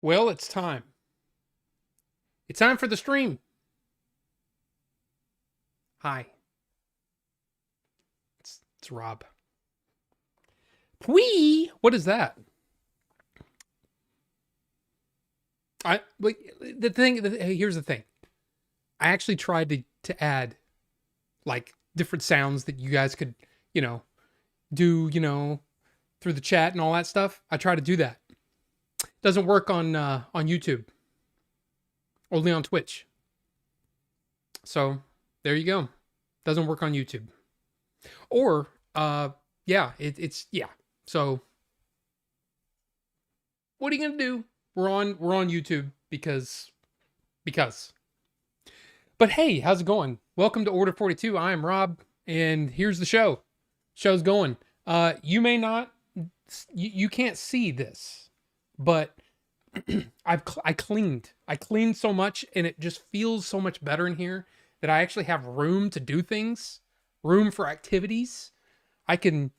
Well, it's time. It's time for the stream. Hi, it's Rob. Whee! What is that? Here's the thing. I actually tried to add like different sounds that you guys could, you know, do, through the chat and all that stuff. I try to do that. Doesn't work on YouTube. Only on Twitch. So, there you go. Doesn't work on YouTube. Or it's So what are you gonna do? We're on YouTube because. But hey, how's it going? Welcome to Order 42. I am Rob, and here's the show. Show's going. You may not, you can't see this, but I cleaned so much, and it just feels so much better in here that I actually have room to do things, room for activities. I can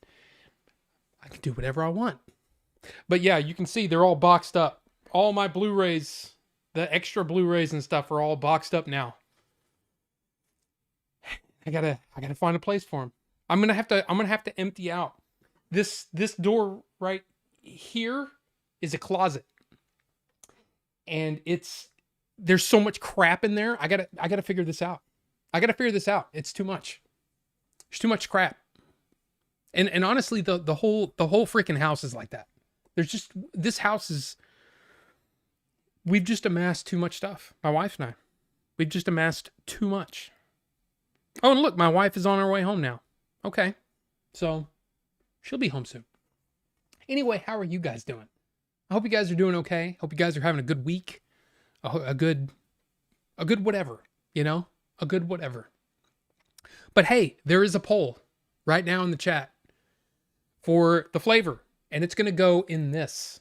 do whatever I want. But yeah, you can see they're all boxed up. All my Blu-rays, the extra Blu-rays and stuff are all boxed up now. I gotta find a place for them. I'm gonna have to empty out this door right here is a closet, and there's so much crap in there. I gotta figure this out. It's too much. There's too much crap. And honestly, the whole freaking house is like that. This house is. We've just amassed too much stuff. My wife and I. We've just amassed too much. Oh, and look, my wife is on her way home now. Okay. So, she'll be home soon. Anyway, how are you guys doing? I hope you guys are doing okay. Hope you guys are having a good week. A good whatever, A good whatever. But hey, there is a poll right now in the chat for the flavor, and it's going to go in this.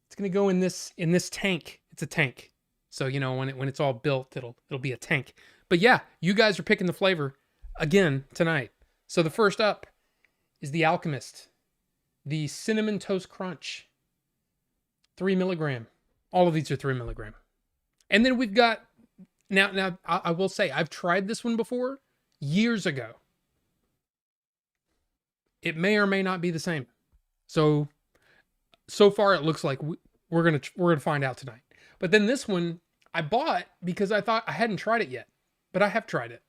It's going to go in this tank. It's a tank. So, when it's all built, it'll be a tank. But yeah, you guys are picking the flavor again tonight. So the first up is the Alchemist, the Cinnamon Toast Crunch, 3 milligram. All of these are 3 milligram. And then we've got, now I will say, I've tried this one before years ago. It may or may not be the same. So far it looks like we're gonna find out tonight. But then this one I bought because I thought I hadn't tried it yet, but I have tried it,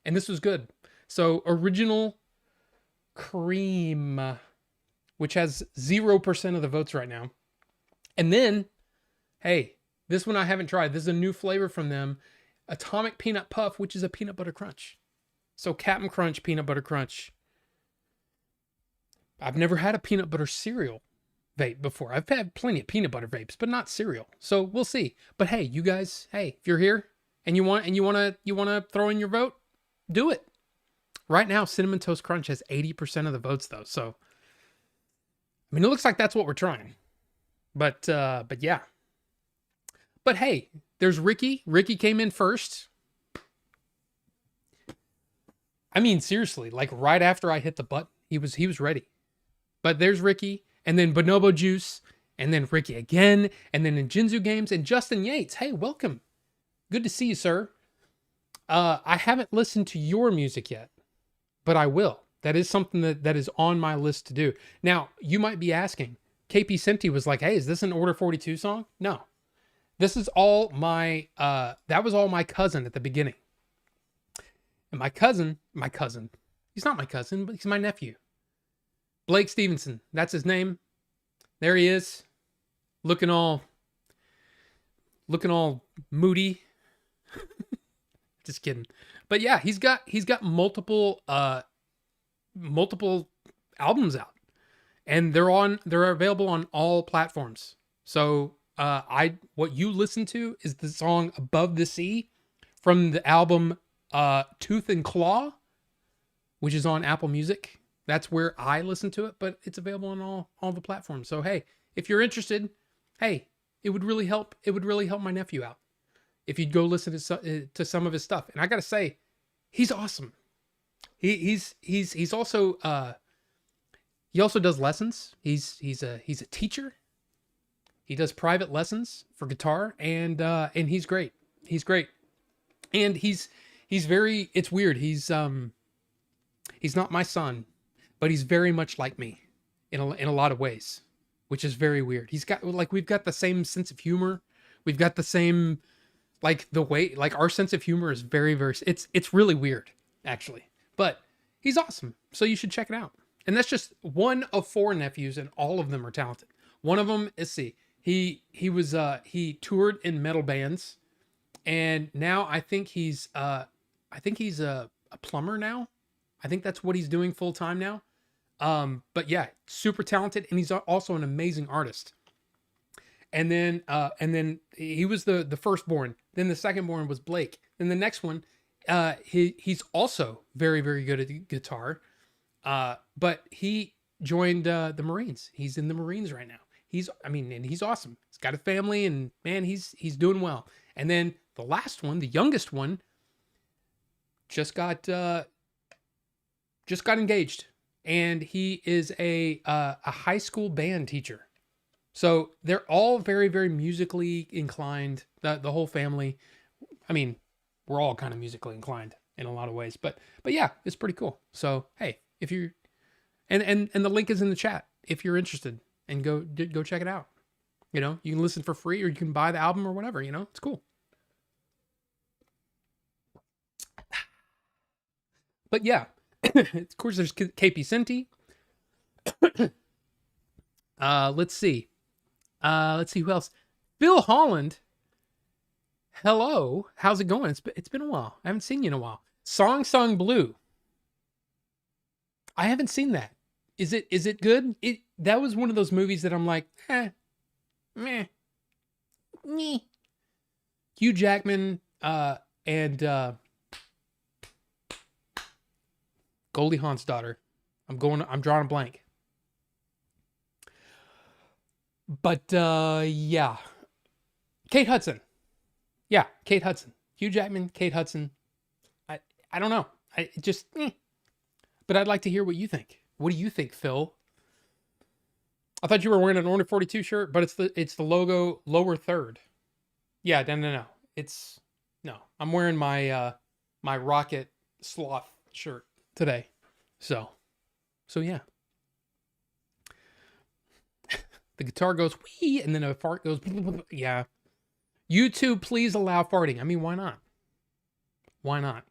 and this was good. So Original Cream, which has 0% of the votes right now. And then, hey, this one I haven't tried. This is a new flavor from them, Atomic Peanut Puff, which is a peanut butter crunch. So Cap'n Crunch peanut butter crunch. I've never had a peanut butter cereal vape before. I've had plenty of peanut butter vapes, but not cereal. So we'll see. But hey, you guys, if you're here and you want to throw in your vote, do it. Right now, Cinnamon Toast Crunch has 80% of the votes though. So I mean, it looks like that's what we're trying. But yeah. But hey, there's Ricky. Ricky came in first. I mean, seriously, like right after I hit the button, he was ready. But there's Ricky, and then Bonobo Juice, and then Ricky again, and then Ninjinzu Games, and Justin Yates. Hey, welcome. Good to see you, sir. I haven't listened to your music yet, but I will. That is something that is on my list to do. Now, you might be asking, KP Senti was like, hey, is this an Order 42 song? No. This is all my, that was all my cousin at the beginning. And my cousin, he's not my cousin, but he's my nephew. Blake Stevenson, that's his name. There he is, looking all moody. Just kidding. But yeah, he's got multiple albums out, and they're available on all platforms. So what you listen to is the song Above the Sea from the album Tooth and Claw, which is on Apple Music. That's where I listen to it, but it's available on all the platforms. So hey, if you're interested, hey, it would really help my nephew out if you'd go listen to some of his stuff. And I gotta say, he's awesome. He's also he also does lessons. He's a teacher. He does private lessons for guitar, and he's great. He's great, and he's very. It's weird. He's not my son, but he's very much like me in a lot of ways, which is very weird. He's got like we've got the same sense of humor. We've got the same like the way like our sense of humor is very it's really weird actually. But he's awesome. So you should check it out. And that's just one of 4 nephews and all of them are talented. One of them is he toured in metal bands and now I think he's a plumber now. I think that's what he's doing full time now. But yeah, super talented, and he's also an amazing artist. And then he was the firstborn. Then the secondborn was Blake. Then the next one, he's also very good at the guitar. But he joined the Marines. He's in the Marines right now. And he's awesome. He's got a family, and man, he's doing well. And then the last one, the youngest one, just got engaged, and he is a high school band teacher. So they're all very musically inclined. The whole family. I mean, we're all kind of musically inclined in a lot of ways, but yeah, it's pretty cool. So hey, if you're and the link is in the chat if you're interested, and go check it out. You know, you can listen for free or you can buy the album or whatever. You know, it's cool. But yeah, of course, there's KP Senti. Let's see. Let's see who else. Phil Holland. Hello. How's it going? It's been a while. I haven't seen you in a while. Song Song Blue. I haven't seen that. Is it good? That was one of those movies that I'm like, meh. Hugh Jackman, and Goldie Hawn's daughter. I'm drawing a blank. But yeah. Kate Hudson. Yeah, Kate Hudson. Hugh Jackman, Kate Hudson. I don't know. I just But I'd like to hear what you think. What do you think, Phil? I thought you were wearing an Order 42 shirt, but it's the logo lower third. Yeah, no. No. I'm wearing my my Rocket Sloth shirt today. So yeah. The guitar goes wee, and then a fart goes yeah. YouTube, please allow farting. I mean, why not? Why not?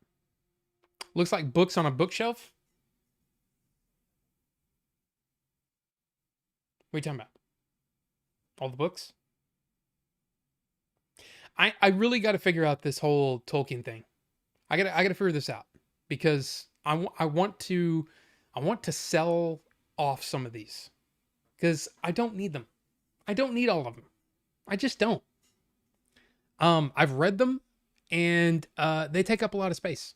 Looks like books on a bookshelf. What are you talking about? All the books? I really got to figure out this whole Tolkien thing. I gotta figure this out because I want to sell off some of these because I don't need them. I don't need all of them. I just don't. I've read them and they take up a lot of space.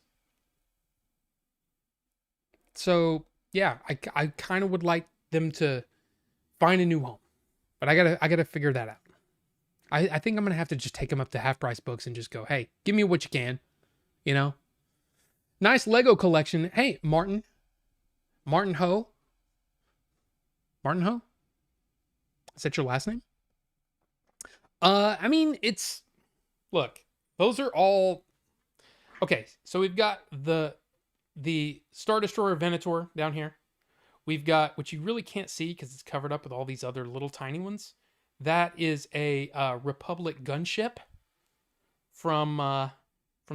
So yeah, I kind of would like them to find a new home, but I gotta figure that out. I think I'm gonna have to just take them up to Half Price Books and just go, hey, give me what you can, you know. Nice Lego collection. Hey, Martin Ho. Martin Ho? Is that your last name? I mean, look, those are all okay. So we've got the Star Destroyer Venator down here. We've got, which you really can't see because it's covered up with all these other little tiny ones. That is a Republic gunship from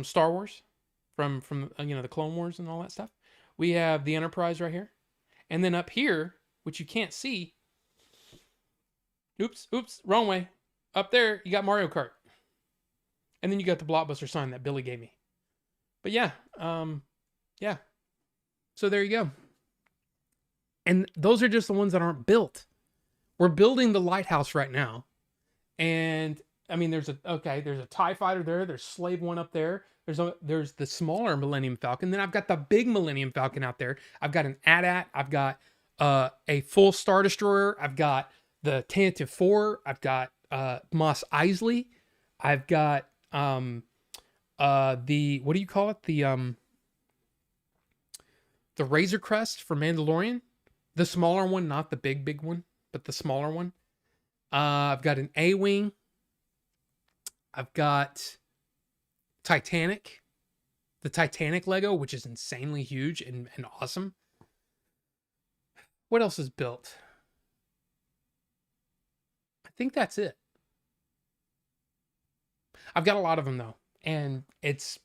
Star Wars, from the Clone Wars and all that stuff. We have the Enterprise right here, and then up here, which you can't see. Oops, wrong way. Up there, you got Mario Kart, and then you got the Blockbuster sign that Billy gave me. But yeah, yeah. So there you go. And those are just the ones that aren't built. We're building the lighthouse right now. And I mean, there's a TIE fighter there. There's Slave One up there. There's the smaller Millennium Falcon. Then I've got the big Millennium Falcon out there. I've got an AT-AT. I've got a full Star Destroyer. I've got the Tantive 4. I've got Mos Eisley. I've got the, what do you call it? The Razor Crest for Mandalorian. The smaller one, not the big one, but the smaller one. I've got an A-Wing. I've got Titanic. The Titanic Lego, which is insanely huge and awesome. What else is built? I think that's it. I've got a lot of them though. And it's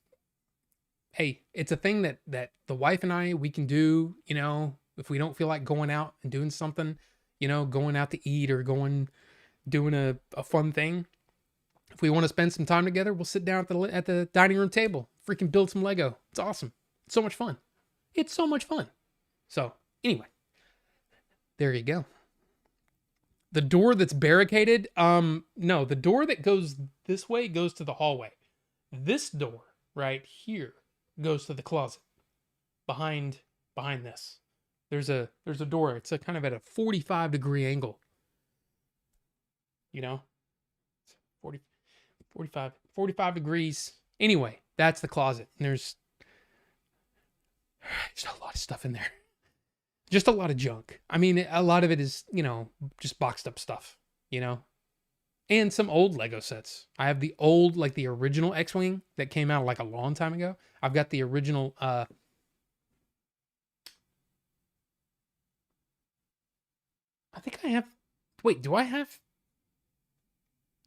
a thing that the wife and I we can do, if we don't feel like going out and doing something, going out to eat or doing a fun thing. If we want to spend some time together, we'll sit down at the dining room table, freaking build some Lego. It's awesome. It's so much fun. It's so much fun. So, anyway, there you go. The door that's barricaded, no, the door that goes this way goes to the hallway. This door right here goes to the closet behind this. There's a door. It's a kind of at a 45-degree angle. 45 degrees. Anyway, that's the closet. And there's just a lot of stuff in there. Just a lot of junk. I mean, a lot of it is, just boxed up stuff, and some old Lego sets. I have the old, like the original X-Wing that came out like a long time ago. I've got the original, I think I have, wait, do I have?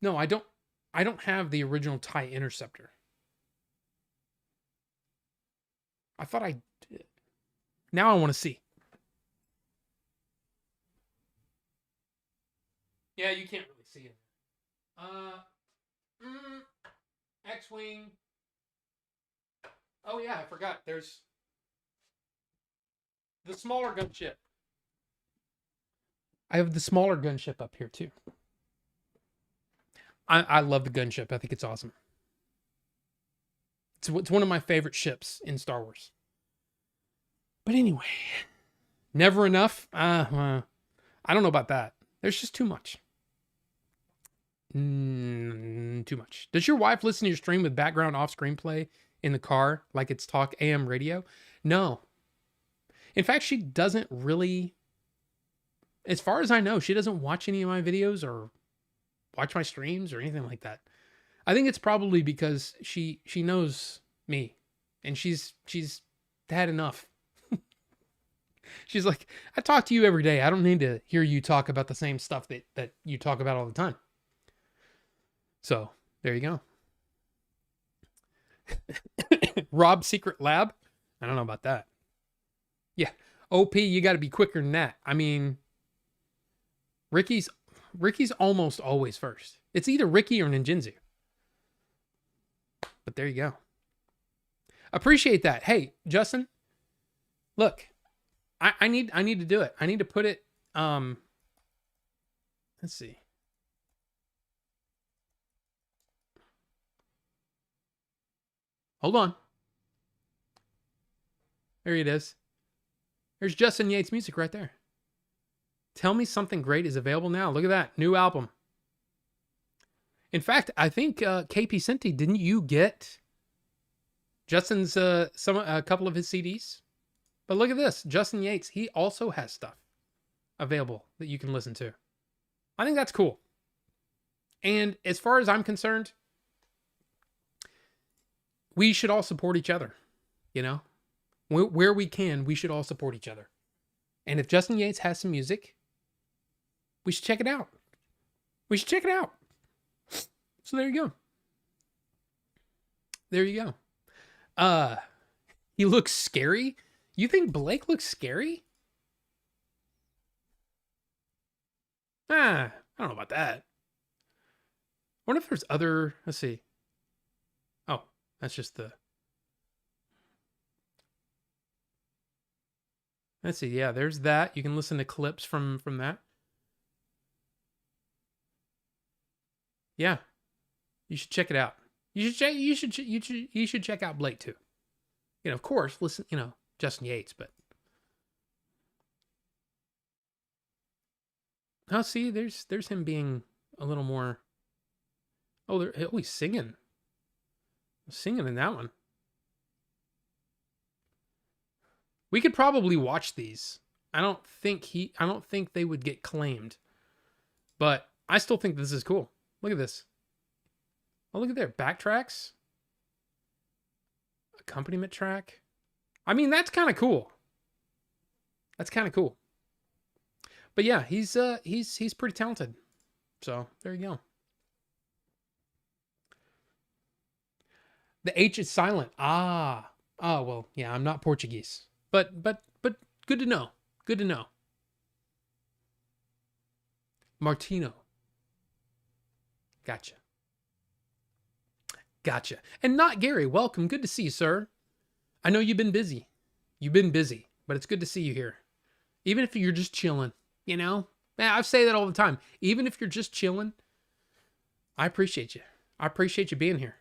No, I don't have the original TIE Interceptor. I thought I did. Now I want to see. Yeah, you can't really see it. X-Wing. Oh yeah, I forgot. There's the smaller gunship. I have the smaller gunship up here too. I love the gunship. I think it's awesome. It's one of my favorite ships in Star Wars. But anyway, never enough. I don't know about that. There's just too much. Too much. Does your wife listen to your stream with background off screenplay in the car like it's talk AM radio? No. In fact, she doesn't really. As far as I know, she doesn't watch any of my videos or watch my streams or anything like that. I think it's probably because she knows me and she's had enough. She's like, I talk to you every day. I don't need to hear you talk about the same stuff that you talk about all the time. So there you go. Rob's Secret Lab. I don't know about that. Yeah. OP, you got to be quicker than that. I mean, Ricky's almost always first. It's either Ricky or Ninjinzu. But there you go. Appreciate that. Hey, Justin, look, I need to do it. I need to put it, let's see. Hold on. There it is. There's Justin Yates music right there. Tell Me Something Great is available now. Look at that. New album. In fact, I think KP Senti, didn't you get Justin's a couple of his CDs? But look at this. Justin Yates, he also has stuff available that you can listen to. I think that's cool. And as far as I'm concerned, we should all support each other. Where we can, we should all support each other. And if Justin Yates has some music, we should check it out. So there you go. He looks scary. You think Blake looks scary? I don't know about that. I wonder if there's other, let's see. Oh, that's just the, let's see. Yeah, there's that. You can listen to clips from that. Yeah. You should check it out. You should check out Blake too. Of course, listen, Justin Yates, but oh, see, there's him being a little more. Oh, he's singing in that one. We could probably watch these. I don't think they would get claimed, but I still think this is cool. Look at this. Oh, look at there. Backtracks. Accompaniment track. I mean, that's kind of cool. That's kind of cool. But yeah, he's pretty talented. So there you go. The H is silent. Ah. Oh, well, yeah, I'm not Portuguese. But good to know. Good to know. Martino. Gotcha. Gotcha. And not Gary. Welcome. Good to see you, sir. I know you've been busy. You've been busy, but it's good to see you here. Even if you're just chilling, you know? I say that all the time. Even if you're just chilling, I appreciate you. I appreciate you being here.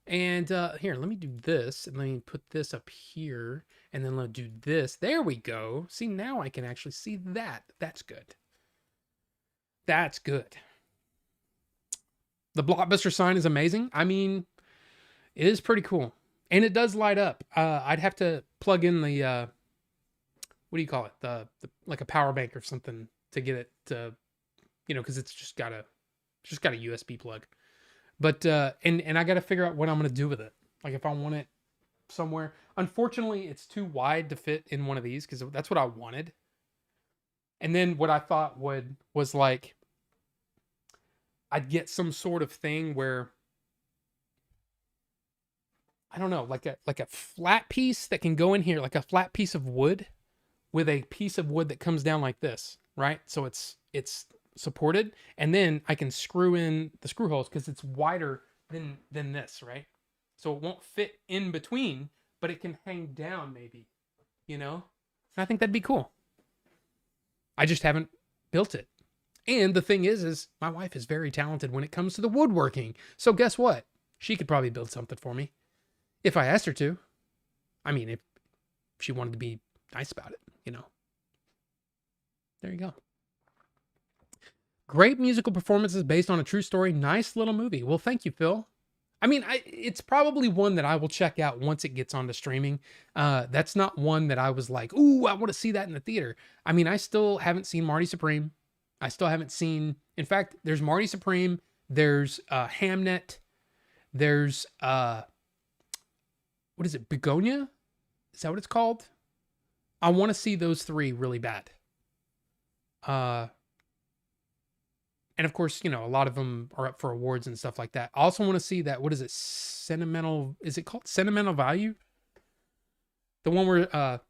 And here, let me do this. And let me put this up here. And then let's do this. There we go. See, now I can actually see that. That's good. That's good. The Blockbuster sign is amazing. I mean, it is pretty cool. And it does light up. I'd have to plug in the, what do you call it? The like a power bank or something to get it to, you know, because it's just got a USB plug. But and I got to figure out what I'm gonna do with it. Like if I want it somewhere. Unfortunately, it's too wide to fit in one of these because that's what I wanted. And then what I thought was like I'd get some sort of thing where I don't know, like a flat piece that can go in here, like a flat piece of wood with a piece of wood that comes down like this, right? So it's supported, and then I can screw in the screw holes because it's wider than this, right? So it won't fit in between, but it can hang down maybe, you know? And I think that'd be cool. I just haven't built it. And the thing is my wife is very talented when it comes to the woodworking. So guess what? She could probably build something for me if I asked her to. I mean, if she wanted to be nice about it, you know. There you go. Great musical performances based on a true story. Nice little movie. Well, thank you, Phil. I mean, it's probably one that I will check out once it gets onto streaming. That's not one that I was like, ooh, I want to see that in the theater. I mean, I still haven't seen Marty Supreme. I still haven't seen, in fact, there's Marty Supreme, there's Hamnet, there's, what is it, Begonia? Is that what it's called? I want to see those three really bad. And of course, you know, a lot of them are up for awards and stuff like that. I also want to see that, what is it, is it called Sentimental Value? The one where,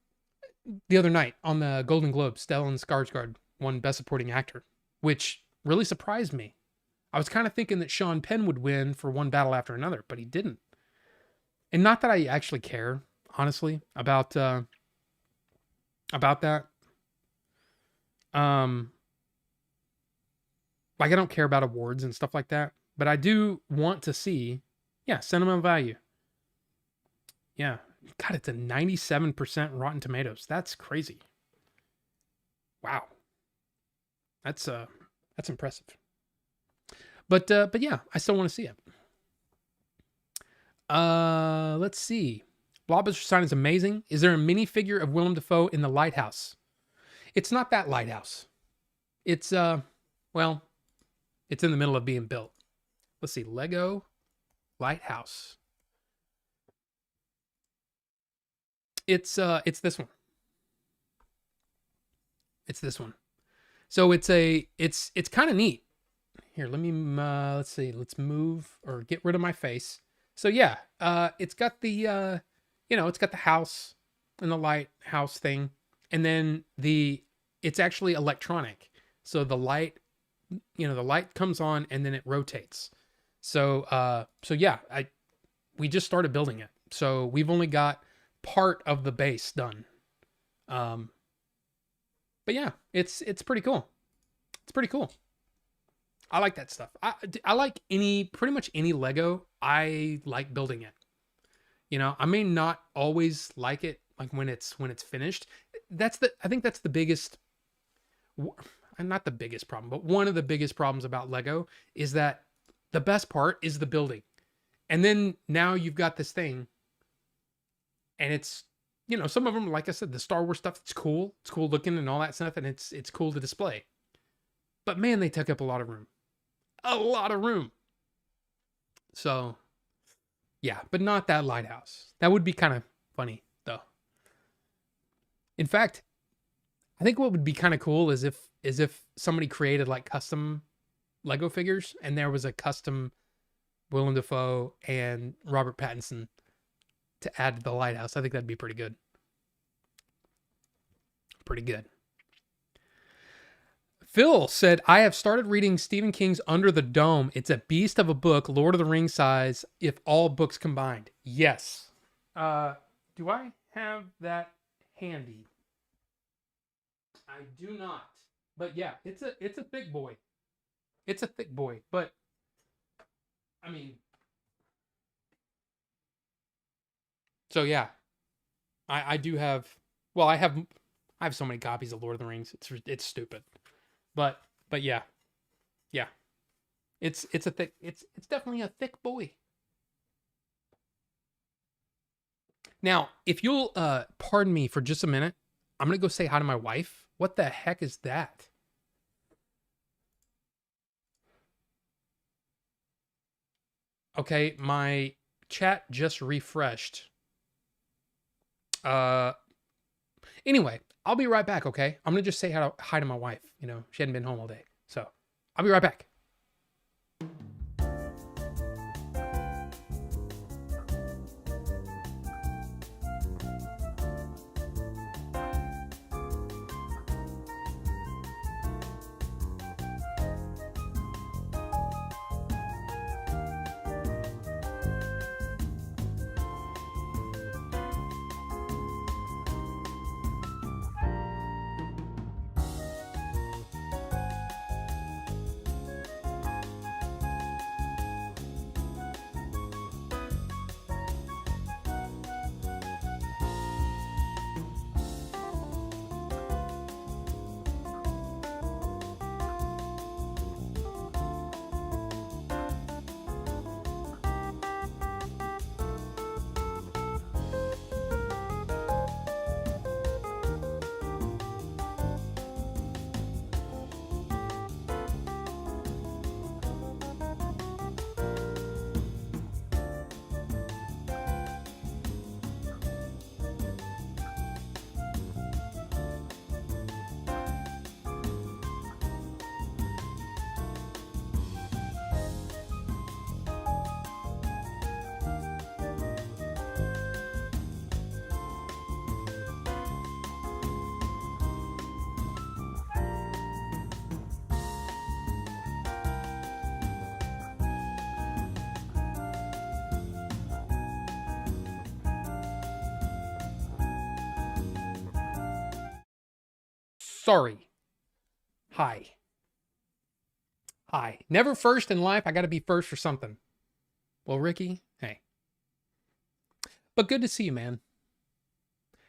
the other night on the Golden Globe, Stellan Skarsgård won Best Supporting Actor, which really surprised me. I was kind of thinking that Sean Penn would win for One Battle After Another, but he didn't. And not that I actually care, honestly, about that. Like I don't care about awards and stuff like that, but I do want to see, yeah, Sentimental Value. Yeah, God, it's a 97% Rotten Tomatoes. That's crazy. Wow. That's impressive. But yeah, I still want to see it. Let's see. Blockbuster sign is amazing. Is there a minifigure of Willem Dafoe in the lighthouse? It's not that lighthouse. It's well, it's in the middle of being built. Let's see, Lego lighthouse. It's this one. It's this one. So it's kind of neat. Here, let me let's see. Let's move or get rid of my face. So yeah, it's got the it's got the house and the lighthouse thing, and then it's actually electronic. So the light, the light comes on and then it rotates. So yeah, we just started building it. So we've only got part of the base done. But yeah, it's pretty cool. It's pretty cool. I like that stuff. I like pretty much any Lego. I like building it. I may not always like it like when it's finished. I think that's the biggest, not the biggest problem, but one of the biggest problems about Lego is that the best part is the building. And then now you've got this thing and it's, some of them, like I said, the Star Wars stuff, it's cool. It's cool looking and all that stuff. And it's cool to display. But man, they took up a lot of room. A lot of room. So, yeah, but not that lighthouse. That would be kind of funny, though. In fact, I think what would be kind of cool is if somebody created like custom Lego figures and there was a custom Willem Dafoe and Robert Pattinson to add to the lighthouse. I think that'd be pretty good. Pretty good. Phil said, I have started reading Stephen King's Under the Dome. It's a beast of a book, Lord of the Rings size, if all books combined. Yes. Do I have that handy? I do not. But yeah, it's a thick boy. It's a thick boy, but I mean, so yeah, I do have. Well, I have so many copies of Lord of the Rings. It's stupid, but yeah, yeah, it's a thick. It's definitely a thick boy. Now, if you'll pardon me for just a minute, I'm gonna go say hi to my wife. What the heck is that? Okay, my chat just refreshed. Anyway, I'll be right back, okay? I'm gonna just say hi to my wife. You know, she hadn't been home all day. So I'll be right back. Sorry. Hi. Hi. Never first in life. I got to be first for something. Well, Ricky, hey. But good to see you, man.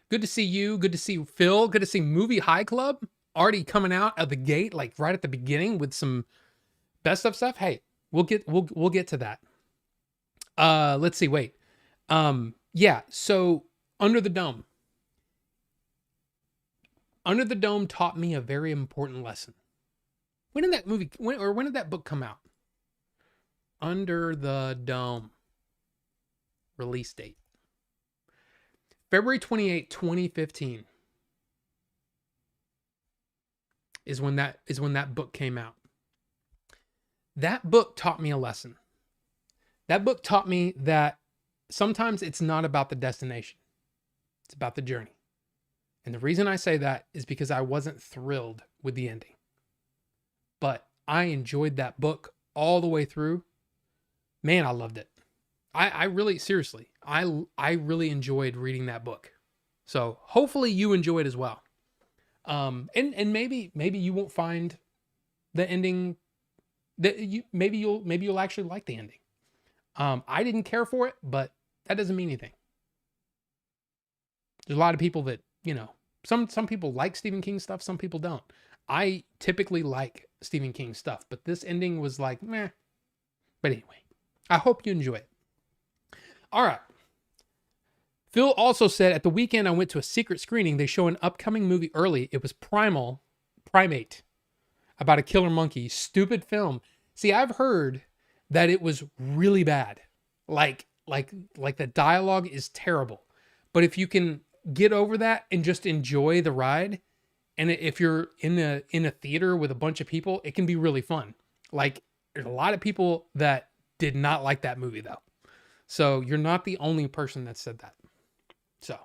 Good to see you. Good to see Phil. Good to see Movie High Club already coming out of the gate, like right at the beginning with some best of stuff. Hey, we'll get to that. Let's see. Wait. Yeah. So Under the Dome. Under the Dome taught me a very important lesson. When did that book come out? Under the Dome. Release date. February 28, 2015 is when that book came out. That book taught me a lesson. That book taught me that sometimes it's not about the destination. It's about the journey. And the reason I say that is because I wasn't thrilled with the ending. But I enjoyed that book all the way through. Man, I loved it. I really, seriously, I really enjoyed reading that book. So hopefully you enjoy it as well. And maybe you won't find the ending that maybe you'll actually like the ending. I didn't care for it, but that doesn't mean anything. There's a lot of people that, you know, some people like Stephen King stuff, some people don't. I typically like Stephen King stuff, but this ending was like, meh. But anyway, I hope you enjoy it. All right. Phil also said, at the weekend I went to a secret screening. They show an upcoming movie early. It was Primate. about a killer monkey. Stupid film. See, I've heard that it was really bad. Like the dialogue is terrible. But if you can get over that and just enjoy the ride, and if you're in a theater with a bunch of people, it can be really fun. Like there's a lot of people that did not like that movie though. So you're not the only person that said that. So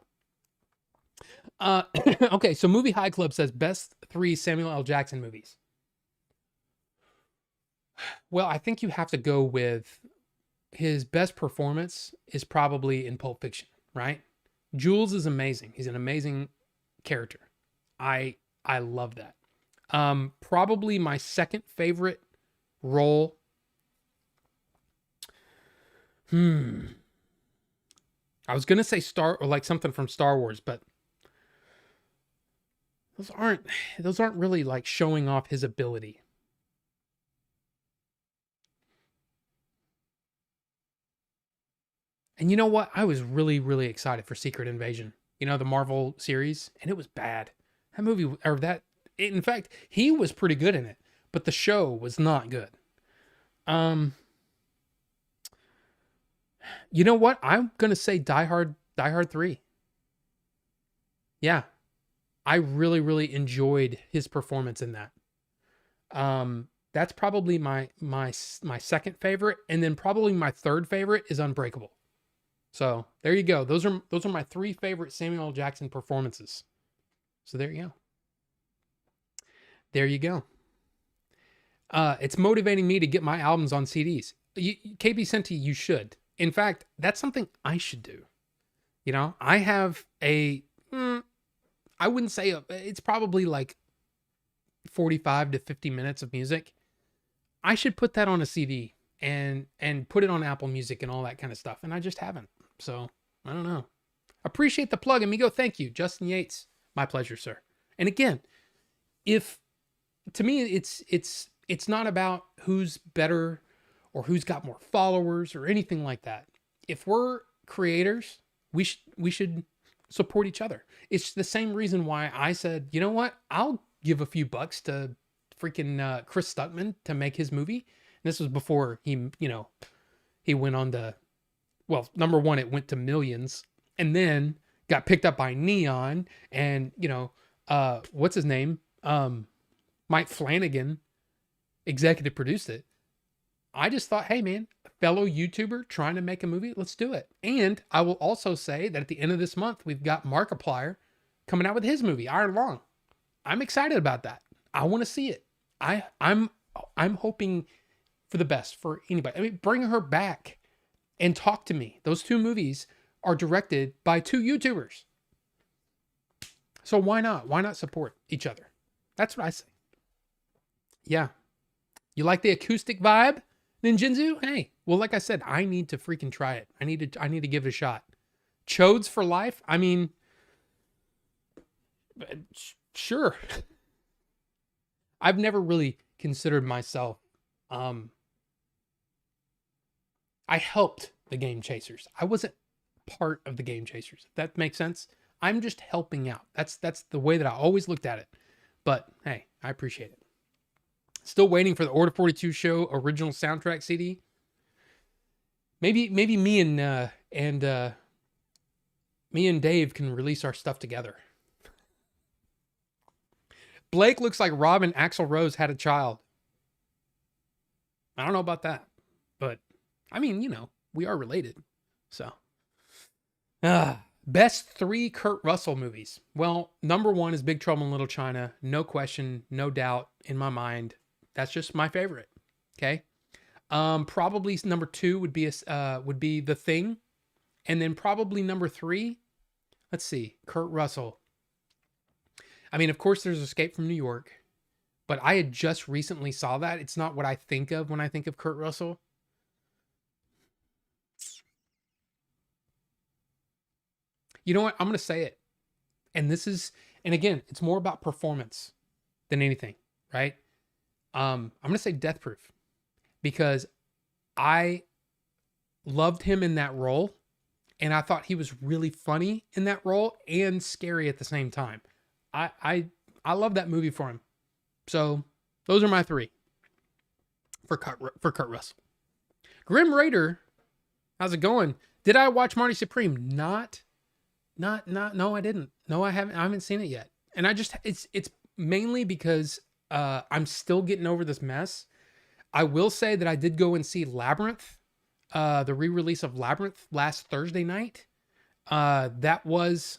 okay, so Movie High Club says best 3 Samuel L. Jackson movies. Well, I think you have to go with his best performance is probably in Pulp Fiction, right? Jules is amazing. He's an amazing character. I love that. Probably my second favorite role. I was gonna say Star or like something from Star Wars, but those aren't really like showing off his ability. And you know what? I was really, really excited for Secret Invasion. You know, the Marvel series, and it was bad. That movie, or that, in fact, he was pretty good in it, but the show was not good. Um, you know what? I'm gonna say Die Hard 3. Yeah, I really, really enjoyed his performance in that. That's probably my second favorite, and then probably my third favorite is Unbreakable. So there you go. Those are my 3 favorite Samuel L. Jackson performances. So there you go. There you go. It's motivating me to get my albums on CDs. KB Senti, you should. In fact, that's something I should do. You know, I have I wouldn't say it's probably like 45 to 50 minutes of music. I should put that on a CD and put it on Apple Music and all that kind of stuff. And I just haven't. So I don't know. Appreciate the plug, amigo. Thank you, Justin Yates. My pleasure, sir. And again, if to me it's not about who's better or who's got more followers or anything like that. If we're creators, we should support each other. It's the same reason why I said, you know what? I'll give a few bucks to freaking Chris Stuckman to make his movie. And this was before he, he went on to, well, number one, it went to millions, and then got picked up by Neon, and what's his name? Mike Flanagan executive produced it. I just thought, hey man, fellow YouTuber trying to make a movie, let's do it. And I will also say that at the end of this month, we've got Markiplier coming out with his movie, Iron Long. I'm excited about that. I want to see it. I'm hoping for the best for anybody. I mean, bring her back and talk to me. Those 2 movies are directed by 2 YouTubers. So why not? Why not support each other? That's what I say. Yeah. You like the acoustic vibe, Ninjinzu? Hey, well, like I said, I need to freaking try it. I need to give it a shot. Chodes for life? I mean, sure. I've never really considered myself, I helped the Game Chasers. I wasn't part of the Game Chasers. If that makes sense. I'm just helping out. That's the way that I always looked at it. But hey, I appreciate it. Still waiting for the Order 42 show original soundtrack CD. Maybe me and Dave can release our stuff together. Blake looks like Rob and Axl Rose had a child. I don't know about that, but I mean, we are related. So, best 3 Kurt Russell movies. Well, number 1 is Big Trouble in Little China. No question, no doubt in my mind. That's just my favorite. Okay. Probably number 2 would be The Thing. And then probably number 3, let's see, Kurt Russell. I mean, of course there's Escape from New York, but I had just recently saw that. It's not what I think of when I think of Kurt Russell. You know what? I'm going to say it. And again, it's more about performance than anything, right? I'm going to say Death Proof because I loved him in that role. And I thought he was really funny in that role and scary at the same time. I love that movie for him. So Those are my three for Kurt Russell. Grim Raider, how's it going? Did I watch Marty Supreme? Not. No, I didn't. No, I haven't seen it yet. And it's mainly because I'm still getting over this mess. I will say that I did go and see Labyrinth, the re-release of Labyrinth last Thursday night. That was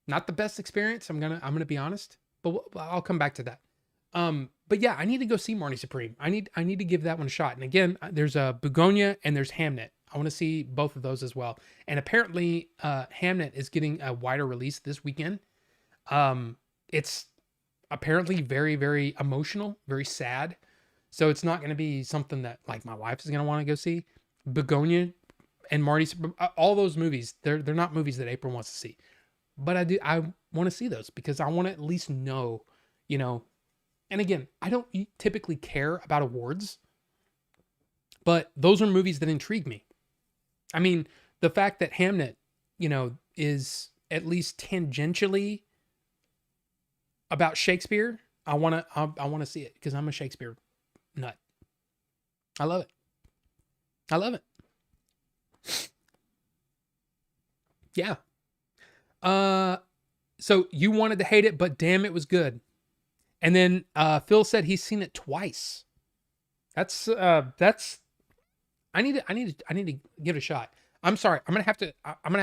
not the best experience. I'm gonna be honest, but I'll come back to that. But yeah, I need to go see Marty Supreme. I need to give that one a shot. And again, there's Begonia and there's Hamnet. I want to see both of those as well. And apparently, Hamnet is getting a wider release this weekend. It's apparently very, very emotional, very sad. So it's not going to be something that like my wife is going to want to go see. Begonia and Marty, all those movies, they're not movies that April wants to see. But I want to see those because I want to at least know, you know. And again, I don't typically care about awards, but those are movies that intrigue me. I mean, the fact that Hamnet, you know, is at least tangentially about Shakespeare, I want to see it because I'm a Shakespeare nut. I love it. I love it. Yeah. So you wanted to hate it, but damn, it was good. And then Phil said he's seen it twice. That's I need to give it a shot. I'm sorry. I'm gonna have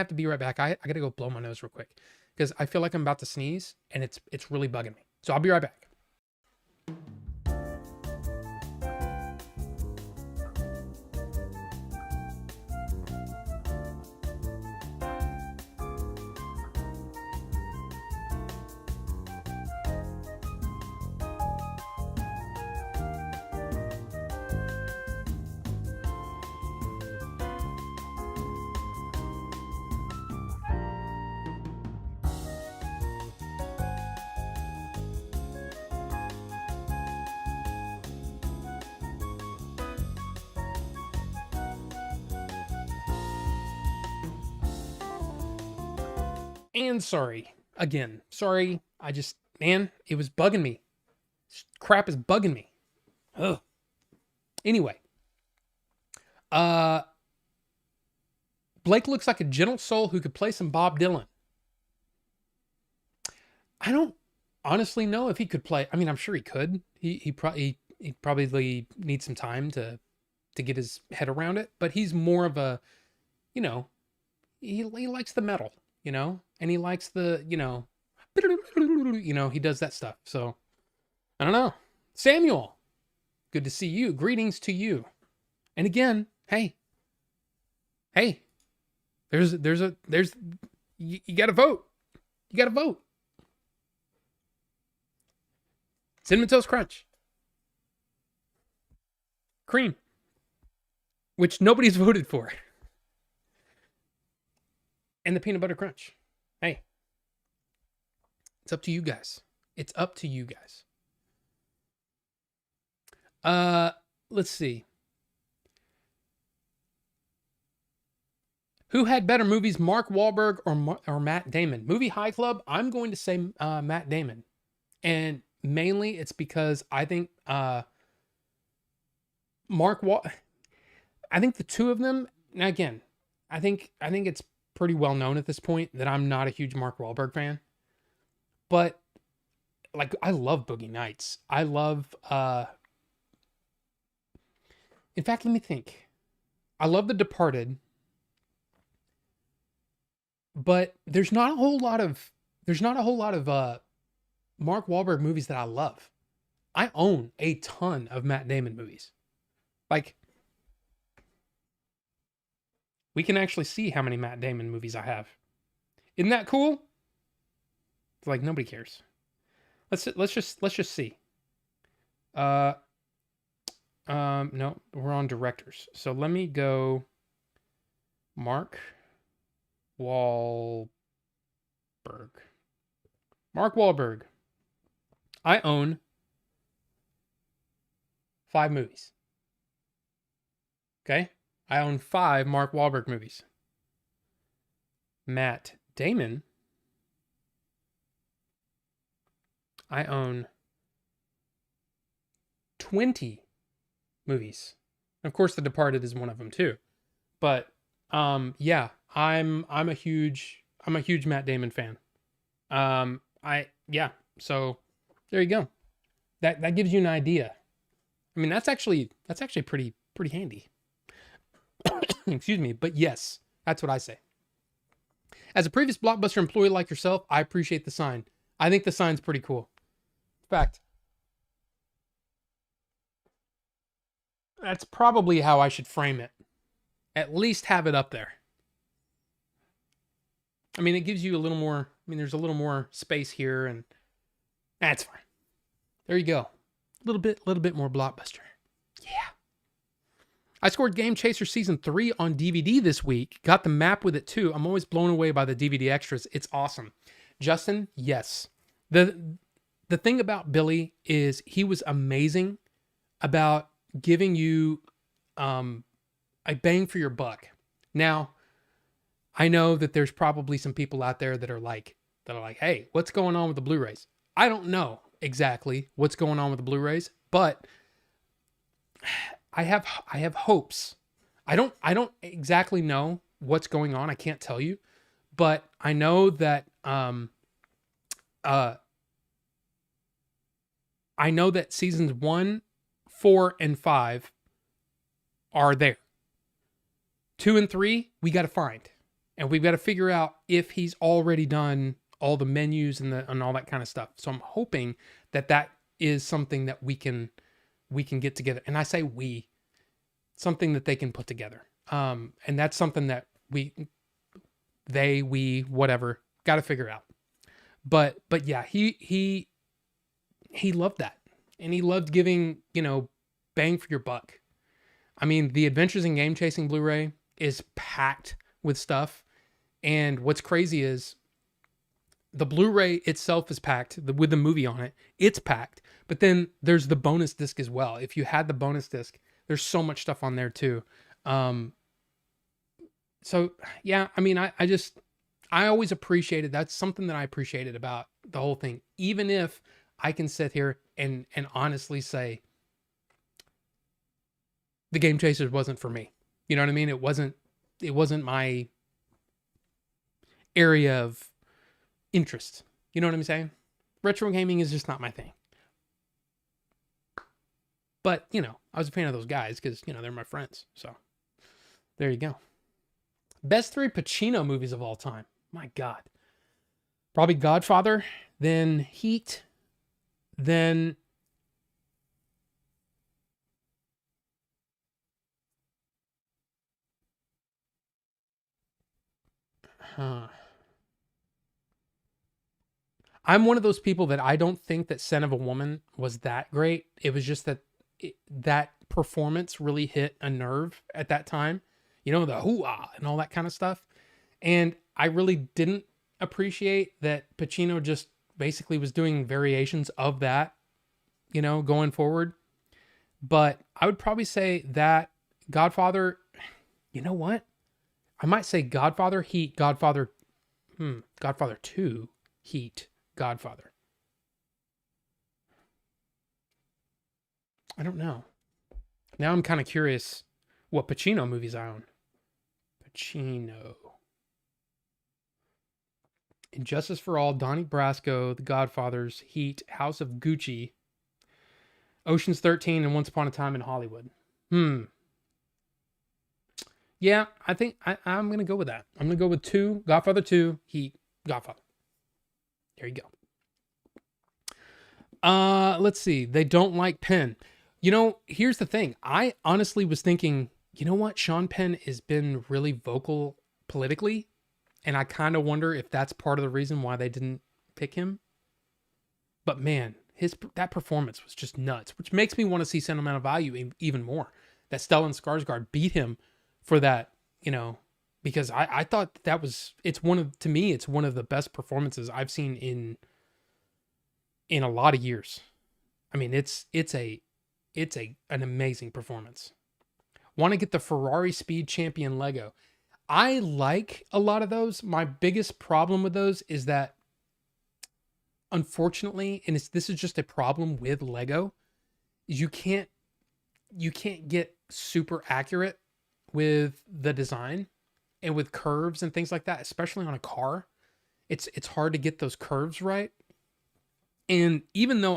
to be right back. I gotta go blow my nose real quick because I feel like I'm about to sneeze and it's really bugging me. So I'll be right back. And sorry again. Sorry. Man, it was bugging me. Crap is bugging me. Ugh. Anyway. Blake looks like a gentle soul who could play some Bob Dylan. I don't honestly know if he could play. I mean, I'm sure he could. He probably needs some time to get his head around it, but he's more of a, you know, he likes the metal, you know, and he likes the, you know, he does that stuff. So I don't know. Samuel, good to see you. Greetings to you. And again, hey, there's you got to vote. You got to vote. Cinnamon Toast Crunch. Cream. Which nobody's voted for. And the peanut butter crunch. Hey. It's up to you guys. It's up to you guys. Let's see. Who had better movies, Mark Wahlberg or Matt Damon? Movie High Club, I'm going to say Matt Damon. And mainly it's because I think I think the two of them, now again, I think it's pretty well known at this point that I'm not a huge Mark Wahlberg fan. But like I love Boogie Nights. I love in fact, let me think. I love The Departed. But there's not a whole lot of Mark Wahlberg movies that I love. I own a ton of Matt Damon movies. Like, we can actually see how many Matt Damon movies I have. Isn't that cool? It's like nobody cares. Let's just see. No, we're on directors. So let me go Mark Wahlberg. Mark Wahlberg. I own 5 movies. Okay? I own 5 Mark Wahlberg movies. Matt Damon. I own 20 movies. Of course, The Departed is one of them too. But yeah, I'm a huge Matt Damon fan. Yeah, so there you go. That gives you an idea. I mean, that's actually pretty handy. Excuse me, but yes, that's what I say. As a previous Blockbuster employee like yourself, I appreciate the sign. I think the sign's pretty cool. In fact, that's probably how I should frame it. At least have it up there. I mean, it gives you a little more, I mean, there's a little more space here, and that's fine. There you go. A little bit more Blockbuster. Yeah. I scored Game Chaser Season 3 on DVD this week. Got the map with it too. I'm always blown away by the DVD extras. It's awesome. Justin, yes. The thing about Billy is he was amazing about giving you a bang for your buck. Now, I know that there's probably some people out there that are like, hey, what's going on with the Blu-rays? I don't know exactly what's going on with the Blu-rays, but I have hopes. I don't exactly know what's going on. I can't tell you, but I know that seasons 1, 4, and 5 are there. 2 and 3 we got to find, and we've got to figure out if he's already done all the menus and all that kind of stuff. So I'm hoping that is something that we can get together. And I say something that they can put together. And that's something that we whatever, got to figure out. But yeah, he loved that. And he loved giving, bang for your buck. I mean, the Adventures in Game Chasing Blu-ray is packed with stuff. And what's crazy is the Blu-ray itself is packed with the movie on it. It's packed. But then there's the bonus disc as well. If you had the bonus disc, there's so much stuff on there too. So yeah, I mean, I always appreciated, that's something that I appreciated about the whole thing. Even if I can sit here and honestly say the Game Chasers wasn't for me. You know what I mean? It wasn't my area of interest. You know what I'm saying? Retro gaming is just not my thing. But, I was a fan of those guys because, they're my friends. So, there you go. Best 3 Pacino movies of all time. My God. Probably Godfather, then Heat, then... I'm one of those people that I don't think that Scent of a Woman was that great. It was just that that performance really hit a nerve at that time. The hoo-ah and all that kind of stuff. And I really didn't appreciate that Pacino just basically was doing variations of that, going forward. But I would probably say that Godfather, you know what? I might say Godfather, Heat, Godfather 2, Heat, Godfather. I don't know. Now I'm kind of curious what Pacino movies I own. Pacino. Injustice for All, Donnie Brasco, The Godfathers, Heat, House of Gucci, Ocean's 13, and Once Upon a Time in Hollywood. Yeah, I think I'm going to go with that. I'm going to go with 2, Godfather 2, Heat, Godfather. There you go. Let's see. They don't like Penn. Here's the thing. I honestly was thinking, you know what? Sean Penn has been really vocal politically, and I kind of wonder if that's part of the reason why they didn't pick him. But man, that performance was just nuts, which makes me want to see Sentimental Value even more. That Stellan Skarsgård beat him for that, because I thought that was, to me, it's one of the best performances I've seen in a lot of years. I mean, it's an amazing performance. Want to get the Ferrari Speed Champion Lego. I like a lot of those. My biggest problem with those is that, unfortunately, and this is just a problem with Lego, is you can't get super accurate with the design and with curves and things like that, especially on a car. It's hard to get those curves right. And even though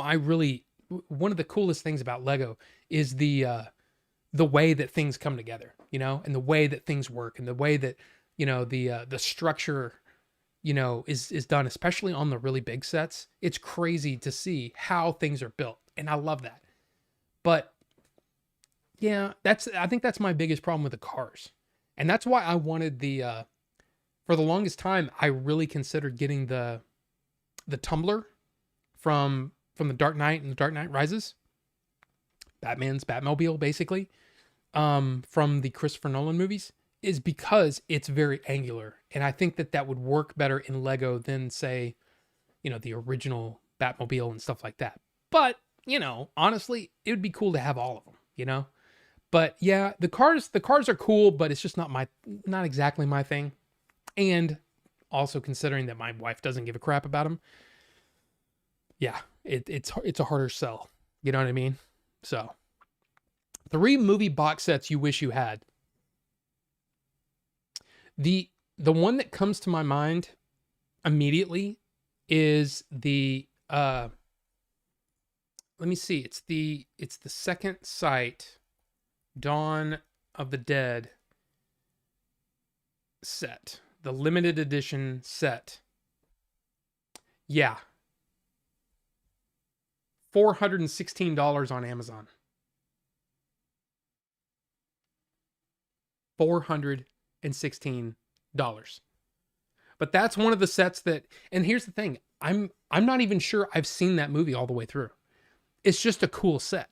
one of the coolest things about Lego is the way that things come together, and the way that things work and the way that, the structure, is done, especially on the really big sets. It's crazy to see how things are built. And I love that. But yeah, I think that's my biggest problem with the cars. And that's why I wanted for the longest time, I really considered getting the tumbler from the Dark Knight and the Dark Knight Rises. Batman's Batmobile, basically, from the Christopher Nolan movies, is because it's very angular. And I think that would work better in Lego than, say, the original Batmobile and stuff like that. But, honestly, it would be cool to have all of them, But yeah, the cars are cool, but it's just not exactly my thing. And also considering that my wife doesn't give a crap about them, yeah, it's a harder sell. You know what I mean? So, 3 movie box sets you wish you had. The one that comes to my mind immediately is let me see, it's the Second Sight Dawn of the Dead set, the limited edition set. Yeah. $416 on Amazon. $416. But that's one of the sets that, and here's the thing, I'm not even sure I've seen that movie all the way through. It's just a cool set.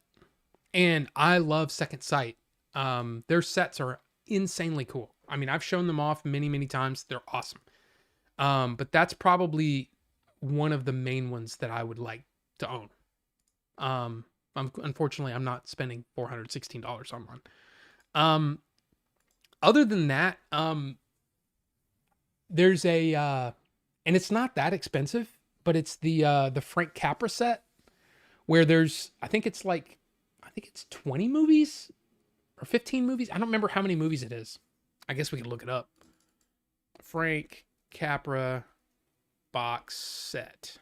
And I love Second Sight. Their sets are insanely cool. I mean, I've shown them off many, many times. They're awesome. But that's probably one of the main ones that I would like to own. Unfortunately, I'm not spending $416 on one. Other than that, there's and it's not that expensive, but it's the Frank Capra set, where I think it's 20 movies or 15 movies. I don't remember how many movies it is. I guess we could look it up. Frank Capra box set.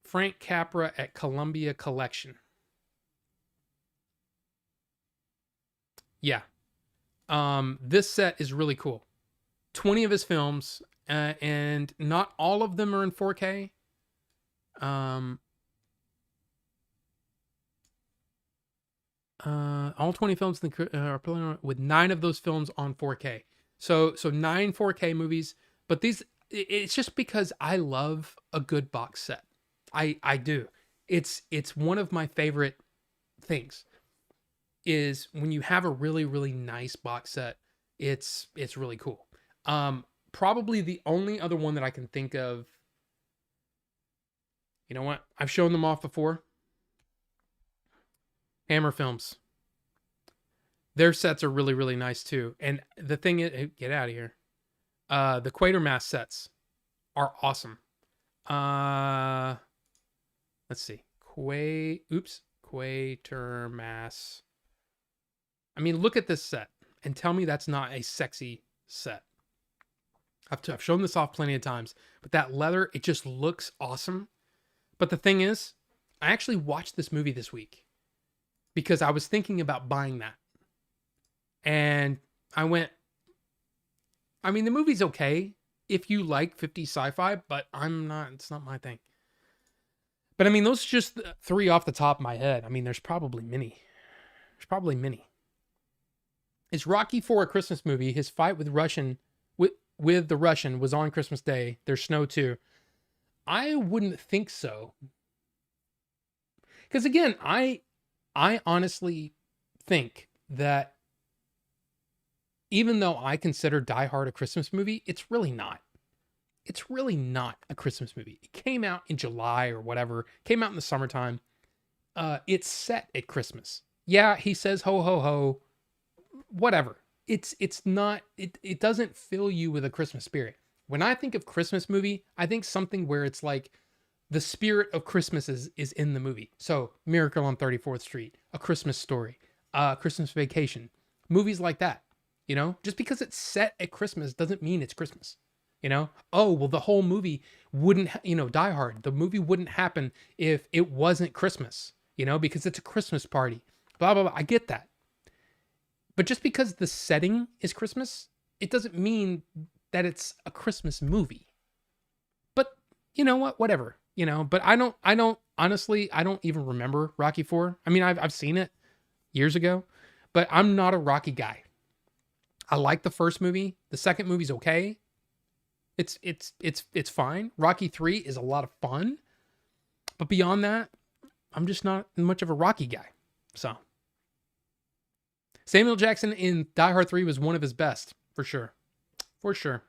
Frank Capra at Columbia Collection. Yeah. This set is really cool. 20 of his films, and not all of them are in 4K. All 20 films are with 9 of those films on 4K. So 9 4K movies, but it's just because I love a good box set. I do. It's one of my favorite things is when you have a really, really nice box set. It's really cool. Probably the only other one that I can think of, you know what? I've shown them off before. Hammer Films. Their sets are really, really nice too. And the thing is, get out of here. The Quatermass sets are awesome. Let's see. Quatermass. I mean, look at this set and tell me that's not a sexy set. I've shown this off plenty of times, but that leather, it just looks awesome. But the thing is, I actually watched this movie this week because I was thinking about buying that. And I went, I mean, the movie's okay if you like 50s sci-fi, but it's not my thing. But I mean, those are just 3 off the top of my head. I mean, there's probably many. Is Rocky IV a Christmas movie? His fight with the Russian was on Christmas Day. There's snow too. I wouldn't think so. Because again, I honestly think that even though I consider Die Hard a Christmas movie, it's really not. It's really not a Christmas movie. It came out in July or whatever. Came out in the summertime. It's set at Christmas. Yeah, he says ho ho ho. Whatever. It's not. It doesn't fill you with a Christmas spirit. When I think of Christmas movie, I think something where it's like the spirit of Christmas is in the movie. So Miracle on 34th Street, A Christmas Story, Christmas Vacation, movies like that. You know, just because it's set at Christmas doesn't mean it's Christmas. You know, oh, well, the whole movie wouldn't, Die Hard, the movie wouldn't happen if it wasn't Christmas, because it's a Christmas party, blah, blah, blah. I get that. But just because the setting is Christmas, it doesn't mean that it's a Christmas movie. But you know what? Whatever, but I don't, honestly, I don't even remember Rocky IV. I mean, I've seen it years ago, but I'm not a Rocky guy. I like the first movie. The second movie's okay. It's fine. Rocky 3 is a lot of fun. But beyond that, I'm just not much of a Rocky guy. So Samuel Jackson in Die Hard 3 was one of his best, for sure. For sure.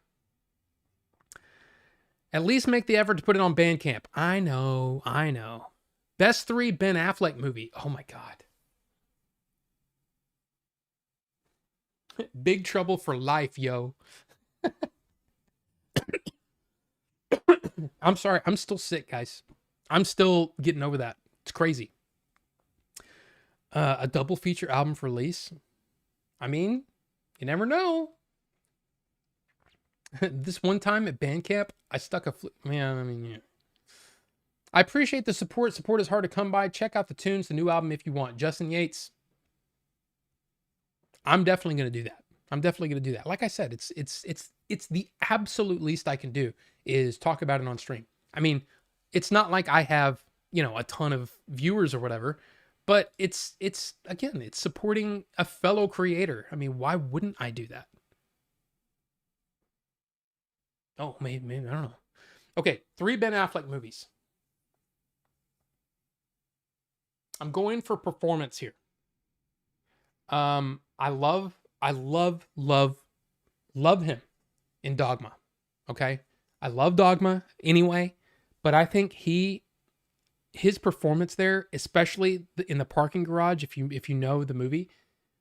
At least make the effort to put it on Bandcamp. I know. Best 3 Ben Affleck movie. Oh my God. Big Trouble for Life, yo. I'm sorry. I'm still sick, guys. I'm still getting over that. It's crazy. A double feature album for release. I mean, you never know. This one time at Bandcamp, I stuck a yeah. I appreciate the support. Support is hard to come by. Check out the tunes, the new album if you want. Justin Yates. I'm definitely going to do that. Like I said, it's the absolute least I can do is talk about it on stream. I mean, it's not like I have, a ton of viewers or whatever, but it's again, it's supporting a fellow creator. I mean, why wouldn't I do that? Oh, maybe, I don't know. Okay, 3 Ben Affleck movies. I'm going for performance here. I love him in Dogma. Okay. I love Dogma anyway, but I think his performance there, especially in the parking garage, if you know the movie,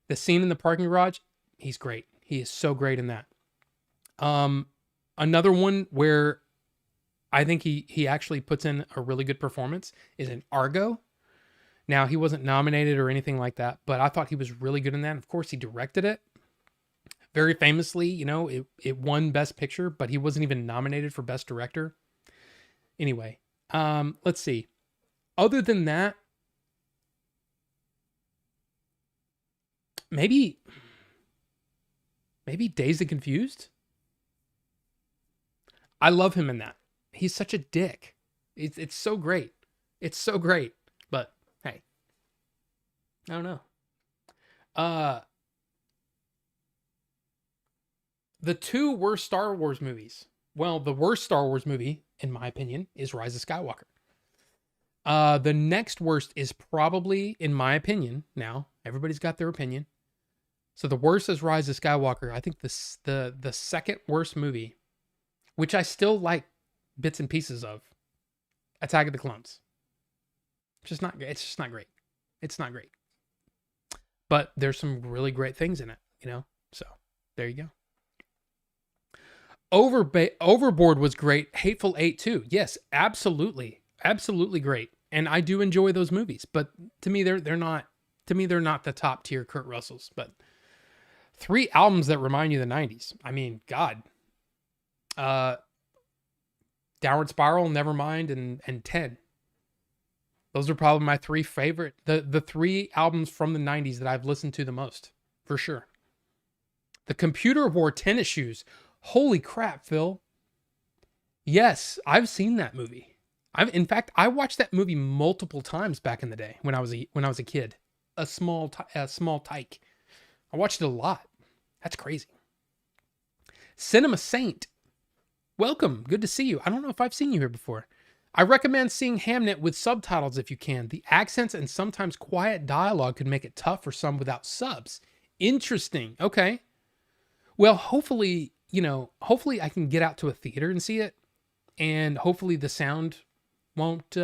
the scene in the parking garage, he's great. He is so great in that. Another one where I think he actually puts in a really good performance is in Argo. Now, he wasn't nominated or anything like that, but I thought he was really good in that. Of course, he directed it. Very famously, it won Best Picture, but he wasn't even nominated for Best Director. Anyway, let's see. Other than that, maybe Dazed and Confused. I love him in that. He's such a dick. It's so great. It's so great. But hey, I don't know. The 2 worst Star Wars movies. Well, the worst Star Wars movie, in my opinion, is Rise of Skywalker. The next worst is probably, in my opinion, now everybody's got their opinion. So the worst is Rise of Skywalker. I think the second worst movie, which I still like bits and pieces of, Attack of the Clones. It's just not great. It's not great. But there's some really great things in it, So there you go. Overboard was great. Hateful Eight too. Yes, absolutely great. And I do enjoy those movies, but to me they're not the top tier Kurt Russells. But 3 albums that remind you of the 90s. I mean, God. Downward Spiral, Nevermind, and 10. Those are probably my 3 favorite. The 3 albums from the 90s that I've listened to the most, for sure. The Computer Wore Tennis Shoes. Holy crap, Phil. Yes, I've seen that movie. In fact, I watched that movie multiple times back in the day when I was a kid. A small tyke. I watched it a lot. That's crazy. Cinema Saint. Welcome. Good to see you. I don't know if I've seen you here before. I recommend seeing Hamnet with subtitles if you can. The accents and sometimes quiet dialogue could make it tough for some without subs. Interesting. Okay. Well, hopefully I can get out to a theater and see it, and hopefully the sound won't be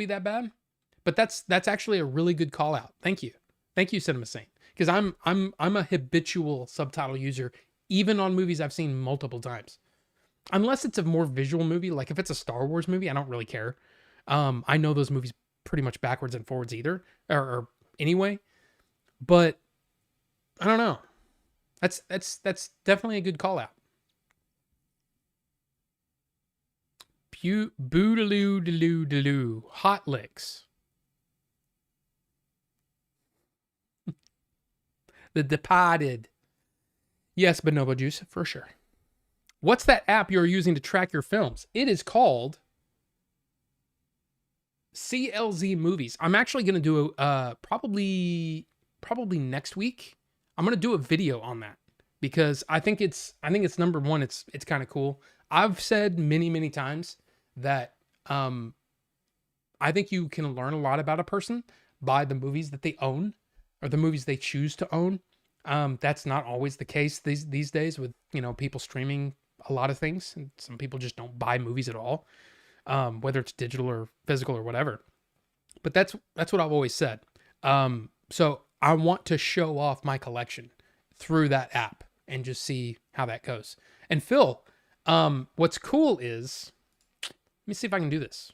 that bad. But that's actually a really good call out. Thank you, Cinema Saint, because I'm a habitual subtitle user even on movies I've seen multiple times. Unless it's a more visual movie, like if it's a Star Wars movie, I don't really care. I know those movies pretty much backwards and forwards either, or anyway. But I don't know. That's definitely a good call out. Boogaloo deloo deloo. Hot licks. The Departed. Yes, Bonobo Juice, for sure. What's that app you're using to track your films? It is called CLZ Movies. I'm actually going to do probably next week. I'm going to do a video on that because I think it's number one. It's kind of cool. I've said many times that I think you can learn a lot about a person by the movies that they own or the movies they choose to own. That's not always the case these days with, people streaming a lot of things. And some people just don't buy movies at all, whether it's digital or physical or whatever. But that's what I've always said. So I want to show off my collection through that app and just see how that goes. And Phil, what's cool is, let me see if I can do this.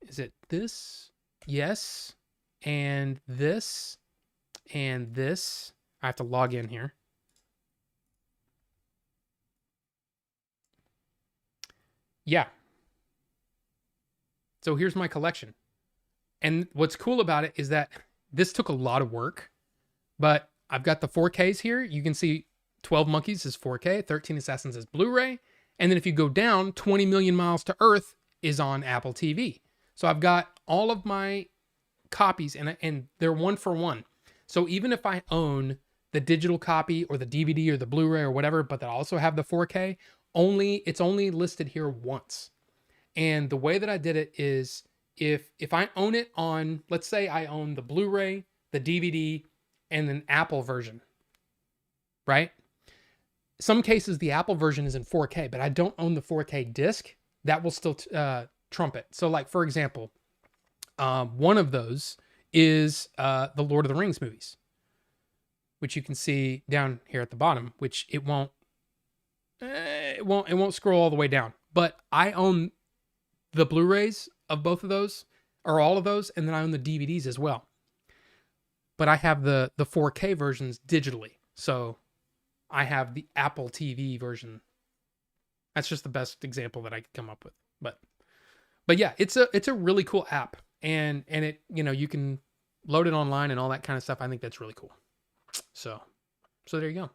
Is it this? Yes. And this. And this. I have to log in here. Yeah. So here's my collection. And what's cool about it is that this took a lot of work, but I've got the 4Ks here. You can see 12 Monkeys is 4K, 13 Assassins is Blu-ray. And then if you go down, 20 Million Miles to Earth is on Apple TV. So I've got all of my copies and they're one for one. So even if I own the digital copy or the DVD or the Blu-ray or whatever, but that also have the 4K, it's only listed here once. And the way that I did it is if I own it on, let's say I own the Blu-ray, the DVD, and an Apple version, right? Some cases the Apple version is in 4K, but I don't own the 4K disc. That will still trump it. So like, for example, one of those is the Lord of the Rings movies, which you can see down here at the bottom, which it won't scroll all the way down. But I own the Blu-rays of both of those, or all of those, and then I own the DVDs as well. But I have the 4K versions digitally. So I have the Apple TV version. That's just the best example that I could come up with. But yeah, it's a really cool app. And it, you can load it online and all that kind of stuff. I think that's really cool. So there you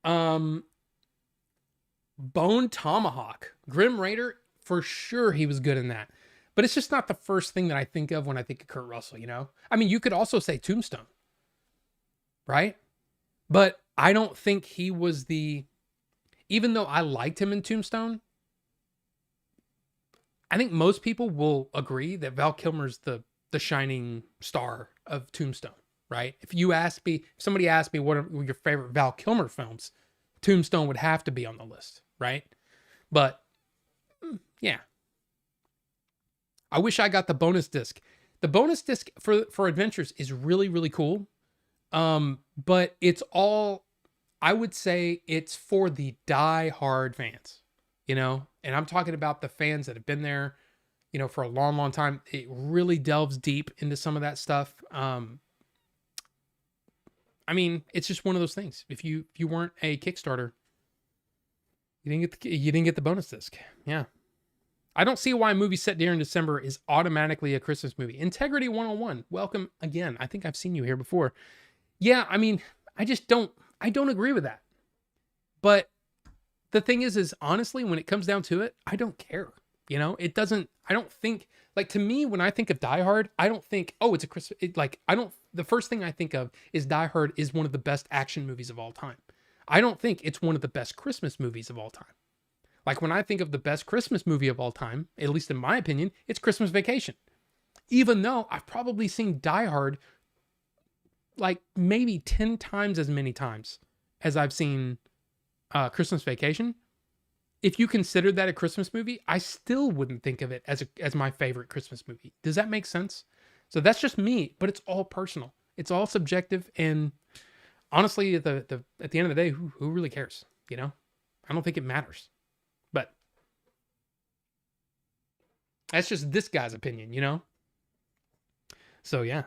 go. Bone Tomahawk. Grim Raider, for sure he was good in that. But it's just not the first thing that I think of when I think of Kurt Russell, I mean, you could also say Tombstone, right? But I don't think he was even though I liked him in Tombstone, I think most people will agree that Val Kilmer's the shining star of Tombstone, right? If somebody asked me what are your favorite Val Kilmer films, Tombstone would have to be on the list, right? But yeah. I wish I got the bonus disc. The bonus disc for Adventures is really, really cool. But it's all, I would say it's for the die-hard fans, and I'm talking about the fans that have been there, for a long, long time. It really delves deep into some of that stuff. I mean, it's just one of those things. If you weren't a Kickstarter, you didn't get the bonus disc. Yeah. I don't see why a movie set during December is automatically a Christmas movie. Integrity 101. Welcome again. I think I've seen you here before. Yeah, I mean, I don't agree with that. But the thing is honestly, when it comes down to it, I don't care. I don't think, like, to me, when I think of Die Hard, I don't think, oh, it's a Christmas, the first thing I think of is Die Hard is one of the best action movies of all time. I don't think it's one of the best Christmas movies of all time. Like, when I think of the best Christmas movie of all time, at least in my opinion, it's Christmas Vacation. Even though I've probably seen Die Hard like maybe 10 times as many times as I've seen Christmas Vacation. If you consider that a Christmas movie, I still wouldn't think of it as my favorite Christmas movie. Does that make sense? So that's just me, but it's all personal. It's all subjective, and honestly, at the end of the day, who really cares? You know, I don't think it matters. But that's just this guy's opinion, you know? So yeah.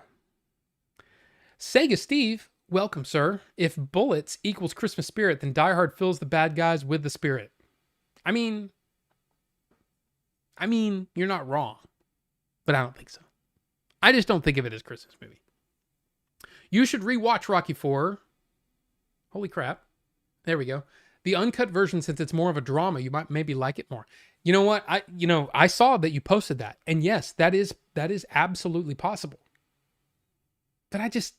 Sega Steve, welcome, sir. If bullets equals Christmas spirit, then Die Hard fills the bad guys with the spirit. I mean, you're not wrong, but I don't think so. I just don't think of it as a Christmas movie. You should rewatch Rocky 4. Holy crap. There we go. The uncut version, since it's more of a drama, you might maybe like it more. You know what? I saw that you posted that. And yes, that is absolutely possible. But I just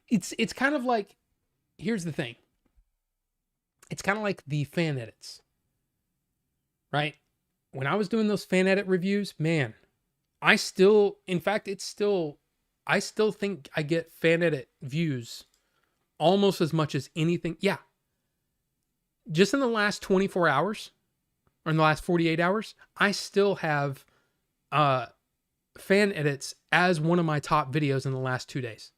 it's kind of like, here's the thing. It's kind of like the fan edits. Right? When I was doing those fan edit reviews, man, I still think I get fan edit views almost as much as anything. Yeah. Just in the last 24 hours or in the last 48 hours, I still have fan edits as one of my top videos in the last 2 days.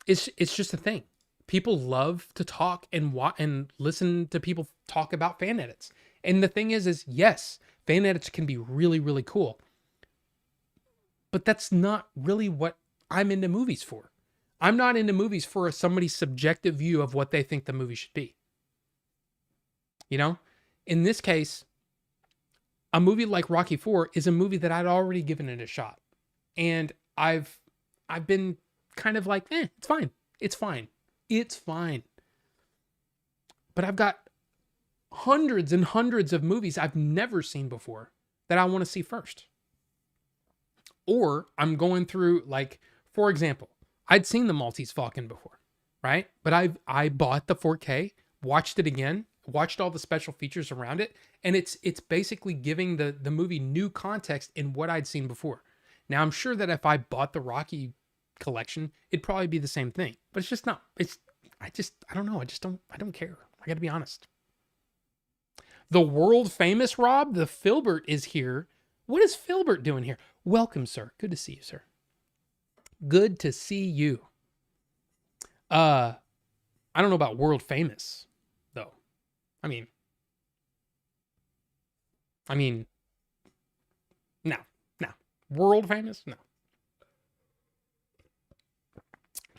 It's just a thing. People love to talk and listen to people talk about fan edits. And the thing is yes, fan edits can be really, really cool. But that's not really what I'm into movies for. I'm not into movies for somebody's subjective view of what they think the movie should be. You know, in this case, a movie like Rocky 4 is a movie that I'd already given it a shot. And I've been kind of like, it's fine. It's fine. It's fine. But I've got hundreds and hundreds of movies I've never seen before that I want to see first. Or I'm going through, like, for example, I'd seen The Maltese Falcon before, right? But I bought the 4K, watched it again, watched all the special features around it, and it's basically giving the movie new context in what I'd seen before. Now, I'm sure that if I bought the Rocky collection, it'd probably be the same thing. But it's just not. I don't know. I don't care. I got to be honest. The world famous Rob, the Filbert is here. What is Filbert doing here? Welcome, sir. Good to see you, sir. Good to see you. I don't know about world famous, though. I mean, no. World famous? No.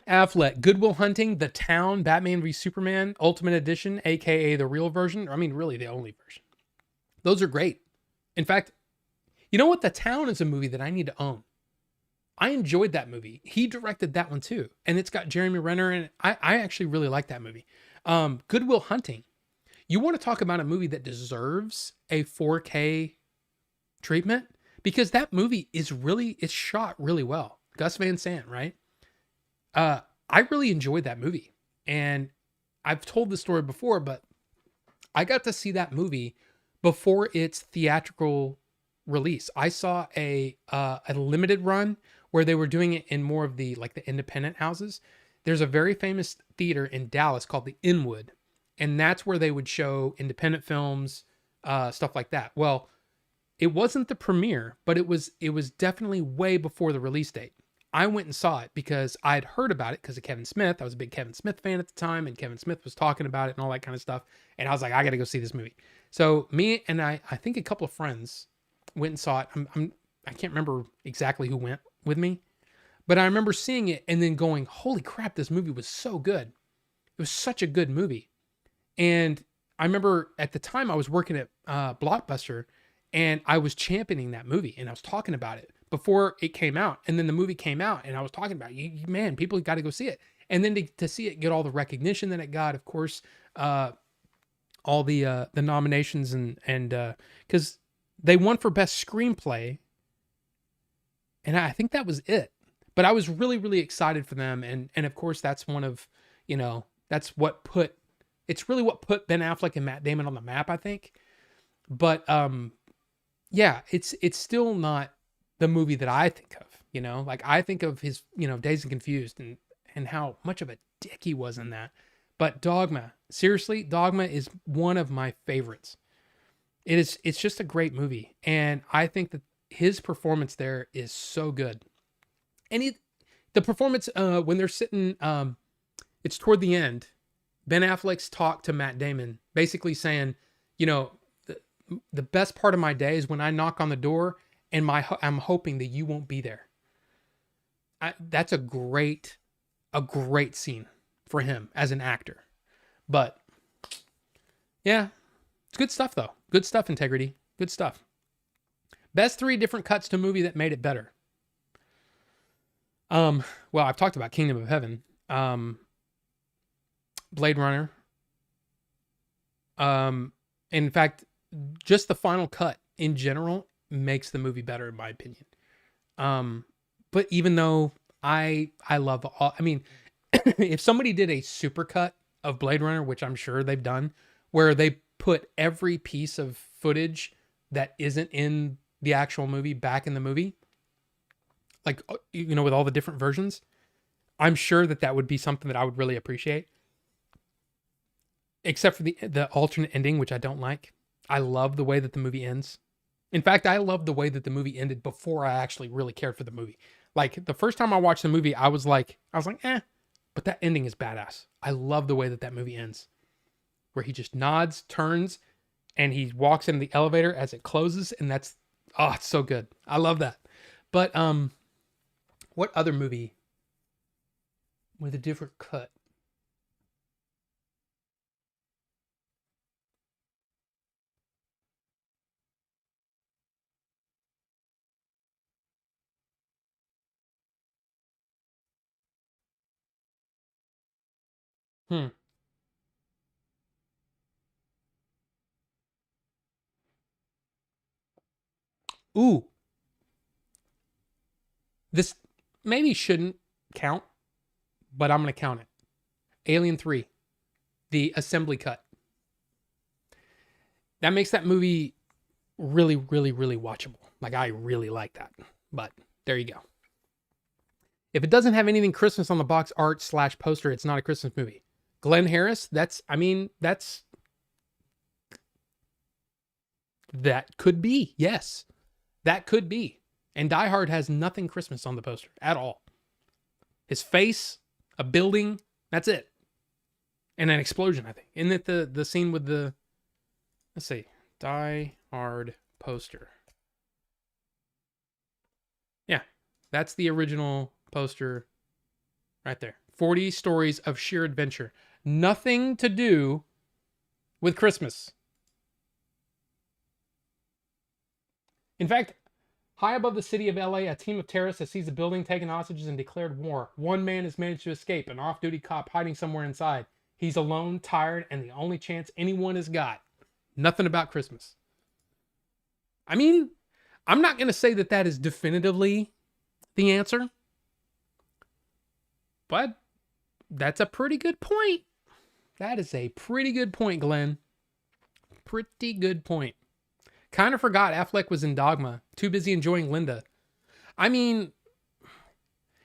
Affleck, Good Will Hunting, The Town, Batman v Superman, Ultimate Edition, aka the real version. I mean, really the only version. Those are great. In fact, you know what? The Town is a movie that I need to own. I enjoyed that movie. He directed that one too. And it's got Jeremy Renner in it. I actually really like that movie. Good Will Hunting. You want to talk about a movie that deserves a 4K treatment? Because that movie it's shot really well. Gus Van Sant, right? I really enjoyed that movie. And I've told this story before, but I got to see that movie before its theatrical release. I saw a limited run where they were doing it in more of the independent houses. There's a very famous theater in Dallas called the Inwood, and that's where they would show independent films, stuff like that. Well, it wasn't the premiere, but it was definitely way before the release date. I went and saw it because I'd heard about it because of Kevin Smith. I was a big Kevin Smith fan at the time, and Kevin Smith was talking about it and all that kind of stuff. And I was like, I got to go see this movie. So me and I think a couple of friends went and saw it. I can't remember exactly who went with me, but I remember seeing it and then going, holy crap, this movie was so good. It was such a good movie. And I remember at the time I was working at Blockbuster, and I was championing that movie and I was talking about it before it came out. And then the movie came out and I was talking about it. Man, people got to go see it. And then to see it get all the recognition that it got, of course, all the nominations and because they won for best screenplay. And I think that was it. But I was really, really excited for them. And of course, that's one of, it's really what put Ben Affleck and Matt Damon on the map, I think. But yeah, it's still not the movie that I think of, like I think of his, Dazed and Confused and how much of a dick he was in that. But Dogma, seriously, Dogma is one of my favorites. It's just a great movie. And I think that his performance there is so good. And The performance when they're sitting, it's toward the end. Ben Affleck's talk to Matt Damon, basically saying, you know, the best part of my day is when I knock on the door and I'm hoping that you won't be there. That's a great scene for him as an actor. But yeah, it's good stuff though. Good stuff, Integrity. Good stuff. Best 3 different cuts to movie that made it better. Well, I've talked about Kingdom of Heaven, Blade Runner. In fact, just the final cut in general makes the movie better in my opinion. But even though I love all, I mean, if somebody did a supercut of Blade Runner, which I'm sure they've done, where they put every piece of footage that isn't in the actual movie back in the movie, like, you know, with all the different versions, I'm sure that would be something that I would really appreciate. Except for the alternate ending, which I don't like. I love the way that the movie ends. In fact, I love the way that the movie ended before I actually really cared for the movie. Like, the first time I watched the movie, I was like, eh, but that ending is badass. I love the way that movie ends, where he just nods, turns, and he walks into the elevator as it closes, and it's so good. I love that. But what other movie with a different cut? Hmm. Ooh, this maybe shouldn't count, but I'm going to count it. Alien 3, the assembly cut. That makes that movie really, really, really watchable. Like, I really like that. But there you go. If it doesn't have anything Christmas on the box art / poster, it's not a Christmas movie. Glenn Harris, that could be. Yes, that could be. And Die Hard has nothing Christmas on the poster at all. His face, a building, that's it. And an explosion, I think. Isn't it the scene with the, let's see, Die Hard poster. Yeah, that's the original poster right there. 40 stories of sheer adventure. Nothing to do with Christmas. In fact, high above the city of LA, a team of terrorists has seized a building, taken hostages, and declared war. One man has managed to escape, an off-duty cop hiding somewhere inside. He's alone, tired, and the only chance anyone has got. Nothing about Christmas. I mean, I'm not going to say that is definitively the answer, but that's a pretty good point. That is a pretty good point, Glenn. Pretty good point. Kind of forgot Affleck was in Dogma. Too busy enjoying Linda. I mean,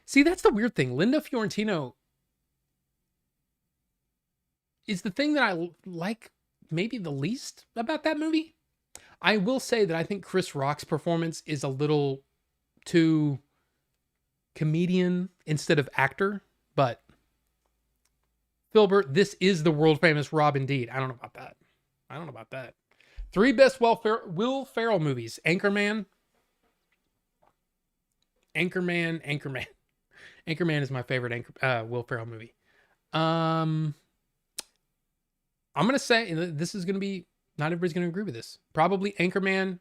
see, that's the weird thing. Linda Fiorentino is the thing that I like maybe the least about that movie. I will say that I think Chris Rock's performance is a little too comedian instead of actor, but Filbert, this is the world famous Rob indeed. I don't know about that. 3 best Will Ferrell movies. Anchorman. Anchorman is my favorite Will Ferrell movie. I'm going to say, this is going to be, not everybody's going to agree with this. Probably Anchorman,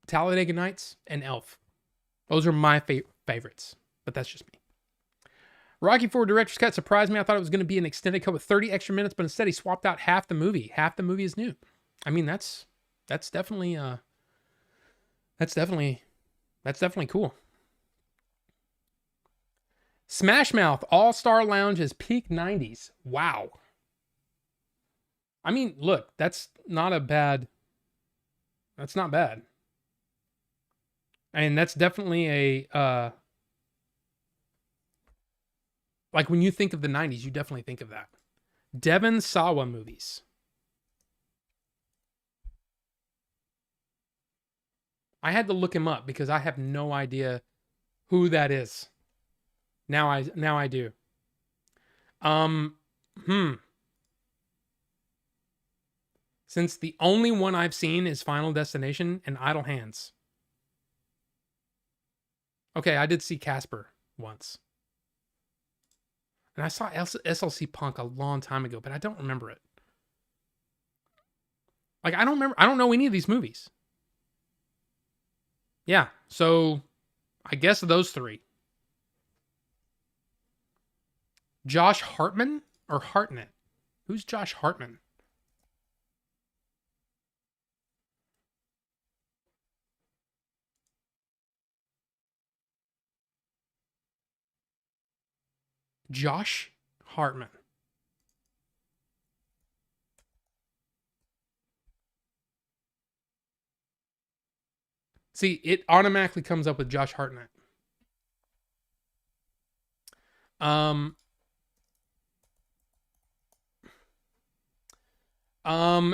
Talladega Nights, and Elf. Those are my favorites, but that's just me. Rocky IV Director's Cut surprised me. I thought it was going to be an extended cut with 30 extra minutes, but instead he swapped out half the movie. Half the movie is new. I mean, that's definitely cool. Smash Mouth All-Star Lounge is peak 90s. Wow. I mean, look, that's not bad. And that's definitely a like when you think of the 90s, you definitely think of that. Devon Sawa movies. I had to look him up because I have no idea who that is. Now I do. Um, hmm. Since the only one I've seen is Final Destination and Idle Hands. Okay, I did see Casper once. And I saw SLC Punk a long time ago, but I don't remember it. Like, I don't know any of these movies. Yeah, so I guess those three. Josh Hartman or Hartnett? Who's Josh Hartman? Josh Hartman. See, it automatically comes up with Josh Hartnett. Um,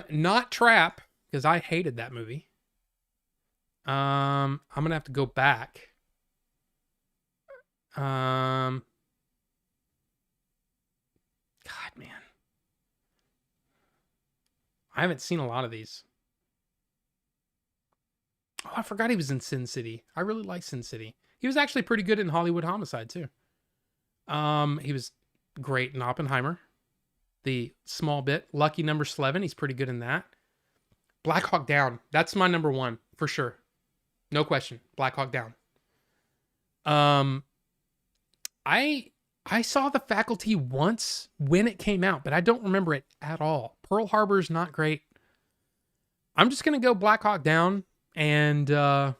not Trap, because I hated that movie. I'm gonna have to go back. God, man, I haven't seen a lot of these. Oh, I forgot he was in Sin City. I really like Sin City. He was actually pretty good in Hollywood Homicide too. He was great in Oppenheimer. The small bit. Lucky Number 11. He's pretty good in that. Black Hawk Down. That's my number one for sure. No question. Black Hawk Down. I saw The Faculty once when it came out, but I don't remember it at all. Pearl Harbor's not great. I'm just gonna go Black Hawk Down and yeah,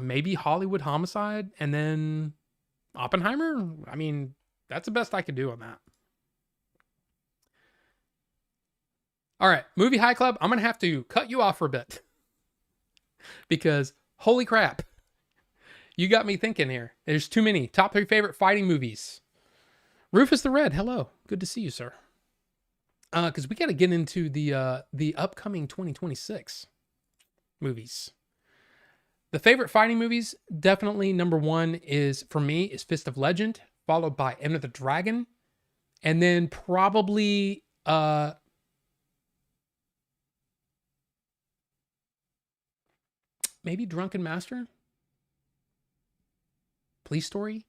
maybe Hollywood Homicide and then Oppenheimer. I mean, that's the best I could do on that. All right, Movie High Club. I'm gonna have to cut you off for a bit because holy crap, you got me thinking here. There's too many. Top 3 favorite fighting movies. Rufus the Red. Hello, good to see you, sir. Because we got to get into the upcoming 2026 movies. The favorite fighting movies, definitely number one is for me is Fist of Legend, followed by Enter the Dragon, and then probably maybe Drunken Master, Police Story.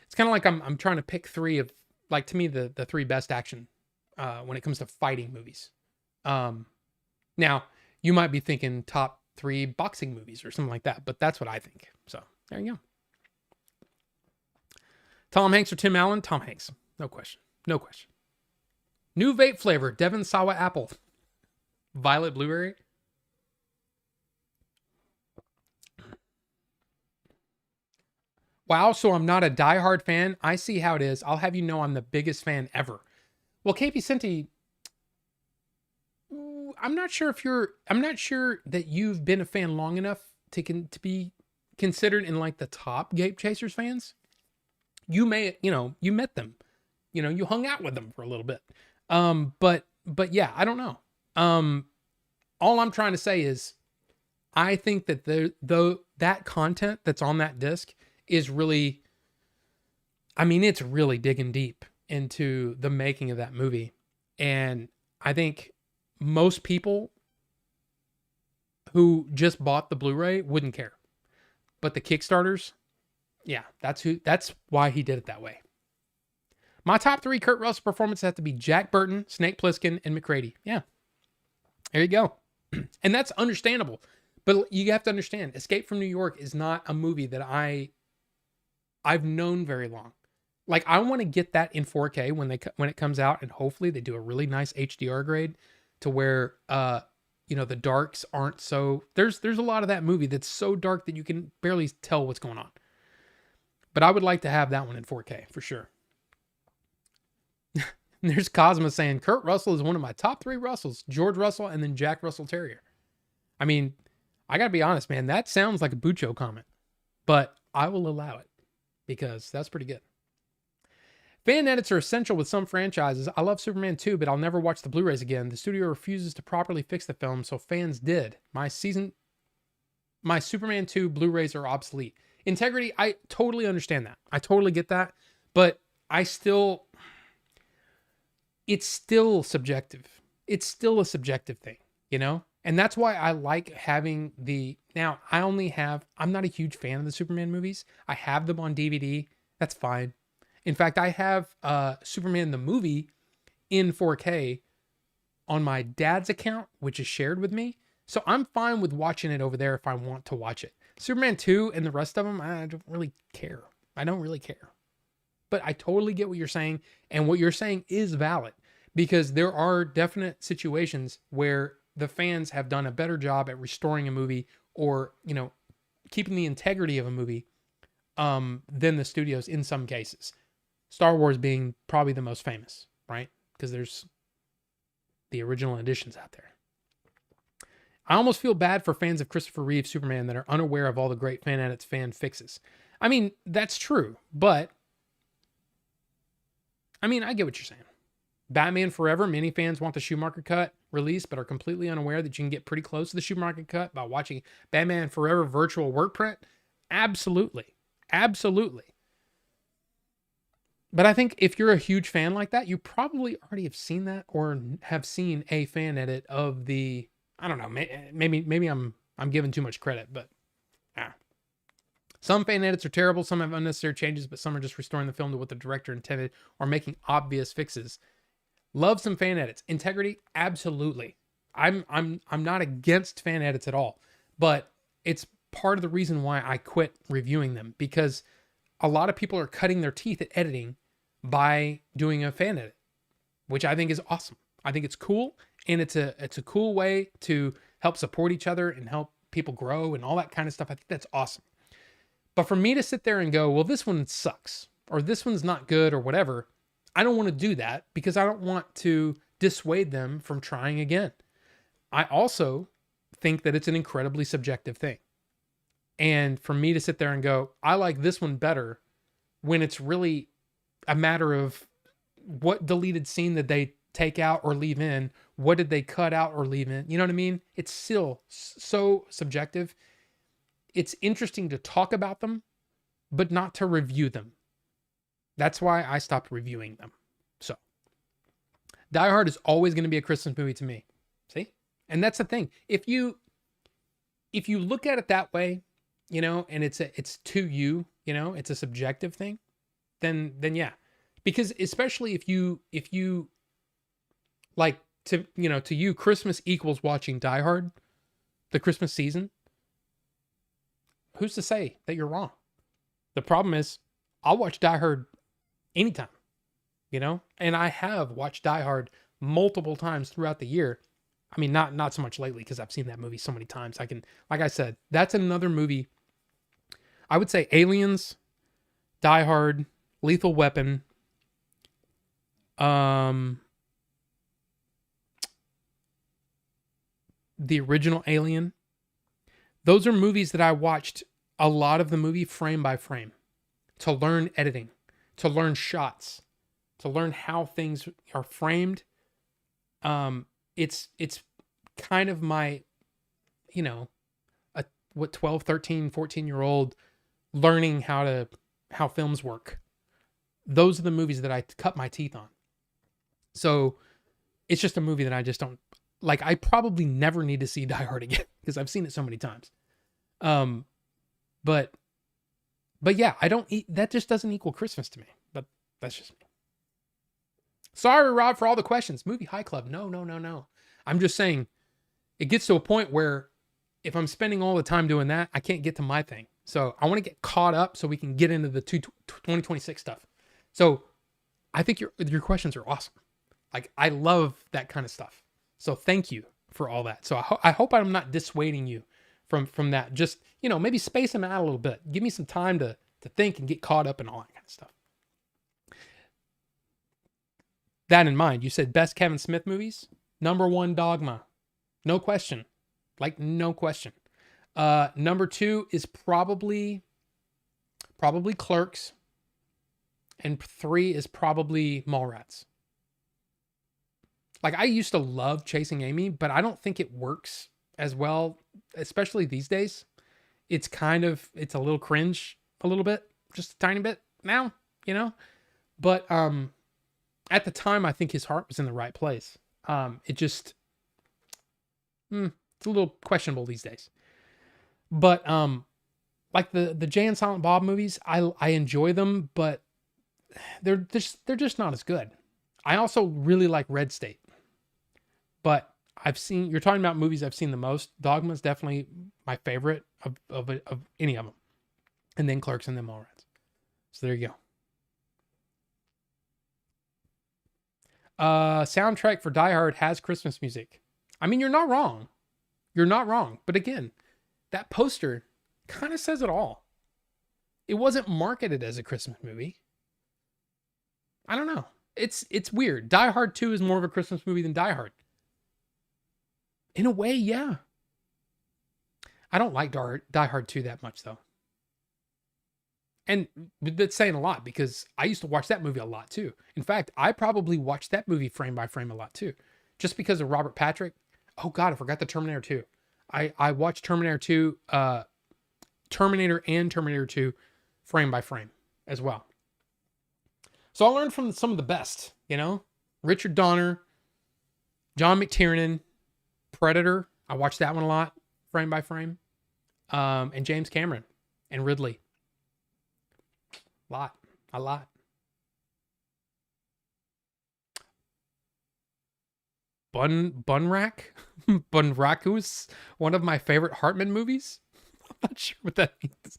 It's kind of like I'm trying to pick three of, like, to me the three best action when it comes to fighting movies. Now you might be thinking top 3 boxing movies or something like that, but that's what I think. So there you go. Tom Hanks or Tim Allen? Tom Hanks. No question. No question. New vape flavor, Devon Sawa Apple. Violet Blueberry. Wow, so I'm not a diehard fan. I see how it is. I'll have you know I'm the biggest fan ever. Well, KP Senti, I'm not sure that you've been a fan long enough to be considered in like the top Gape Chasers fans. You may, you met them, you hung out with them for a little bit. But yeah, I don't know. All I'm trying to say is I think that that content that's on that disc is really, it's really digging deep into the making of that movie. And I think most people who just bought the Blu-ray wouldn't care. But the Kickstarters, yeah, that's why he did it that way. My top 3 Kurt Russell performances have to be Jack Burton, Snake Plissken, and McCready. Yeah. There you go. And that's understandable. But you have to understand, Escape from New York is not a movie that I've known very long. Like, I want to get that in 4K when it comes out, and hopefully they do a really nice HDR grade to where the darks aren't so, there's a lot of that movie that's so dark that you can barely tell what's going on. But I would like to have that one in 4K for sure. There's Cosmo saying Kurt Russell is one of my top 3 Russells, George Russell and then Jack Russell Terrier. I mean, I gotta be honest, man, that sounds like a Bucho comment, but I will allow it because that's pretty good. Fan edits are essential with some franchises. I love Superman 2, but I'll never watch the Blu-rays again. The studio refuses to properly fix the film, so fans did. My season my Superman 2 Blu-rays are obsolete. Integrity, I totally understand that. I totally get that. But I still, it's still subjective. It's still a subjective thing, you know? And that's why I like having now I'm not a huge fan of the Superman movies. I have them on DVD. That's fine. In fact, I have Superman the movie in 4K on my dad's account, which is shared with me. So I'm fine with watching it over there if I want to watch it. Superman 2 and the rest of them, I don't really care. I don't really care. But I totally get what you're saying. And what you're saying is valid because there are definite situations where the fans have done a better job at restoring a movie or, keeping the integrity of a movie than the studios in some cases. Star Wars being probably the most famous, right? Because there's the original editions out there. I almost feel bad for fans of Christopher Reeve Superman that are unaware of all the great fan edits, fan fixes. I mean, that's true, but I get what you're saying. Batman Forever, many fans want the Schumacher cut released, but are completely unaware that you can get pretty close to the Schumacher cut by watching Batman Forever virtual work print. Absolutely. Absolutely. But I think if you're a huge fan like that, you probably already have seen that or have seen a fan edit of the, I don't know, maybe I'm giving too much credit, but some fan edits are terrible. Some have unnecessary changes, but some are just restoring the film to what the director intended or making obvious fixes. Love some fan edits. Integrity, absolutely. I'm not against fan edits at all, but it's part of the reason why I quit reviewing them because a lot of people are cutting their teeth at editing by doing a fan edit, which I think is awesome. I think it's cool, and it's a cool way to help support each other and help people grow and all that kind of stuff. I think that's awesome. But for me to sit there and go, well, this one sucks, or this one's not good, or whatever, I don't want to do that because I don't want to dissuade them from trying again. I also think that it's an incredibly subjective thing. And for me to sit there and go, I like this one better, when it's really a matter of what deleted scene did they take out or leave in? What did they cut out or leave in? You know what I mean? It's still so subjective. It's interesting to talk about them, but not to review them. That's why I stopped reviewing them. So, Die Hard is always going to be a Christmas movie to me. See? And that's the thing. If you look at it that way, and it's to you, it's a subjective thing, then yeah. Because especially if you like to you, Christmas equals watching Die Hard, the Christmas season. Who's to say that you're wrong? The problem is I'll watch Die Hard anytime, and I have watched Die Hard multiple times throughout the year. I mean, not so much lately because I've seen that movie so many times. Like I said, that's another movie. I would say Aliens, Die Hard, Lethal Weapon, the original Alien. Those are movies that I watched a lot of the movie frame by frame to learn editing, to learn shots, to learn how things are framed. It's kind of my, 12, 13, 14-year-old learning how films work. Those are the movies that I cut my teeth on. So it's just a movie that I just don't like. I probably never need to see Die Hard again because I've seen it so many times. But yeah, that just doesn't equal Christmas to me, but that's just me. Sorry, Rob, for all the questions. Movie High Club. No. I'm just saying it gets to a point where if I'm spending all the time doing that, I can't get to my thing. So I want to get caught up so we can get into the 2026 stuff. So I think your questions are awesome. Like, I love that kind of stuff. So thank you for all that. So I hope I'm not dissuading you from that. Just, maybe space them out a little bit. Give me some time to think and get caught up in all that kind of stuff. That in mind, you said best Kevin Smith movies. Number 1, Dogma. No question. Like, no question. Number 2 is probably Clerks. And 3 is probably Mallrats. Like, I used to love Chasing Amy, but I don't think it works as well, especially these days. it's a little cringe a little bit, just a tiny bit now, you know? But at the time I think his heart was in the right place. It just it's a little questionable these days. But like the Jay and Silent Bob movies, I enjoy them, but they're just not as good. I also really like Red State, but you're talking about movies I've seen the most. Dogma is definitely my favorite of any of them, and then Clerks and then Mallrats. So there you go. Soundtrack for Die Hard has Christmas music. I mean, you're not wrong. You're not wrong. But again, that poster kind of says it all. It wasn't marketed as a Christmas movie. I don't know. It's weird. Die Hard 2 is more of a Christmas movie than Die Hard. In a way, yeah. I don't like Die Hard 2 that much, though. And that's saying a lot because I used to watch that movie a lot, too. In fact, I probably watched that movie frame by frame a lot, too. Just because of Robert Patrick. Oh, God, I forgot the Terminator 2. I watched Terminator 2, Terminator and Terminator 2 frame by frame as well. So I learned from some of the best, you know? Richard Donner, John McTiernan, Predator. I watched that one a lot, frame by frame. And James Cameron and Ridley. A lot. Bunraku is one of my favorite Hartman movies. I'm not sure what that means.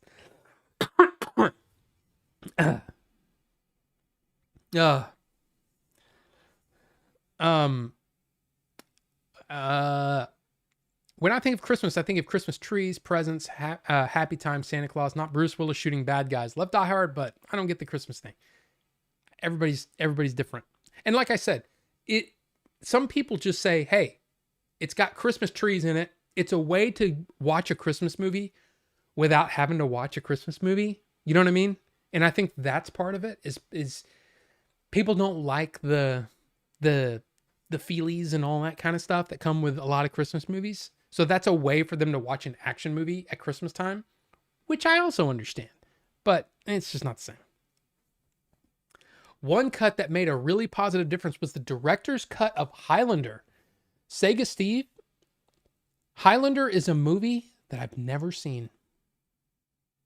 When I think of Christmas, I think of Christmas trees, presents, happy times, Santa Claus, not Bruce Willis shooting bad guys. Love Die Hard, but I don't get the Christmas thing. Everybody's different. And like I said, some people just say, hey, it's got Christmas trees in it. It's a way to watch a Christmas movie without having to watch a Christmas movie. You know what I mean? And I think that's part of it is people don't like the feelies and all that kind of stuff that come with a lot of Christmas movies. So that's a way for them to watch an action movie at Christmas time, which I also understand, but it's just not the same. One cut that made a really positive difference was the director's cut of Highlander. Sega Steve, Highlander is a movie that I've never seen.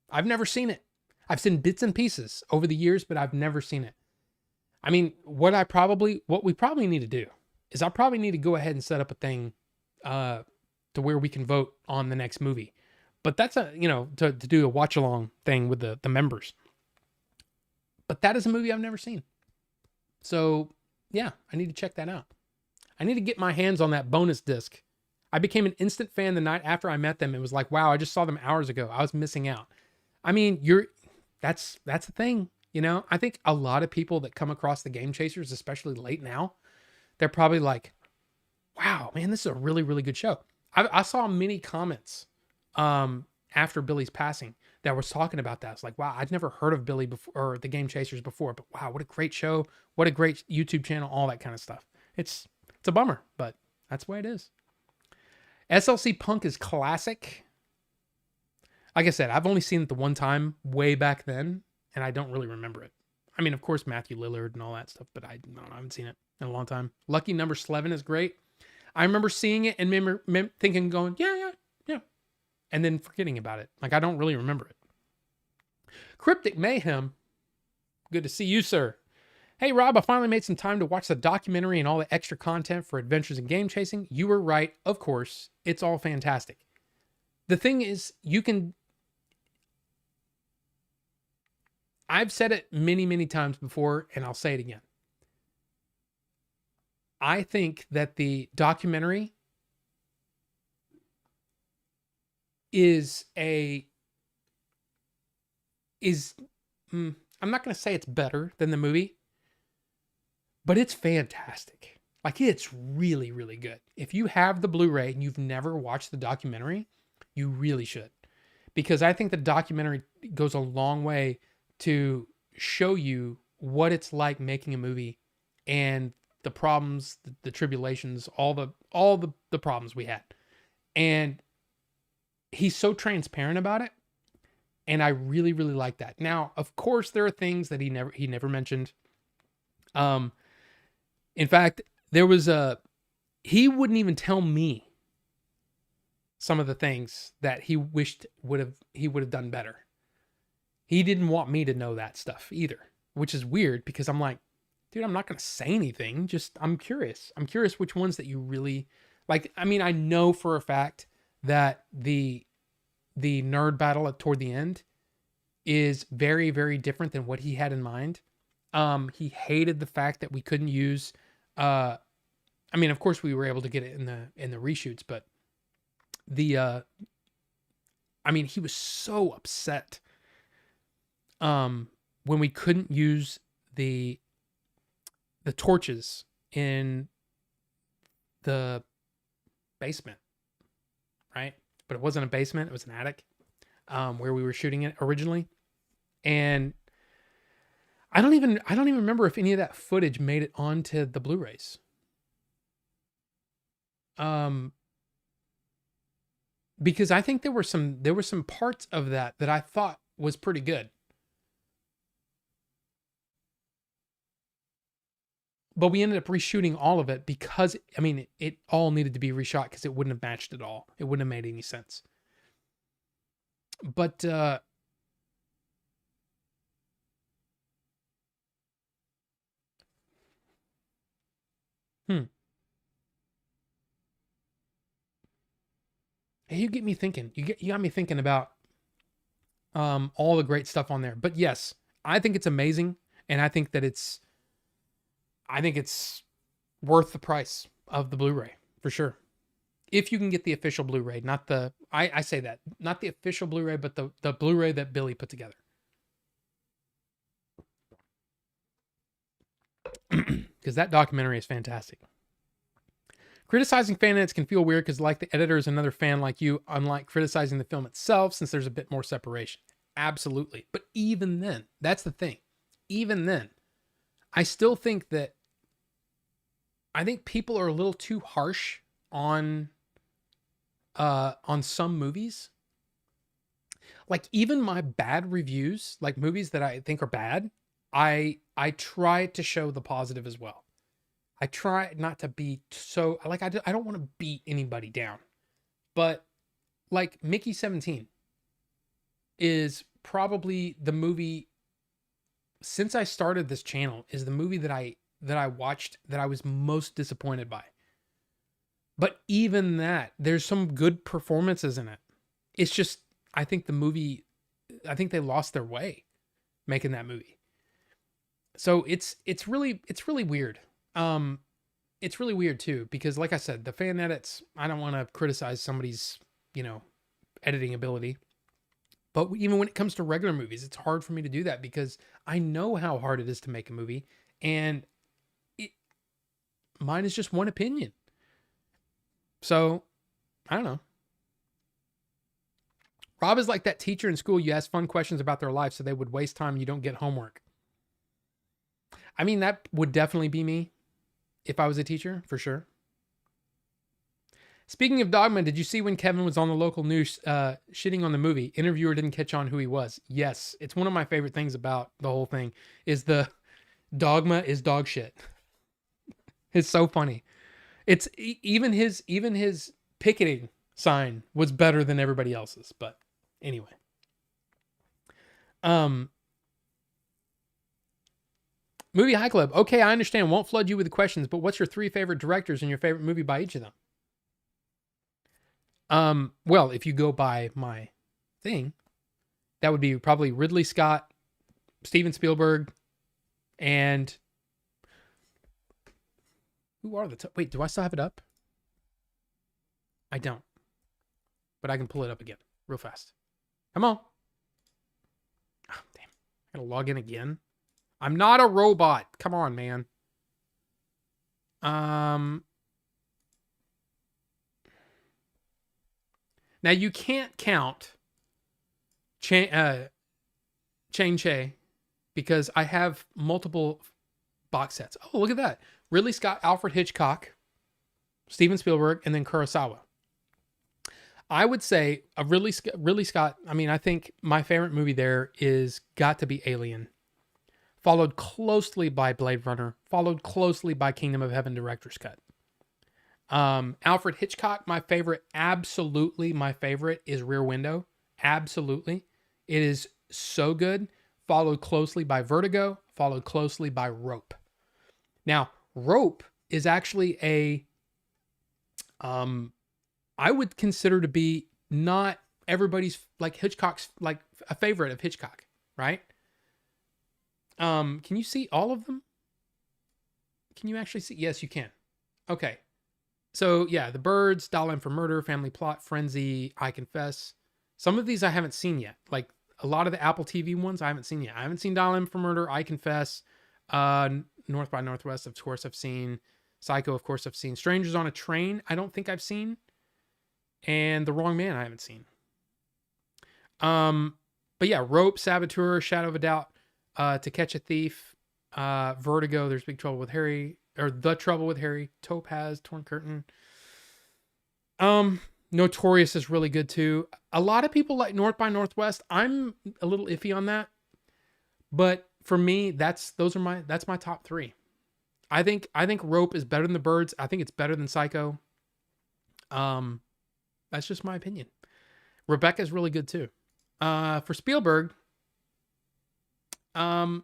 I've never seen it. I've seen bits and pieces over the years, but I've never seen it. I mean, what we probably need to do is I probably need to go ahead and set up a thing to where we can vote on the next movie. But that's to do a watch along thing with the members. But that is a movie I've never seen. So yeah, I need to check that out. I need to get my hands on that bonus disc. I became an instant fan the night after I met them. It was like, wow, I just saw them hours ago. I was missing out. I mean, that's the thing. You know, I think a lot of people that come across the Game Chasers, especially late now, they're probably like, wow, man, this is a really, really good show. I saw many comments after Billy's passing that was talking about that. It's like, wow, I'd never heard of Billy before, or the Game Chasers before, but wow, what a great show. What a great YouTube channel, all that kind of stuff. It's a bummer, but that's the way it is. SLC Punk is classic. Like I said, I've only seen it the one time way back then, and I don't really remember it. I mean, of course, Matthew Lillard and all that stuff, but I haven't seen it in a long time. Lucky Number 11 is great. I remember seeing it and thinking, going, yeah. And then forgetting about it. Like, I don't really remember it. Cryptic Mayhem. Good to see you, sir. Hey, Rob, I finally made some time to watch the documentary and all the extra content for Adventures in Game Chasing. You were right. Of course, it's all fantastic. The thing is, I've said it many, many times before, and I'll say it again. I think that the documentary I'm not going to say it's better than the movie, but it's fantastic. Like, it's really, really good. If you have the Blu-ray and you've never watched the documentary, you really should. Because I think the documentary goes a long way to show you what it's like making a movie and the problems, the tribulations, all the problems we had. And he's so transparent about it, and I really really like that. Now, of course, there are things that he never mentioned. Um, in fact, there was he wouldn't even tell me some of the things that he wished he would have done better. He didn't want me to know that stuff either, which is weird because I'm like, dude, I'm not going to say anything. Just, I'm curious. I'm curious which ones that you really like. I mean, I know for a fact that the nerd battle toward the end is very, very different than what he had in mind. He hated the fact that we couldn't use, I mean, of course we were able to get it in the reshoots, but I mean, he was so upset when we couldn't use the torches in the basement, right? But it wasn't a basement, it was an attic, where we were shooting it originally. And I don't even remember if any of that footage made it onto the Blu-rays. Because I think there were some parts of that I thought was pretty good. But we ended up reshooting all of it because, I mean, it all needed to be reshot because it wouldn't have matched at all. It wouldn't have made any sense. But hey, you get me thinking. You got me thinking about all the great stuff on there. But yes, I think it's amazing, and I think it's worth the price of the Blu-ray for sure. If you can get the official Blu-ray, not the I say that, not the official Blu-ray, but the Blu-ray that Billy put together. Because that documentary is fantastic. Criticizing fan edits can feel weird because, like, the editor is another fan like you, unlike criticizing the film itself, since there's a bit more separation. Absolutely. But even then, that's the thing. Even then, I still think that I think people are a little too harsh on some movies. Like, even my bad reviews, like movies that I think are bad, I try to show the positive as well. I try not to be so, like, I don't want to beat anybody down. But like Mickey 17 is probably the movie, since I started this channel, is the movie that I watched that I was most disappointed by. But even that, there's some good performances in it. It's just, I think they lost their way making that movie. So it's really weird. It's really weird too, because like I said, the fan edits, I don't want to criticize somebody's, editing ability. But even when it comes to regular movies, it's hard for me to do that because I know how hard it is to make a movie, and mine is just one opinion. So, I don't know. Rob is like that teacher in school you ask fun questions about their life so they would waste time and you don't get homework. I mean, that would definitely be me if I was a teacher, for sure. Speaking of Dogma, did you see when Kevin was on the local news shitting on the movie? Interviewer didn't catch on who he was. Yes, it's one of my favorite things about the whole thing is the Dogma is dog shit. It's so funny. It's even his picketing sign was better than everybody else's. But anyway, Movie High Club. Okay, I understand. Won't flood you with the questions, but what's your 3 favorite directors and your favorite movie by each of them? Well, if you go by my thing, that would be probably Ridley Scott, Steven Spielberg, and who are the wait, do I still have it up? I don't. But I can pull it up again real fast. Come on. Oh, damn. I gotta log in again. I'm not a robot. Come on, man. Now you can't count Chang Che because I have multiple box sets. Oh, look at that. Ridley Scott, Alfred Hitchcock, Steven Spielberg, and then Kurosawa. I would say a really Scott. I mean, I think my favorite movie there is got to be Alien, followed closely by Blade Runner, followed closely by Kingdom of Heaven director's cut. Alfred Hitchcock, my favorite, absolutely my favorite is Rear Window. Absolutely. It is so good. Followed closely by Vertigo, followed closely by Rope. Now, Rope is actually I would consider to be not everybody's like Hitchcock's like a favorite of Hitchcock, right? Can you see all of them? Can you actually see? Yes, you can. Okay. So yeah, The Birds, Dial for Murder, Family Plot, Frenzy, I Confess. Some of these I haven't seen yet. Like a lot of the Apple TV ones I haven't seen yet. I haven't seen Dial for Murder, I Confess, North by Northwest, of course I've seen. Psycho, of course I've seen. Strangers on a Train, I don't think I've seen. And The Wrong Man, I haven't seen. But yeah, Rope, Saboteur, Shadow of a Doubt, To Catch a Thief, Vertigo, There's Big Trouble with Harry, or The Trouble with Harry, Topaz, Torn Curtain. Notorious is really good too. A lot of people like North by Northwest. I'm a little iffy on that, but for me, that's my top three. I think Rope is better than The Birds. I think it's better than Psycho. That's just my opinion. Rebecca's really good too. For Spielberg, what's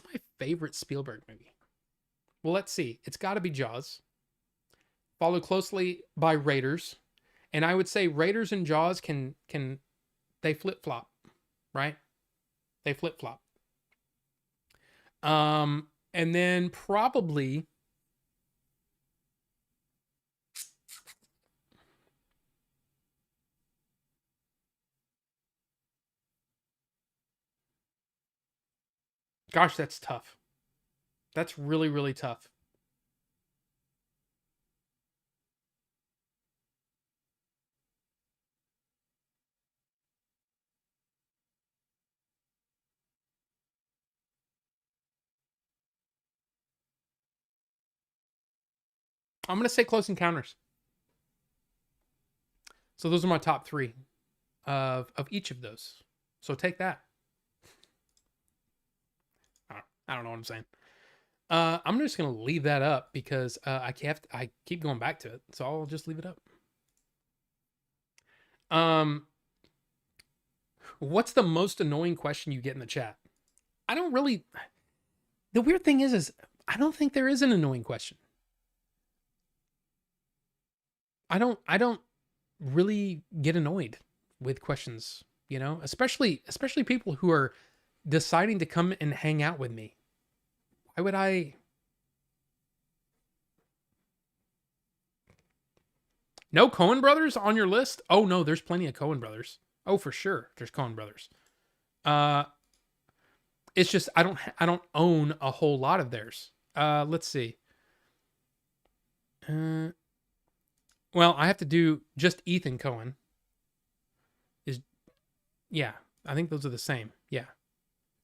my favorite Spielberg movie? Well, let's see. It's got to be Jaws, followed closely by Raiders, and I would say Raiders and Jaws can they flip flop, right? They flip flop. And then probably gosh, that's tough. That's really, really tough. I'm gonna say Close Encounters. So those are my top three of each of those. So take that. I don't know what I'm saying. I'm just gonna leave that up because I keep going back to it, so I'll just leave it up. Um, what's the most annoying question you get in the chat? I don't really. The weird thing is I don't think there is an annoying question. I don't really get annoyed with questions, especially people who are deciding to come and hang out with me. Why would I? No Coen brothers on your list? Oh no, there's plenty of Coen brothers. Oh, for sure, there's Coen brothers. Uh, it's just I don't own a whole lot of theirs. Let's see. Well, I have to do just Ethan Coen. Is Yeah, I think those are the same. Yeah.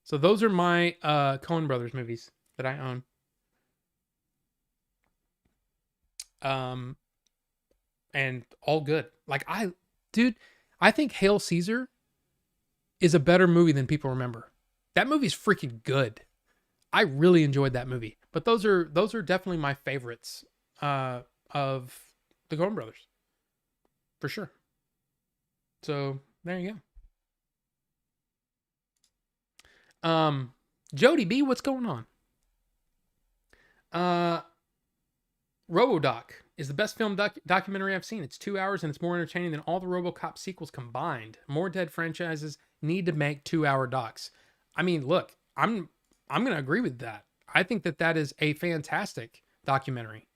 So those are my Coen brothers movies that I own. And all good. Like dude, I think Hail Caesar is a better movie than people remember. That movie's freaking good. I really enjoyed that movie. But those are definitely my favorites of the Coen brothers. For sure. So there you go. Jody B, what's going on? RoboDoc is the best film documentary I've seen. It's 2 hours and it's more entertaining than all the RoboCop sequels combined. More dead franchises need to make 2-hour docs. I mean, look, I'm going to agree with that. I think that is a fantastic documentary.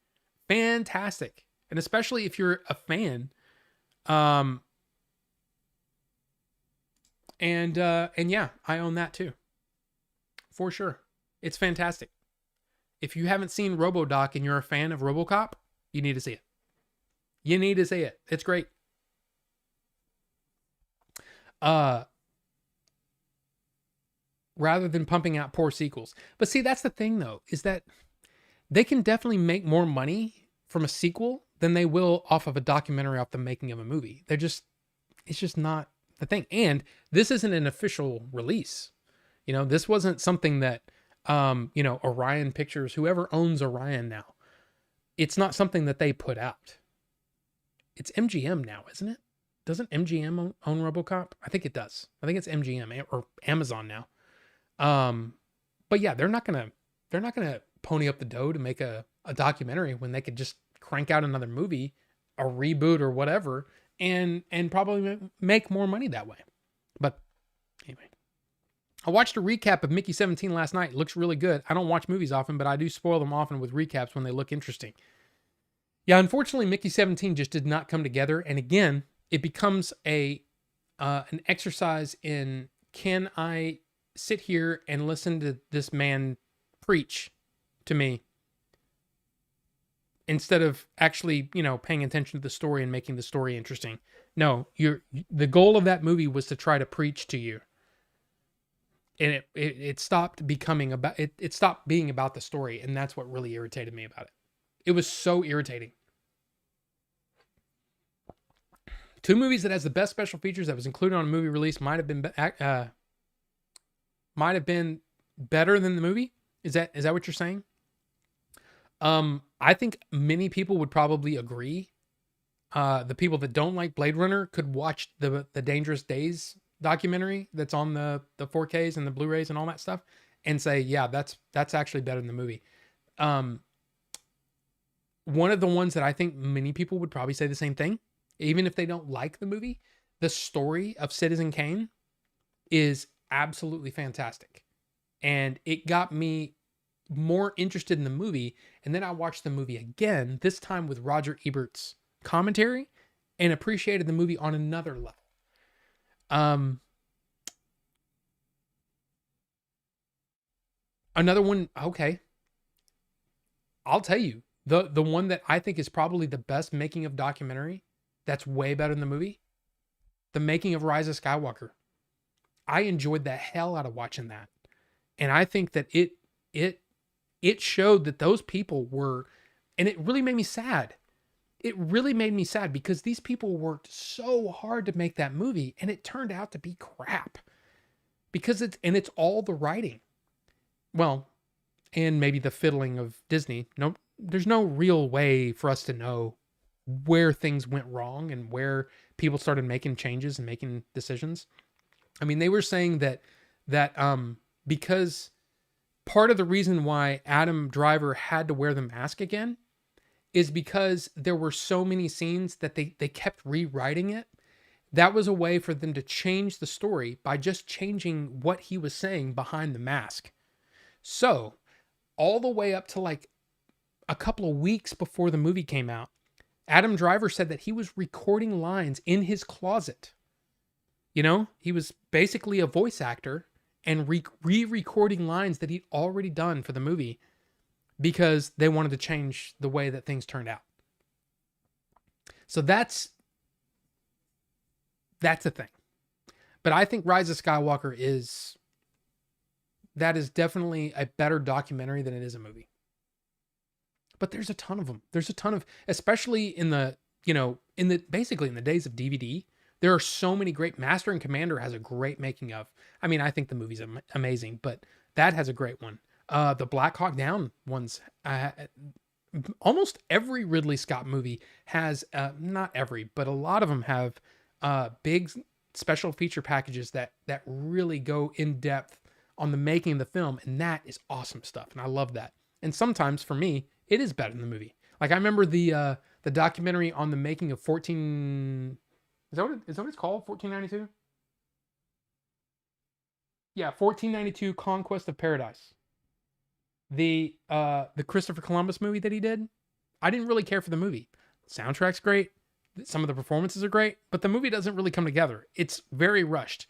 Fantastic. And especially if you're a fan. And yeah, I own that too. For sure. It's fantastic. If you haven't seen RoboDoc and you're a fan of RoboCop, you need to see it. You need to see it. It's great. Rather than pumping out poor sequels. But see, that's the thing though, is that they can definitely make more money from a sequel than they will off of a documentary off the making of a movie. It's just not the thing. And this isn't an official release. This wasn't something that, Orion Pictures, whoever owns Orion now, it's not something that they put out. It's MGM now, isn't it? Doesn't MGM own RoboCop? I think it does. I think it's MGM or Amazon now. But yeah, they're not gonna pony up the dough to make a documentary when they could just crank out another movie, a reboot or whatever, and probably make more money that way. But anyway, I watched a recap of Mickey 17 last night. It looks really good. I don't watch movies often, but I do spoil them often with recaps when they look interesting. Yeah, unfortunately, Mickey 17 just did not come together. And again, it becomes an exercise in, can I sit here and listen to this man preach to me instead of actually, paying attention to the story and making the story interesting? No, the goal of that movie was to try to preach to you. And it stopped becoming about it stopped being about the story, and that's what really irritated me about it. It was so irritating. Two movies that has the best special features that was included on a movie release might have been better than the movie. Is that what you're saying? I think many people would probably agree. The people that don't like Blade Runner could watch the Dangerous Days documentary that's on the 4Ks and the Blu-rays and all that stuff and say, yeah, that's actually better than the movie. One of the ones that I think many people would probably say the same thing, even if they don't like the movie, the story of Citizen Kane is absolutely fantastic. And it got me more interested in the movie. And then I watched the movie again, this time with Roger Ebert's commentary, and appreciated the movie on another level. Another one, okay. I'll tell you, the one that I think is probably the best making of documentary that's way better than the movie, the making of Rise of Skywalker. I enjoyed the hell out of watching that. And I think that it showed that those people were, and it really made me sad. It really made me sad because these people worked so hard to make that movie, and it turned out to be crap. Because it's all the writing. Well, and maybe the fiddling of Disney. No, there's no real way for us to know where things went wrong and where people started making changes and making decisions. I mean, they were saying that because part of the reason why Adam Driver had to wear the mask again is because there were so many scenes that they kept rewriting it. That was a way for them to change the story by just changing what he was saying behind the mask. So, all the way up to like a couple of weeks before the movie came out, Adam Driver said that he was recording lines in his closet. He was basically a voice actor and re-recording lines that he'd already done for the movie because they wanted to change the way that things turned out. So that's a thing. But I think Rise of Skywalker is definitely a better documentary than it is a movie. But there's a ton of them. There's a ton of, especially in the basically in the days of DVD, there are so many great. Master and Commander has a great making of. I mean, I think the movie's amazing, but that has a great one. The Black Hawk Down ones, almost every Ridley Scott movie has, not every, but a lot of them have big special feature packages that really go in depth on the making of the film, and that is awesome stuff, and I love that. And sometimes, for me, it is better than the movie. Like, I remember the documentary on the making of 14... Is that what it's called? 1492? Yeah, 1492 Conquest of Paradise. The Christopher Columbus movie that he did. I didn't really care for the movie. The soundtrack's great. Some of the performances are great, but the movie doesn't really come together. It's very rushed.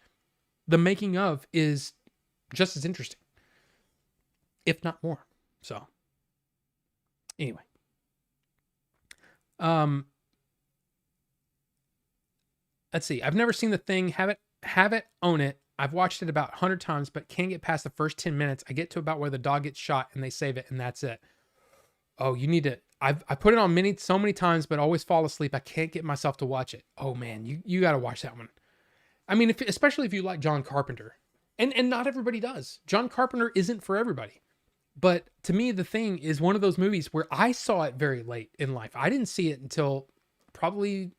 The making of is just as interesting, if not more. So, anyway. Let's see. I've never seen The Thing. Have it, own it. I've watched it about 100 times, but can't get past the first 10 minutes. I get to about where the dog gets shot and they save it, and that's it. Oh, you need to. I put it on so many times, but always fall asleep. I can't get myself to watch it. Oh man, you got to watch that one. I mean, especially if you like John Carpenter, and not everybody does. John Carpenter isn't for everybody. But to me, The Thing is one of those movies where I saw it very late in life. I didn't see it until probably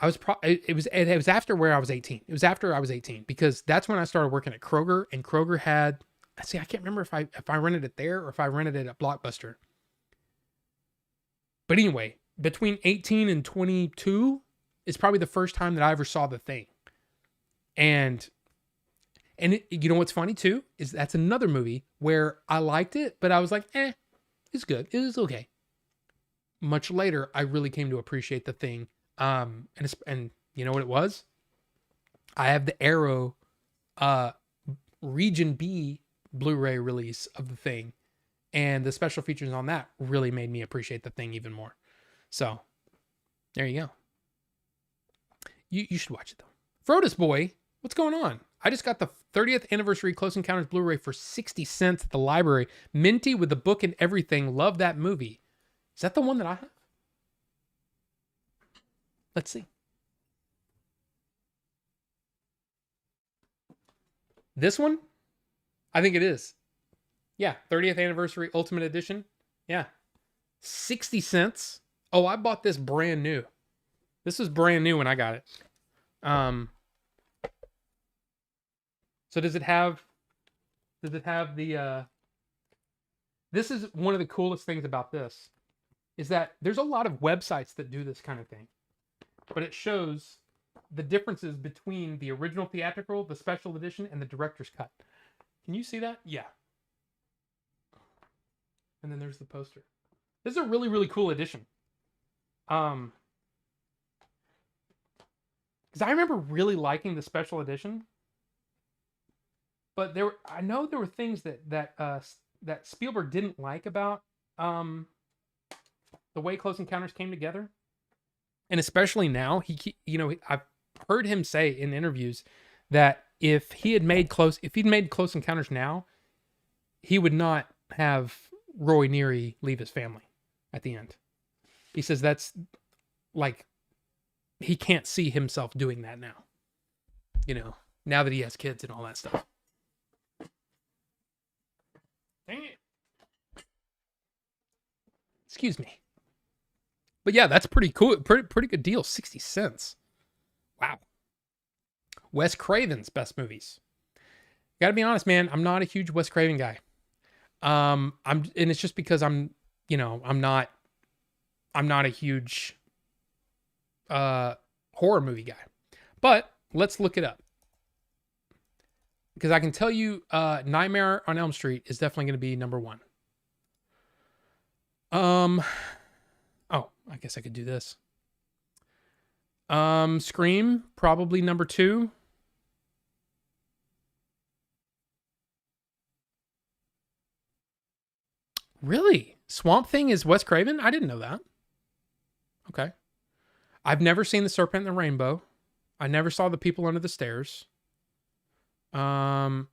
it was after where I was 18. It was after I was 18 because that's when I started working at Kroger, and Kroger had, see, I can't remember if I rented it there or if I rented it at Blockbuster. But anyway, between 18 and 22 is probably the first time that I ever saw The Thing. And you know what's funny too is that's another movie where I liked it, but I was like, it's good. It was okay. Much later, I really came to appreciate The Thing. And you know what it was? I have the Arrow Region B Blu-ray release of The Thing, and the special features on that really made me appreciate The Thing even more. So there you go. You should watch it though. Frodus Boy, what's going on? I just got the 30th anniversary Close Encounters Blu-ray for 60 cents at the library. Minty with the book and everything. Love that movie. Is that the one that I have? Let's see. This one? I think it is. Yeah, 30th anniversary Ultimate Edition. Yeah. 60 cents. Oh, I bought this brand new. This was brand new when I got it. So does it have the this is one of the coolest things about this is that there's a lot of websites that do this kind of thing. But it shows the differences between the original theatrical, the special edition, and the director's cut. Can you see that? Yeah. And then there's the poster. This is a really, really cool edition. Because I remember really liking the special edition. But I know there were things that Spielberg didn't like about the way Close Encounters came together. And especially now, I've heard him say in interviews that if he'd made Close Encounters now, he would not have Roy Neary leave his family at the end. He says that's like he can't see himself doing that now. Now that he has kids and all that stuff. Dang it. Excuse me. But yeah, that's pretty cool. Pretty good deal. 60 cents. Wow. Wes Craven's best movies. Gotta be honest, man. I'm not a huge Wes Craven guy. And it's just because I'm not a huge horror movie guy. But let's look it up. Because I can tell you Nightmare on Elm Street is definitely going to be number one. Oh, I guess I could do this. Scream, probably number 2. Really? Swamp Thing is Wes Craven? I didn't know that. Okay. I've never seen The Serpent and the Rainbow. I never saw The People Under the Stairs. What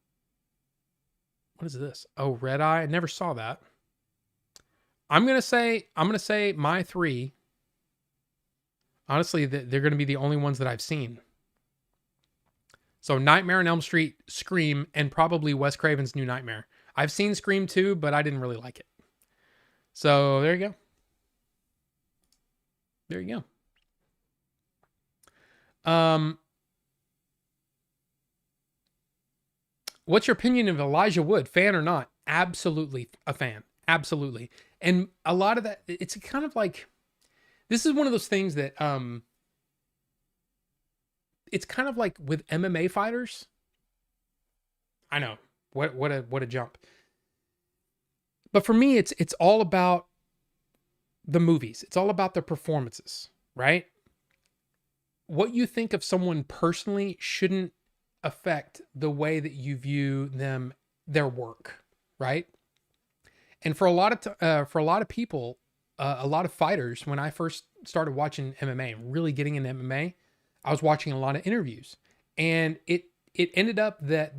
is this? Oh, Red Eye. I never saw that. I'm gonna say my 3. Honestly, they're gonna be the only ones that I've seen. So Nightmare on Elm Street, Scream, and probably Wes Craven's New Nightmare. I've seen Scream 2, but I didn't really like it. So there you go. There you go. What's your opinion of Elijah Wood? Fan or not? Absolutely a fan. Absolutely. And a lot of that, it's kind of like, this is one of those things that, it's kind of like with MMA fighters. I know. What a jump. But for me, it's all about the movies. It's all about the performances, right? What you think of someone personally shouldn't affect the way that you view their work, right? And for a lot of people, a lot of fighters, when I first started watching MMA and really getting into MMA, I was watching a lot of interviews, and it ended up that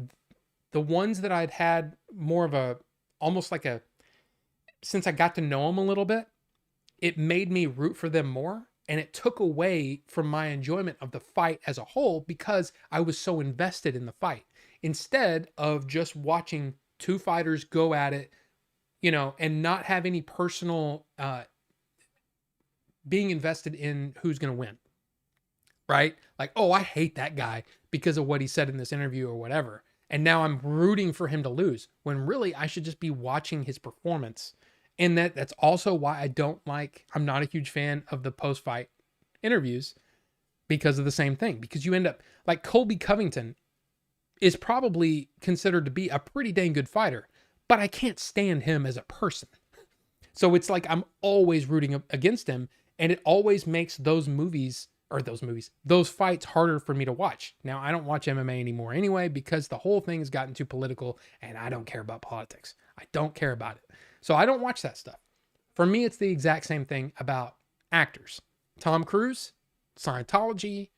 the ones that I'd had more of a, almost like a, since I got to know them a little bit, it made me root for them more. And it took away from my enjoyment of the fight as a whole because I was so invested in the fight instead of just watching two fighters go at it, you know, and not have any personal being invested in who's going to win. Right? Like, oh, I hate that guy because of what he said in this interview or whatever. And now I'm rooting for him to lose when really I should just be watching his performance. And that's also why I'm not a huge fan of the post-fight interviews because of the same thing. Because you end up, like Colby Covington is probably considered to be a pretty dang good fighter, but I can't stand him as a person. So it's like I'm always rooting against him, and it always makes those fights harder for me to watch. Now, I don't watch MMA anymore anyway because the whole thing has gotten too political, and I don't care about politics. I don't care about it. So I don't watch that stuff. For me, it's the exact same thing about actors. Tom Cruise, Scientology,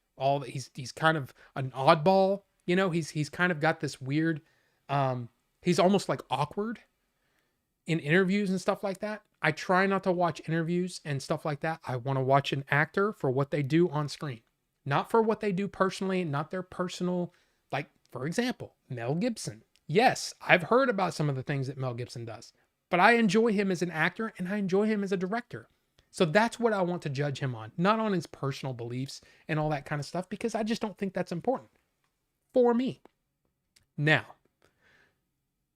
he's kind of an oddball. You know, he's kind of got this weird, he's almost like awkward in interviews and stuff like that. I try not to watch interviews and stuff like that. I want to watch an actor for what they do on screen, not for what they do personally, not their personal, like, for example, Mel Gibson. Yes, I've heard about some of the things that Mel Gibson does, but I enjoy him as an actor and I enjoy him as a director. So that's what I want to judge him on, not on his personal beliefs and all that kind of stuff, because I just don't think that's important for me. Now,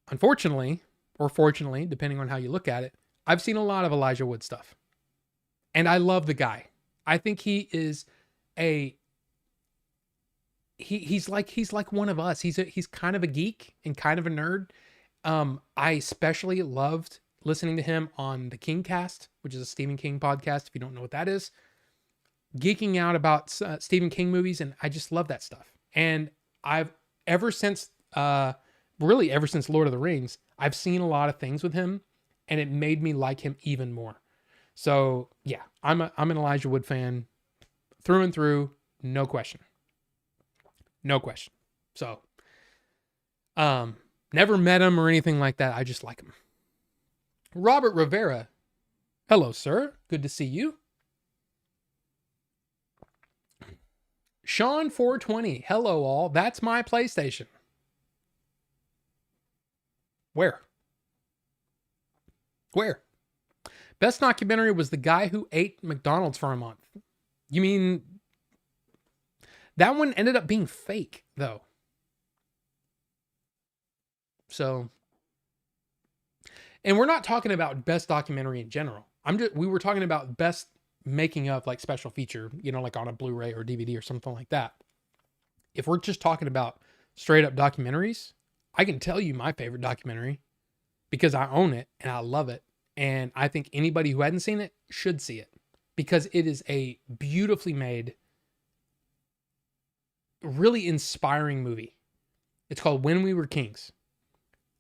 unfortunately, or fortunately, depending on how you look at it, I've seen a lot of Elijah Wood stuff. And I love the guy. I think he is he's like one of us. He's kind of a geek and kind of a nerd. I especially loved listening to him on the Kingcast, which is a Stephen King podcast. If you don't know what that is, geeking out about Stephen King movies. And I just love that stuff. And I've ever since Lord of the Rings, I've seen a lot of things with him and it made me like him even more. So yeah, I'm an Elijah Wood fan through and through. No question. So, never met him or anything like that. I just like him. Robert Rivera. Hello, sir. Good to see you. Sean 420. Hello, all. That's my PlayStation. Where? Best documentary was the guy who ate McDonald's for a month. You mean that one ended up being fake, though. So, and we're not talking about best documentary in general. We were talking about best making of, like, special feature, you know, like on a Blu-ray or DVD or something like that. If we're just talking about straight up documentaries, I can tell you my favorite documentary because I own it and I love it. And I think anybody who hadn't seen it should see it because it is a beautifully made, really inspiring movie. It's called When We Were Kings.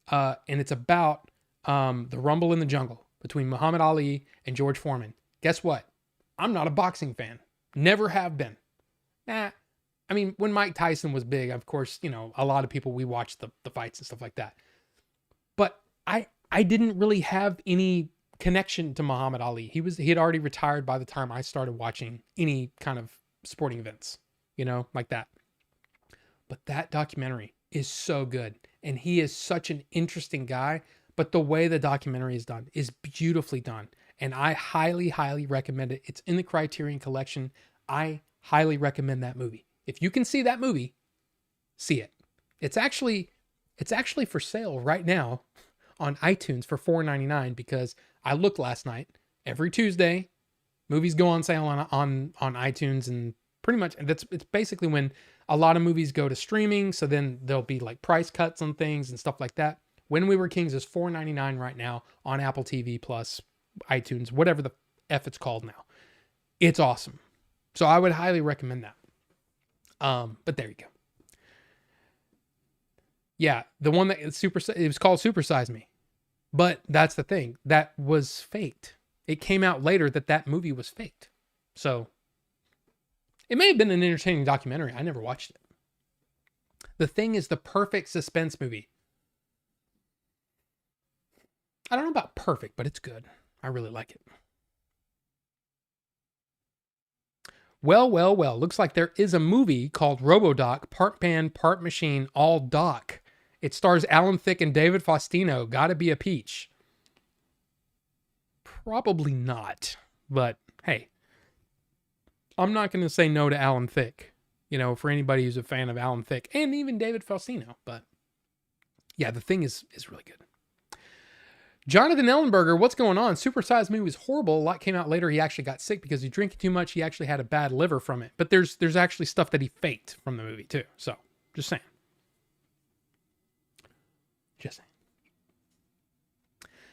And it's about the rumble in the jungle between Muhammad Ali and George Foreman. Guess what? I'm not a boxing fan. Never have been. I mean, when Mike Tyson was big, of course, you know, a lot of people, we watched the fights and stuff like that. But I didn't really have any connection to Muhammad Ali. He had already retired by the time I started watching any kind of sporting events, you know, like that. But that documentary is so good. And he is such an interesting guy. But the way the documentary is done is beautifully done. And I highly, highly recommend it. It's in the Criterion Collection. I highly recommend that movie. If you can see that movie, see it. It's actually for sale right now on iTunes for $4.99 because I looked last night. Every Tuesday, movies go on sale on iTunes, and pretty much it's basically when a lot of movies go to streaming. So then there'll be like price cuts on things and stuff like that. When We Were Kings is $4.99 right now on Apple TV Plus, iTunes, whatever the F it's called now. It's awesome. So I would highly recommend that. But there you go. Yeah, the one that it was called Super Size Me. But that's the thing. That was faked. It came out later that movie was faked. So it may have been an entertaining documentary. I never watched it. The Thing is the perfect suspense movie. I don't know about perfect, but it's good. I really like it. Well, well, well. Looks like there is a movie called RoboDoc, part man, part machine, all doc. It stars Alan Thicke and David Faustino. Gotta be a peach. Probably not, but hey, I'm not going to say no to Alan Thicke. You know, for anybody who's a fan of Alan Thicke and even David Faustino. But yeah, the thing is really good. Jonathan Ellenberger, what's going on? Supersized Me was horrible. A lot came out later. He actually got sick because he drank too much. He actually had a bad liver from it. But there's actually stuff that he faked from the movie too. So just saying. Just saying.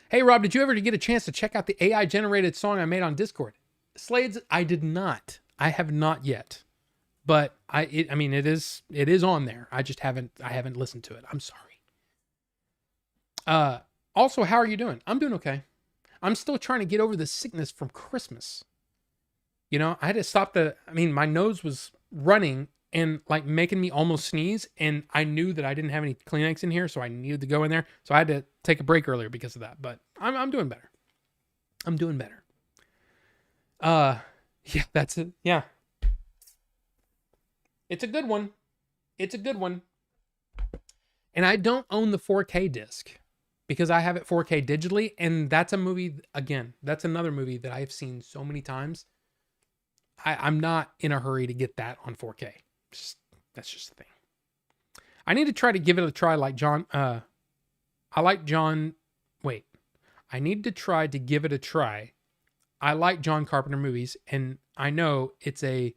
Hey Rob, did you ever get a chance to check out the AI generated song I made on Discord? Slades, I did not. I have not yet. But it is on there. I just haven't listened to it. I'm sorry. Also, how are you doing? I'm doing okay. I'm still trying to get over the sickness from Christmas. You know, I had to stop my nose was running and like making me almost sneeze. And I knew that I didn't have any Kleenex in here, so I needed to go in there. So I had to take a break earlier because of that. But I'm doing better. I'm doing better. Yeah, that's it. Yeah. It's a good one. It's a good one. And I don't own the 4K disc because I have it 4K digitally. And that's a movie, again, that's another movie that I've seen so many times. I'm not in a hurry to get that on 4K. That's just the thing. I need to try to give it a try like John. I need to try to give it a try. I like John Carpenter movies, and I know it's a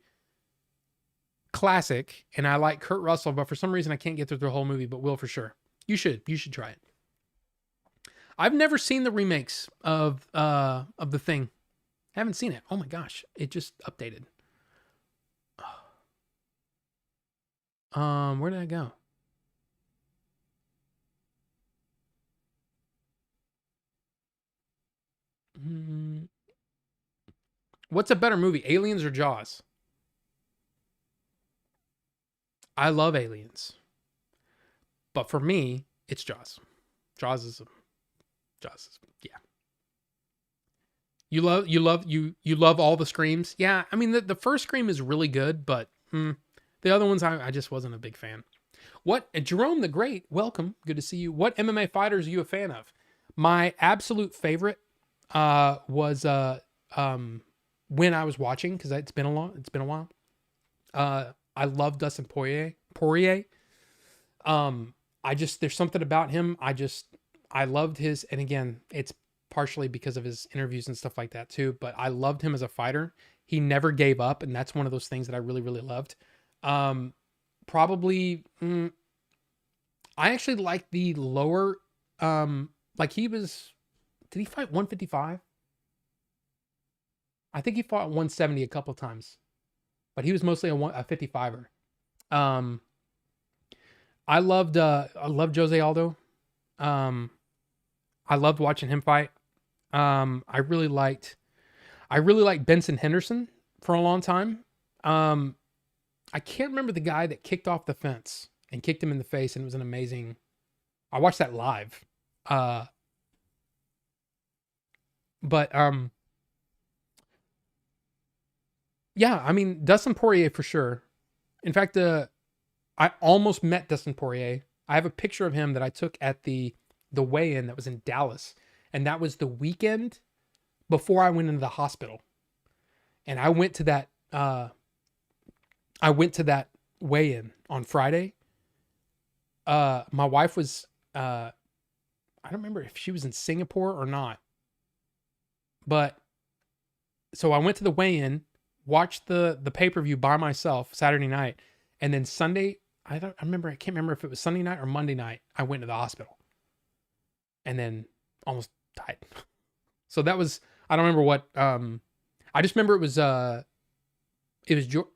classic, and I like Kurt Russell, but for some reason I can't get through the whole movie, but will for sure. You should try it. I've never seen the remakes of The Thing. I haven't seen it. Oh my gosh, it just updated. Where did I go? What's a better movie, Aliens or Jaws? I love Aliens, but for me, it's Jaws. Jaws is yeah. You love all the Screams. Yeah, I mean the first Scream is really good, but the other ones I just wasn't a big fan. What Jerome the Great? Welcome, good to see you. What MMA fighters are you a fan of? My absolute favorite was when I was watching, because it's been a while. I love Dustin Poirier. There's something about him. I loved his, and again, it's partially because of his interviews and stuff like that too, but I loved him as a fighter. He never gave up, and that's one of those things that I really, really loved. I actually like the lower, did he fight 155? I think he fought 170 a couple times, but he was mostly a 55er. I loved Jose Aldo. I loved watching him fight. I really liked Benson Henderson for a long time. I can't remember the guy that kicked off the fence and kicked him in the face, and it was an amazing. I watched that live. Yeah, I mean Dustin Poirier for sure. In fact, I almost met Dustin Poirier. I have a picture of him that I took at the weigh-in that was in Dallas, and that was the weekend before I went into the hospital. And I went to that weigh-in on Friday. My wife was I don't remember if she was in Singapore or not. But so I went to the weigh-in, watched the pay-per-view by myself Saturday night, and then Sunday, I can't remember if it was Sunday night or Monday night, I went to the hospital. And then almost died. So that was, I don't remember what, I just remember it was George.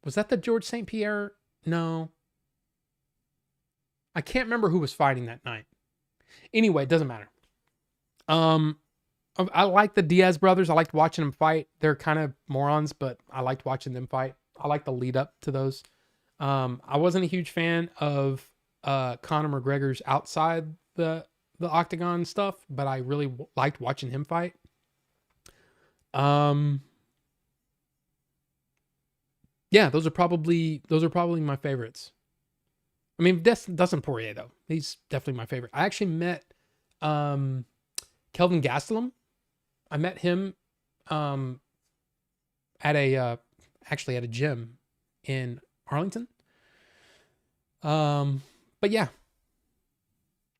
Was that the George St. Pierre? No. I can't remember who was fighting that night. Anyway, it doesn't matter. I like the Diaz brothers. I liked watching them fight. They're kind of morons, but I liked watching them fight. I like the lead up to those. I wasn't a huge fan of Conor McGregor's outside the the octagon stuff, but I really liked watching him fight. Um, yeah, those are probably my favorites. I mean, Dustin Poirier though, he's definitely my favorite. I actually met um, Kelvin Gastelum. I met him um, at a actually at a gym in Arlington. But yeah,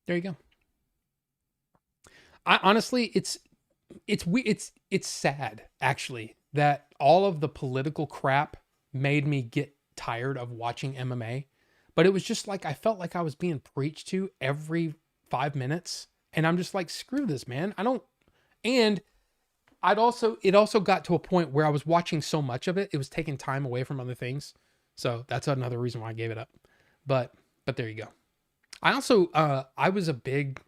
there you go. I honestly, it's sad actually that all of the political crap made me get tired of watching MMA. But it was just like I felt like I was being preached to every 5 minutes, and I'm just like, screw this, man. I don't. And it also got to a point where I was watching so much of it, it was taking time away from other things. So that's another reason why I gave it up. But there you go. I also I was a big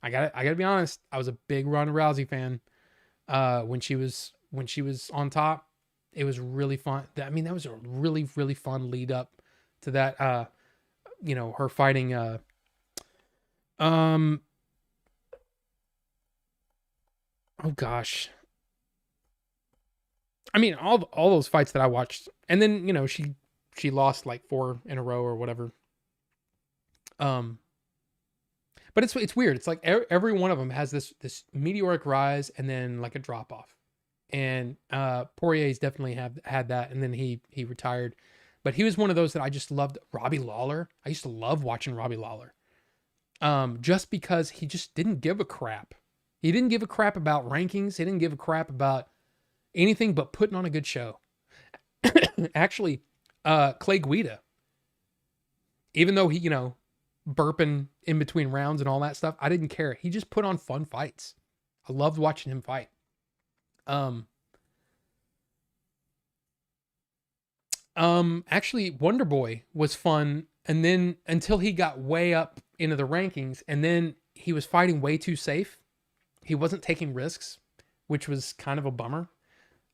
I gotta be honest, I was a big Ronda Rousey fan. When she was on top. It was really fun. I mean, that was a really, really fun lead up to that her fighting um oh gosh. I mean, all those fights that I watched, and then she lost like 4 in a row or whatever. Um, but it's weird. It's like every one of them has this meteoric rise and then like a drop off. And Poirier's definitely have had that, and then he retired. But he was one of those that I just loved. Robbie Lawler. I used to love watching Robbie Lawler. Just because he just didn't give a crap. He didn't give a crap about rankings. He didn't give a crap about anything but putting on a good show. Actually, Clay Guida, even though he, burping in between rounds and all that stuff, I didn't care. He just put on fun fights. I loved watching him fight. Actually, Wonder Boy was fun, and then until he got way up into the rankings, and then he was fighting way too safe. He wasn't taking risks, which was kind of a bummer.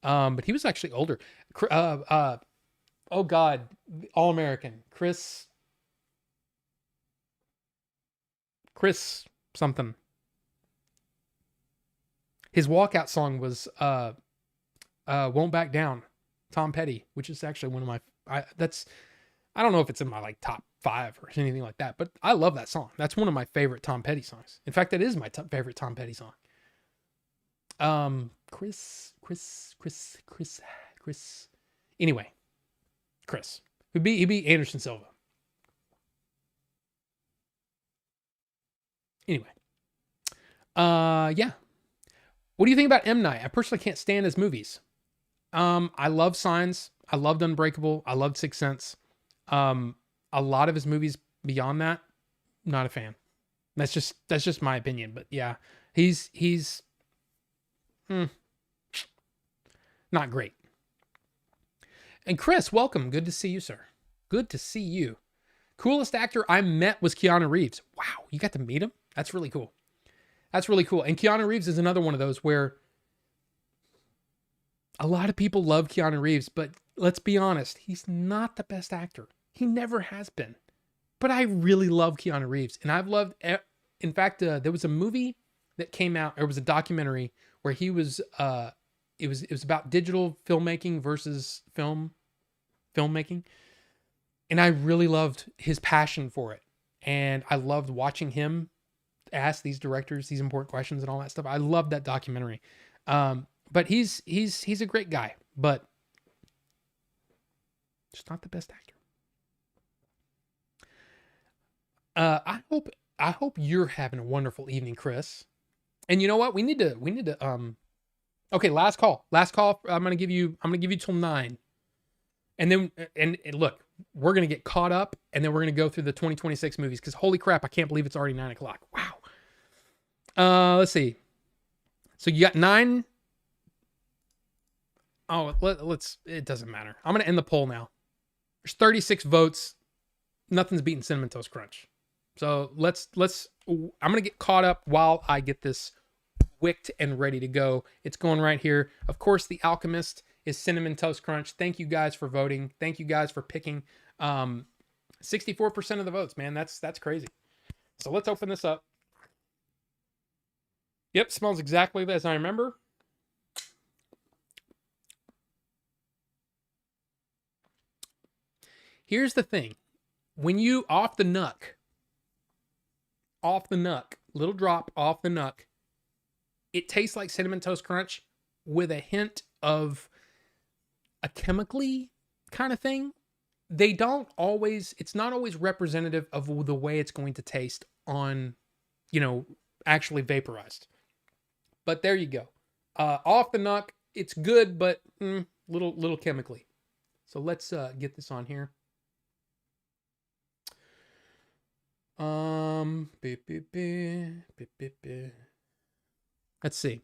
But he was actually older. Oh God, All American Chris something. His walkout song was "Won't Back Down," Tom Petty, which is actually one of my. I don't know if it's in my like top 5 or anything like that, but I love that song. That's one of my favorite Tom Petty songs. In fact, that is my favorite Tom Petty song. Chris. Anyway, Chris. He'd be Anderson Silva. Anyway. Yeah. What do you think about M. Night? I personally can't stand his movies. I love Signs. I loved Unbreakable. I loved Sixth Sense. A lot of his movies beyond that, not a fan. That's just my opinion. But yeah, he's not great. And Chris, welcome. Good to see you, sir. Good to see you. Coolest actor I met was Keanu Reeves. Wow, you got to meet him? That's really cool. That's really cool. And Keanu Reeves is another one of those where a lot of people love Keanu Reeves, but let's be honest, he's not the best actor. He never has been. But I really love Keanu Reeves. And I've loved, in fact, there was a movie that came out, or it was a documentary where he was, it was about digital filmmaking versus filmmaking. And I really loved his passion for it. And I loved watching him ask these directors these important questions and all that stuff. I loved that documentary. But he's a great guy, but just not the best actor. I hope you're having a wonderful evening, Chris. And you know what? We need to okay, last call. I'm going to give you till 9. And then and look, we're going to get caught up, and then we're going to go through the 2026 movies, cuz holy crap, I can't believe it's already 9:00. Wow. Let's see. So you got 9. Oh, let's it doesn't matter. I'm going to end the poll now. There's 36 votes. Nothing's beating Cinnamon Toast Crunch. So let's I'm going to get caught up while I get this wicked and ready to go. It's going right here. Of course, The Alchemist is Cinnamon Toast Crunch. Thank you guys for voting. Thank you guys for picking 64% of the votes, man. That's crazy. So let's open this up. Yep, smells exactly as I remember. Here's the thing. When you off the nuck, little drop off the nuck, it tastes like Cinnamon Toast Crunch with a hint of a chemically kind of thing. They don't always, it's not always representative of the way it's going to taste on, actually vaporized. But there you go. Off the nuck, it's good, but little chemically. So let's get this on here. Let's see.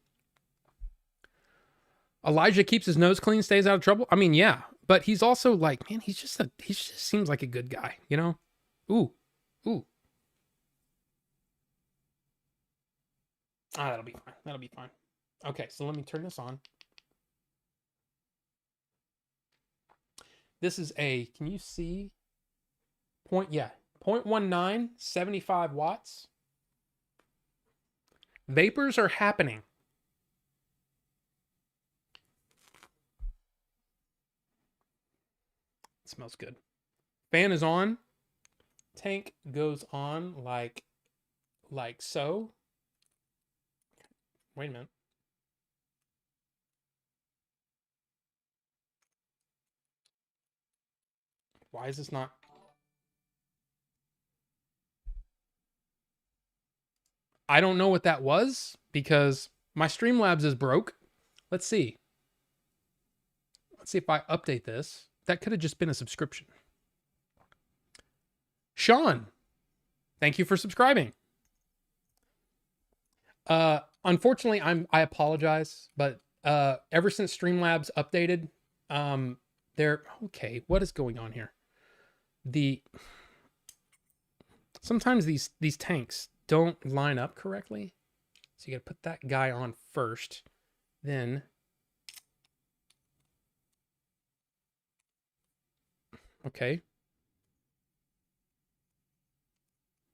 Elijah keeps his nose clean, stays out of trouble. I mean, yeah, but he's also like, man, he just seems like a good guy, Ooh. That'll be fine. That'll be fine. Okay, so let me turn this on. This is can you see? 0.19, 75 watts. Vapors are happening. It smells good. Fan is on. Tank goes on like so. Wait a minute. Why is this not? I don't know what that was because my Streamlabs is broke. Let's see. Let's see if I update this. That could have just been a subscription. Sean, thank you for subscribing. Unfortunately, I apologize, but ever since Streamlabs updated, okay, what is going on here? Sometimes these tanks don't line up correctly. So you got to put that guy on first, then okay.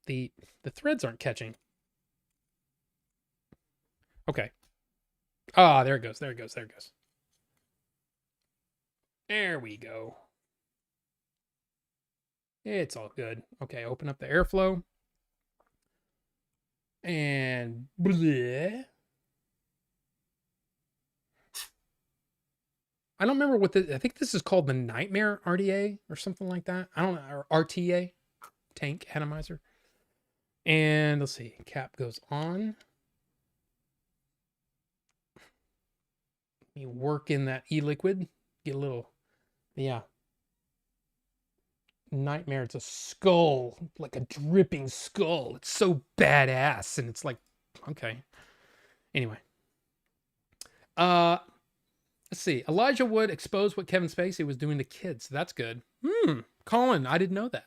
The threads aren't catching. Okay. Ah, there it goes. There it goes. There it goes. There we go. It's all good. Okay, open up the airflow. And bleh. I don't remember I think this is called the Nightmare RDA or something like that. I don't know, or RTA, tank atomizer. And let's see, cap goes on. Let me work in that e-liquid. Get a little, yeah. Nightmare, it's a skull, like a dripping skull. It's so badass, and it's like, okay. Anyway. Let's see. Elijah Wood exposed what Kevin Spacey was doing to kids. That's good. Colin, I didn't know that.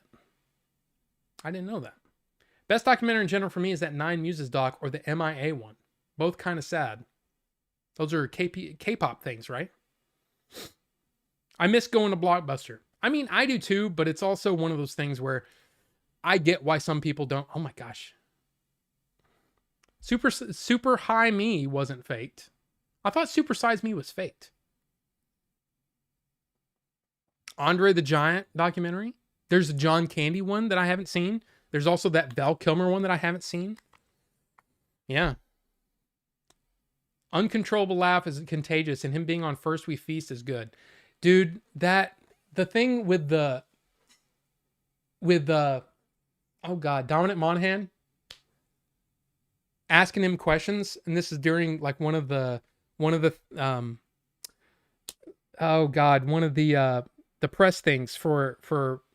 Best documentary in general for me is that Nine Muses doc or the MIA one. Both kind of sad. Those are K-pop things, right? I miss going to Blockbuster. I mean, I do too, but it's also one of those things where I get why some people don't. Oh my gosh. Super High Me wasn't faked. I thought Super Size Me was faked. Andre the Giant documentary. There's a John Candy one that I haven't seen. There's also that Val Kilmer one that I haven't seen. Yeah. Uncontrollable laugh is contagious, and him being on First We Feast is good. Dude, the thing with oh God, Dominic Monaghan asking him questions, and this is during like one of the press things for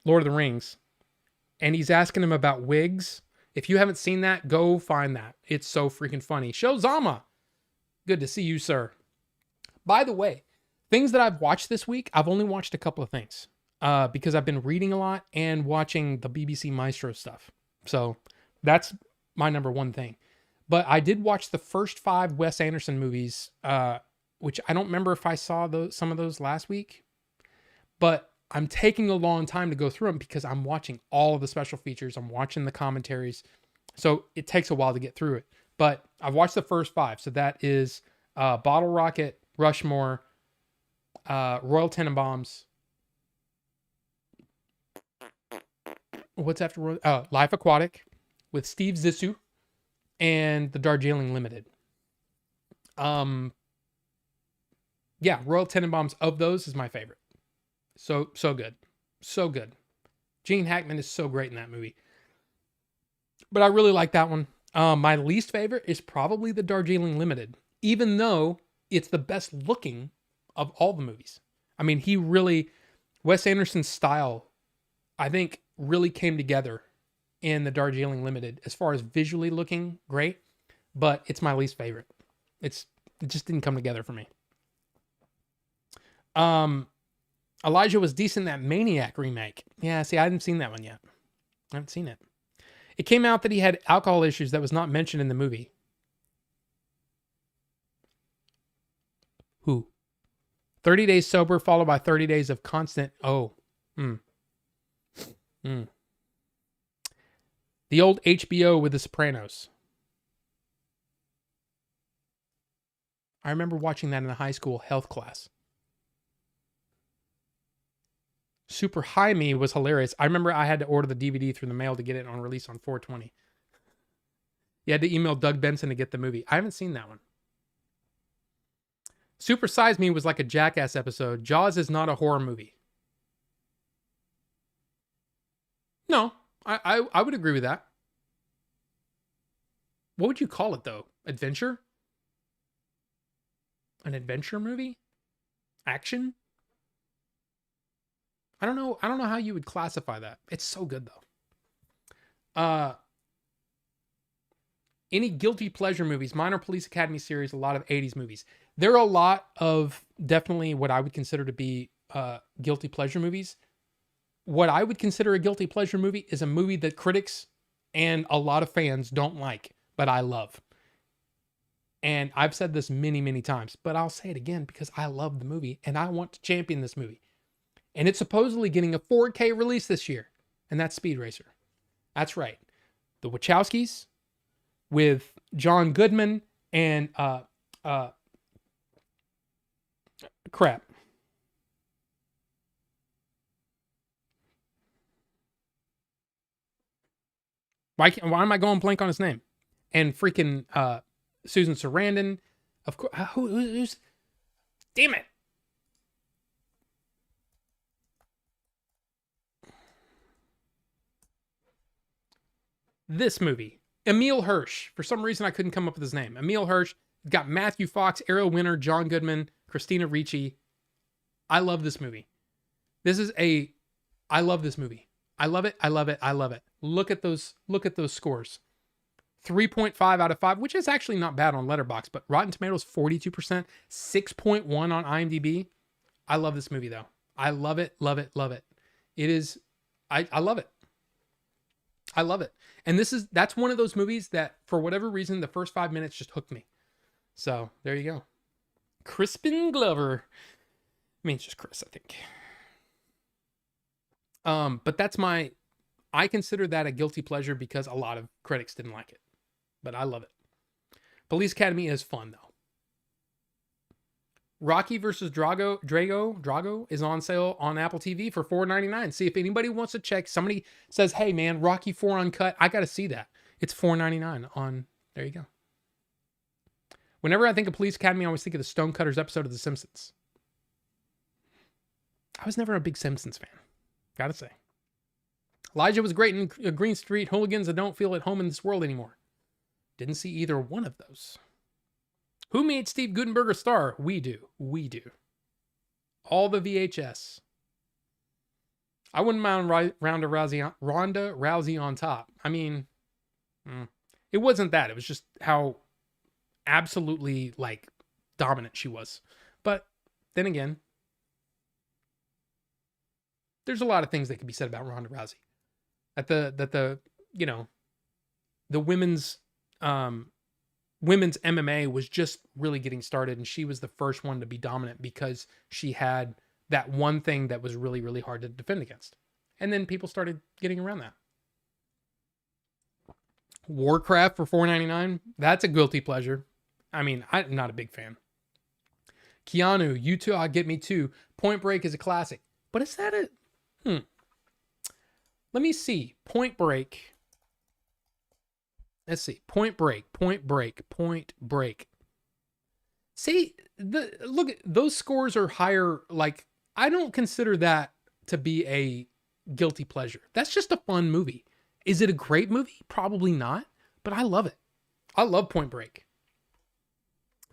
Lord of the Rings, and he's asking him about wigs. If you haven't seen that, go find that. It's so freaking funny. Show Zama, good to see you, sir. By the way, things that I've watched this week, I've only watched a couple of things because I've been reading a lot and watching the BBC Maestro stuff. So that's my number one thing. But I did watch the first 5 Wes Anderson movies, which I don't remember if I saw some of those last week. But I'm taking a long time to go through them because I'm watching all of the special features. I'm watching the commentaries. So it takes a while to get through it. But I've watched the first 5. So that is Bottle Rocket, Rushmore, Royal Tenenbaums. What's after Life Aquatic with Steve Zissou and the Darjeeling Limited. Yeah, Royal Tenenbaums of those is my favorite. So good. So good. Gene Hackman is so great in that movie. But I really like that one. My least favorite is probably the Darjeeling Limited, even though it's the best looking of all the movies. I mean, Wes Anderson's style, I think, really came together in the Darjeeling Limited as far as visually looking great, but it's my least favorite. It just didn't come together for me. Elijah was decent in that Maniac remake. Yeah, see, I haven't seen that one yet. I haven't seen it. It came out that he had alcohol issues that was not mentioned in the movie. Who? 30 days sober followed by 30 days of constant. The old HBO with The Sopranos. I remember watching that in a high school health class. Super High Me was hilarious. I remember I had to order the DVD through the mail to get it on release on 4/20. You had to email Doug Benson to get the movie. I haven't seen that one. Super Size Me was like a Jackass episode. Jaws is not a horror movie. No, I would agree with that. What would you call it though? Adventure? An adventure movie? Action? I don't know how you would classify that. It's so good though. Any guilty pleasure movies? Minor Police Academy series, a lot of 80s movies. There are a lot of definitely what I would consider to be guilty pleasure movies. What I would consider a guilty pleasure movie is a movie that critics and a lot of fans don't like, but I love. And I've said this many, many times, but I'll say it again because I love the movie and I want to champion this movie. And it's supposedly getting a 4K release this year, and that's Speed Racer. That's right. The Wachowskis with John Goodman and crap. Why am I going blank on his name? And freaking Susan Sarandon. Of course. Who's? Damn it. This movie. Emile Hirsch. For some reason, I couldn't come up with his name. Emile Hirsch. Got Matthew Fox, Ariel Winter, John Goodman, Christina Ricci. I love this movie. I love this movie. I love it. I love it. I love it. Look at those scores. 3.5 out of 5, which is actually not bad on Letterboxd, but Rotten Tomatoes 42%, 6.1 on IMDb. I love this movie though. I love it, love it, love it. It is I love it. I love it. And that's one of those movies that for whatever reason the first 5 minutes just hooked me. So, there you go. Crispin Glover. I mean, it's just Chris, I think. But I consider that a guilty pleasure because a lot of critics didn't like it. But I love it. Police Academy is fun though. Rocky versus Drago is on sale on Apple TV for $4.99. See if anybody wants to check. Somebody says, "Hey man, Rocky 4 uncut. I got to see that." It's $4.99 on. There you go. Whenever I think of Police Academy, I always think of the Stonecutters episode of The Simpsons. I was never a big Simpsons fan. Gotta say. Elijah was great in Green Street Hooligans that don't feel at home in this world anymore. Didn't see either one of those. Who made Steve Guttenberg a star? We do. We do. All the VHS. I wouldn't mind Ronda Rousey on top. I mean, it wasn't that. It was just how absolutely like dominant she was. But then again, there's a lot of things that can be said about Ronda Rousey. The women's MMA was just really getting started, and she was the first one to be dominant because she had that one thing that was really, really hard to defend against. And then people started getting around that. Warcraft for $4.99. That's a guilty pleasure. I mean, I'm not a big fan. Keanu, you too. I'll get me too. Point Break is a classic. But is that a... Let me see. Point Break. Let's see. Point Break. Point Break. Point Break. See, look, those scores are higher. Like, I don't consider that to be a guilty pleasure. That's just a fun movie. Is it a great movie? Probably not, but I love it. I love Point Break.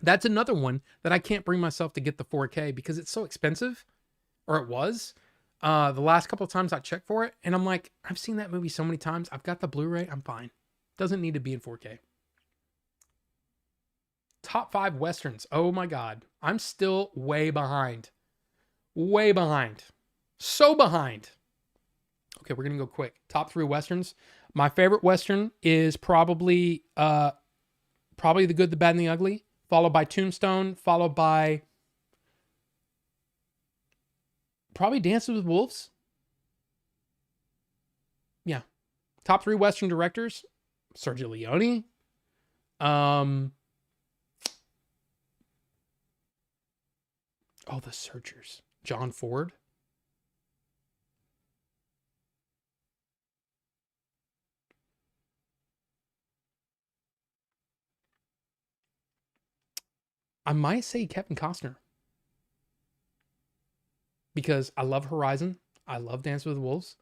That's another one that I can't bring myself to get the 4K because it's so expensive, or it was. The last couple of times I checked for it, and I'm like, I've seen that movie so many times. I've got the Blu-ray. I'm fine. Doesn't need to be in 4K. Top 5 Westerns. Oh my God. I'm still way behind. Way behind. So behind. Okay, we're going to go quick. Top 3 Westerns. My favorite Western is probably The Good, the Bad, and the Ugly, followed by Tombstone, followed by probably Dances with Wolves. Yeah. Top 3 Western directors. Sergio Leone. The Searchers. John Ford. I might say Kevin Costner. Because I love Horizon. I love Dance with Wolves.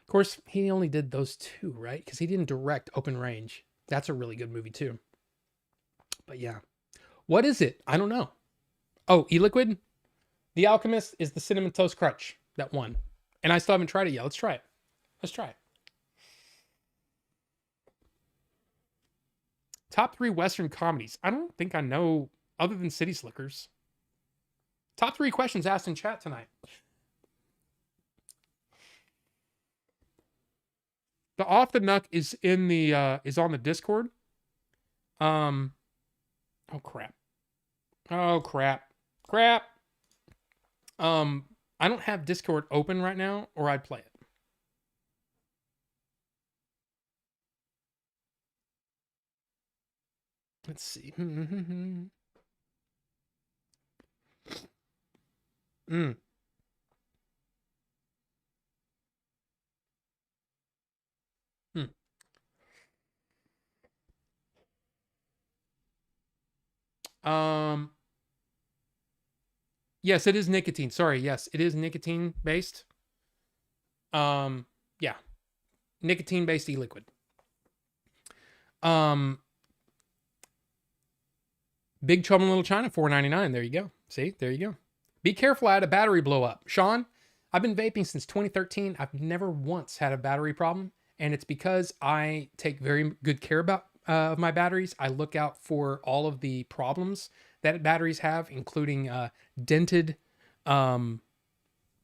Of course, he only did those 2, right? Because he didn't direct Open Range. That's a really good movie too. But yeah. What is it? I don't know. Oh, E-Liquid? The Alchemist is the Cinnamon Toast Crunch. That one. And I still haven't tried it yet. Let's try it. Let's try it. Top 3 Western comedies. I don't think I know other than City Slickers. Top 3 questions asked in chat tonight. The Off the Nuck is in the is on the Discord. Oh crap. Oh crap. Crap. I don't have Discord open right now, or I'd play it. Let's see. Yes, it is nicotine. Sorry, yes, it is nicotine based. Yeah. Nicotine based e-liquid. Big Trouble in Little China, $4.99. There you go. See, there you go. Be careful, I had a battery blow up. Sean, I've been vaping since 2013. I've never once had a battery problem, and it's because I take very good care about my batteries. I look out for all of the problems that batteries have, including dented, the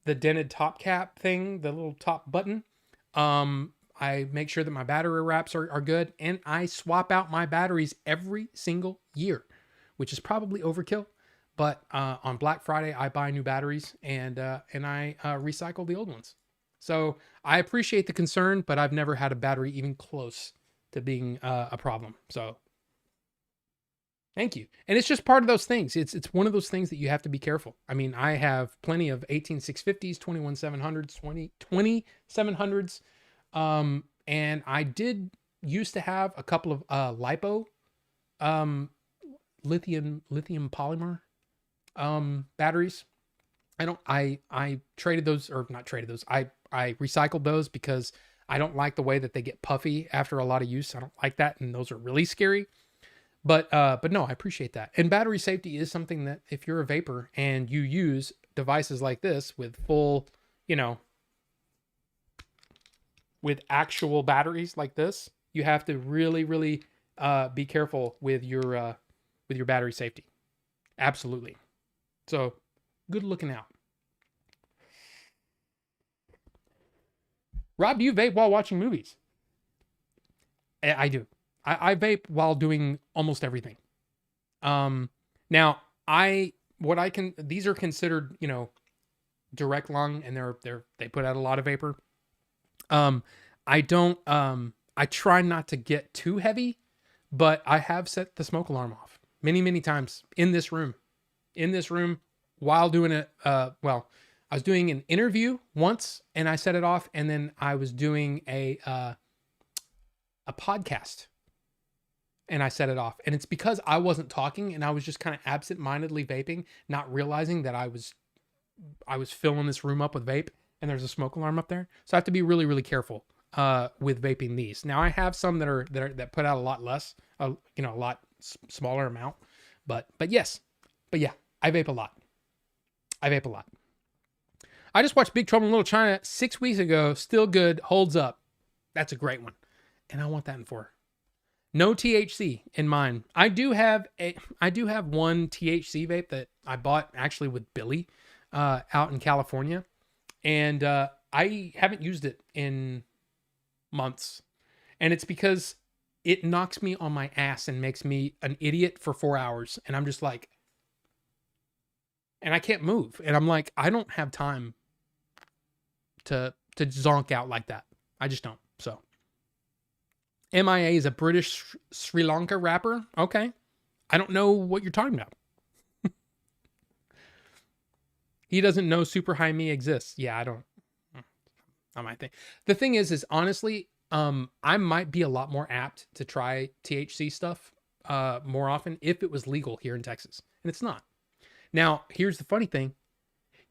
dented top cap thing, the little top button. I make sure that my battery wraps are good, and I swap out my batteries every single year, which is probably overkill. But on Black Friday, I buy new batteries and I recycle the old ones. So I appreciate the concern, but I've never had a battery even close to being a problem. So thank you. And it's just part of those things. It's one of those things that you have to be careful. I mean, I have plenty of 18650s, 21700s, 2700s. And I did used to have a couple of lipo lithium polymer batteries. I traded those, or not traded those. I recycled those because I don't like the way that they get puffy after a lot of use. I don't like that, and those are really scary. But no, I appreciate that. And battery safety is something that if you're a vapor and you use devices like this with full, with actual batteries like this, you have to really, really be careful with your battery safety. Absolutely. So good looking out. Rob, do you vape while watching movies? I do. I vape while doing almost everything. Now these are considered, direct lung, and they put out a lot of vapor. I don't I try not to get too heavy, but I have set the smoke alarm off many times in this room. In this room while doing it. Well, I was doing an interview once and I set it off, and then I was doing a podcast and I set it off. And it's because I wasn't talking and I was just kind of absent-mindedly vaping, not realizing that I was filling this room up with vape, and there's a smoke alarm up there. So I have to be really careful with vaping these. Now I have some that put out a lot less, a lot smaller amount, but yeah, I vape a lot. I just watched Big Trouble in Little China 6 weeks ago. Still good, holds up. That's a great one, and I want that in 4. No THC in mine. I do have one THC vape that I bought actually with Billy out in California, and I haven't used it in months, and it's because it knocks me on my ass and makes me an idiot for 4 hours, and I'm just like, and I can't move, and I'm like, I don't have time to zonk out like that. I just don't. So MIA is a British Sri Lanka rapper. Okay. I don't know what you're talking about. He doesn't know Super High Me exists. Yeah, I don't. Not my thing. The thing is honestly, I might be a lot more apt to try THC stuff more often if it was legal here in Texas. And it's not. Now, here's the funny thing.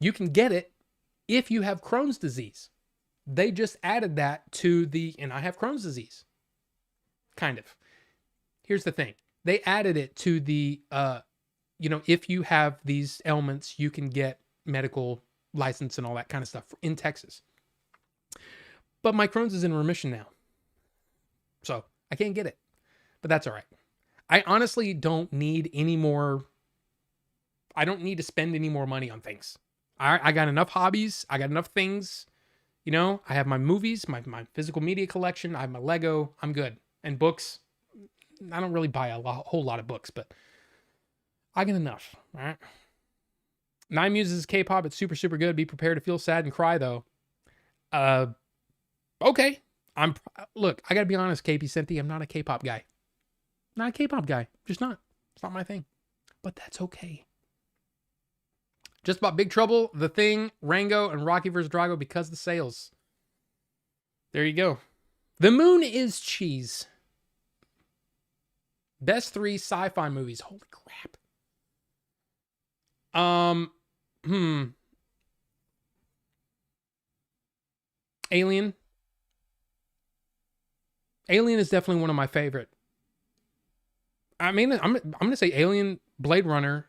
You can get it if you have Crohn's disease. They just added that to and I have Crohn's disease. Kind of. Here's the thing. They added it to if you have these ailments, you can get medical license and all that kind of stuff in Texas. But my Crohn's is in remission now. So I can't get it. But that's all right. I honestly don't need any more. I don't need to spend any more money on things. I got enough hobbies. I got enough things. I have my movies, my physical media collection. I have my Lego. I'm good. And books. I don't really buy a whole lot of books, but I get enough. All right. Nine Muses is K-pop. It's super good. Be prepared to feel sad and cry though. Okay. Look, I gotta be honest, KP Senti, I'm not a K-pop guy. Not a K-pop guy. Just not. It's not my thing. But that's okay. Just about Big Trouble, The Thing, Rango, and Rocky vs. Drago because the sales. There you go. The Moon is Cheese. Best 3 sci-fi movies. Holy crap. Alien. Alien is definitely one of my favorite. I mean, I'm going to say Alien, Blade Runner,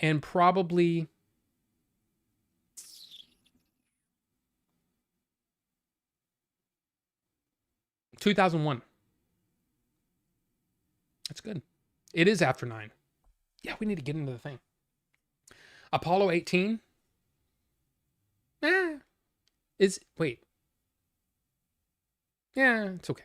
and probably 2001. That's good. It is after 9. Yeah, we need to get into the thing. Apollo 18. Wait. Yeah, it's okay.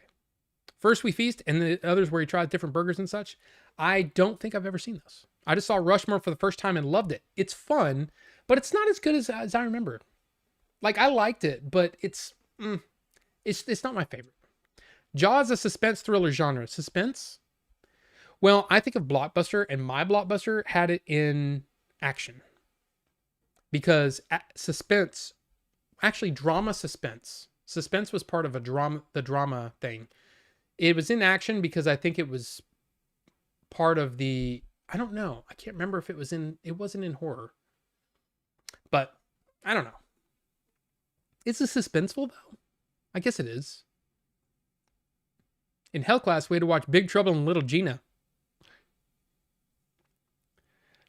First We Feast and the others where he tries different burgers and such. I don't think I've ever seen those. I just saw Rushmore for the first time and loved it. It's fun, but it's not as good as I remember. Like, I liked it, but it's not my favorite. Jaws, a suspense thriller genre. Suspense? Well, I think of Blockbuster, and my Blockbuster had it in action. Because suspense, actually drama suspense. Suspense was part of the drama thing. It was in action because I think it was part of I don't know. I can't remember if it wasn't in horror. But I don't know. Is it suspenseful though? I guess it is. In Hell Class, we had to watch Big Trouble in Little Gina.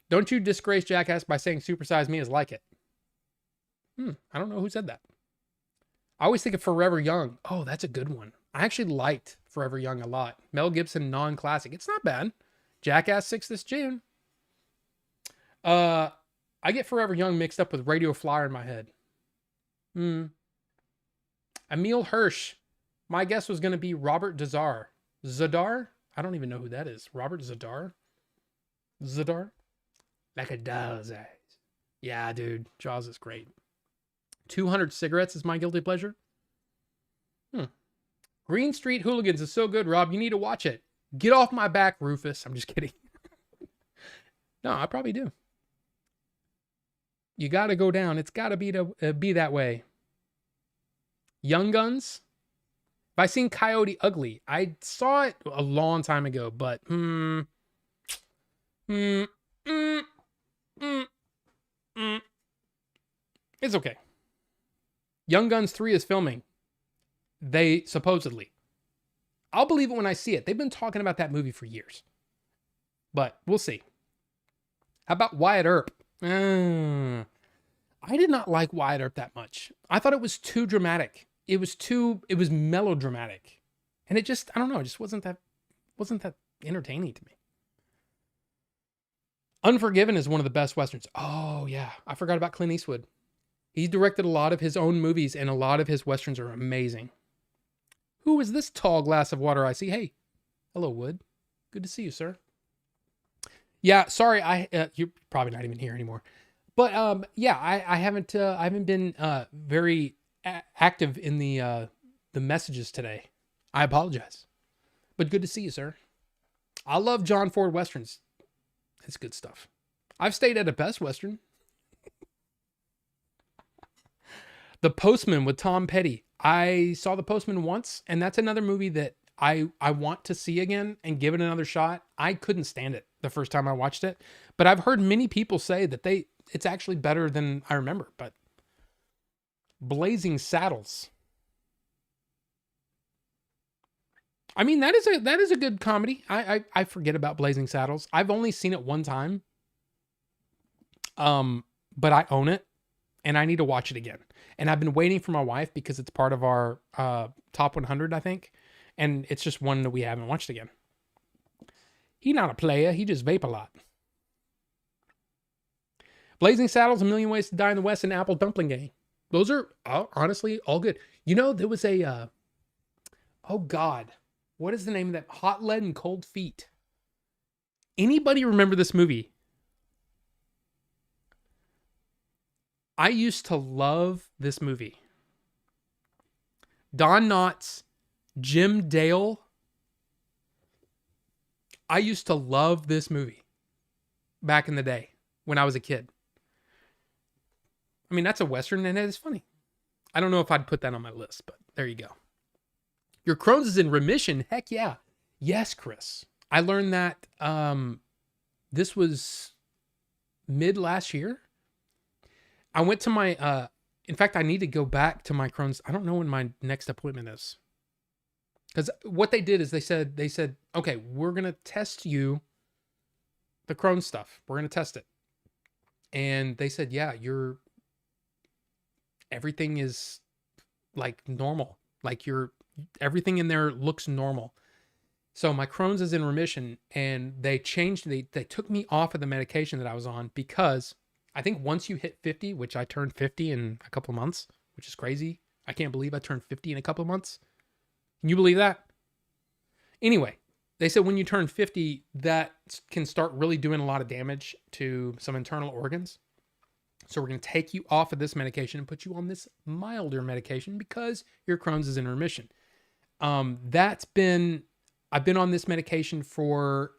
Don't you disgrace Jackass by saying Supersize Me is like it. I don't know who said that. I always think of Forever Young. Oh, that's a good one. I actually liked Forever Young a lot. Mel Gibson non-classic. It's not bad. Jackass 6 this June. I get Forever Young mixed up with Radio Flyer in my head. Emil Hirsch. My guess was going to be Robert Zadar. Zadar? I don't even know who that is. Robert Zadar? Zadar? Like a doll's eyes. Yeah, dude. Jaws is great. 200 Cigarettes is my guilty pleasure. Green Street Hooligans is so good, Rob. You need to watch it. Get off my back, Rufus. I'm just kidding. No, I probably do. You got to go down. It's got to be that way. Young Guns. Have I seen Coyote Ugly? I saw it a long time ago, but it's okay. Young Guns 3 is filming. They supposedly. I'll believe it when I see it. They've been talking about that movie for years. But we'll see. How about Wyatt Earp? I did not like Wyatt Earp that much. I thought it was too dramatic. It was melodramatic. And it just, I don't know, it just wasn't that entertaining to me. Unforgiven is one of the best Westerns. Oh, yeah. I forgot about Clint Eastwood. He directed a lot of his own movies, and a lot of his Westerns are amazing. Who is this tall glass of water I see? Hey, hello, Wood. Good to see you, sir. Yeah, sorry, you're probably not even here anymore. But yeah, I haven't been very active in the messages today. I apologize. But good to see you, sir. I love John Ford Westerns. It's good stuff. I've stayed at a Best Western. The Postman with Tom Petty. I saw The Postman once, and that's another movie that I want to see again and give it another shot. I couldn't stand it the first time I watched it, but I've heard many people say that it's actually better than I remember. But Blazing Saddles. I mean, that is a good comedy. I forget about Blazing Saddles. I've only seen it one time. But I own it and I need to watch it again. And I've been waiting for my wife because it's part of our top 100, I think. And it's just one that we haven't watched again. He not a player. He just vape a lot. Blazing Saddles, A Million Ways to Die in the West, and Apple Dumpling Gang. Those are honestly all good. You know, there was a, oh God, what is the name of that? Hot Lead and Cold Feet. Anybody remember this movie? I used to love this movie. Don Knotts, Jim Dale. I used to love this movie back in the day when I was a kid. I mean, that's a Western and it is funny. I don't know if I'd put that on my list, but there you go. Your Crohn's is in remission. Heck yeah. Yes, Chris. I learned that this was mid last year. I went to my, in fact, I need to go back to my Crohn's. I don't know when my next appointment is. Because what they did is they said, okay, we're going to test you the Crohn's stuff. We're going to test it. And they said, yeah, everything is like normal. Like everything in there looks normal. So my Crohn's is in remission, and they took me off of the medication that I was on because I think once you hit 50, which I turned 50 in a couple of months, which is crazy. I can't believe I turned 50 in a couple of months. Can you believe that? Anyway, they said when you turn 50, that can start really doing a lot of damage to some internal organs. So we're going to take you off of this medication and put you on this milder medication because your Crohn's is in remission. I've been on this medication for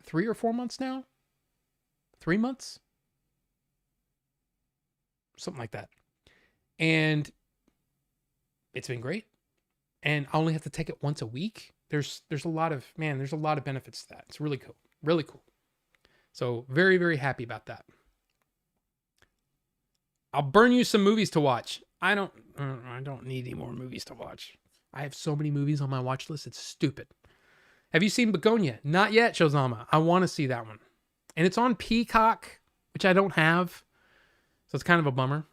3 or 4 months now. 3 months? Something like that. And it's been great. And I only have to take it once a week. There's a lot of benefits to that. It's really cool. Really cool. So very, very happy about that. I'll burn you some movies to watch. I don't need any more movies to watch. I have so many movies on my watch list. It's stupid. Have you seen Begonia? Not yet, Shozama. I want to see that one. And it's on Peacock, which I don't have. So it's kind of a bummer.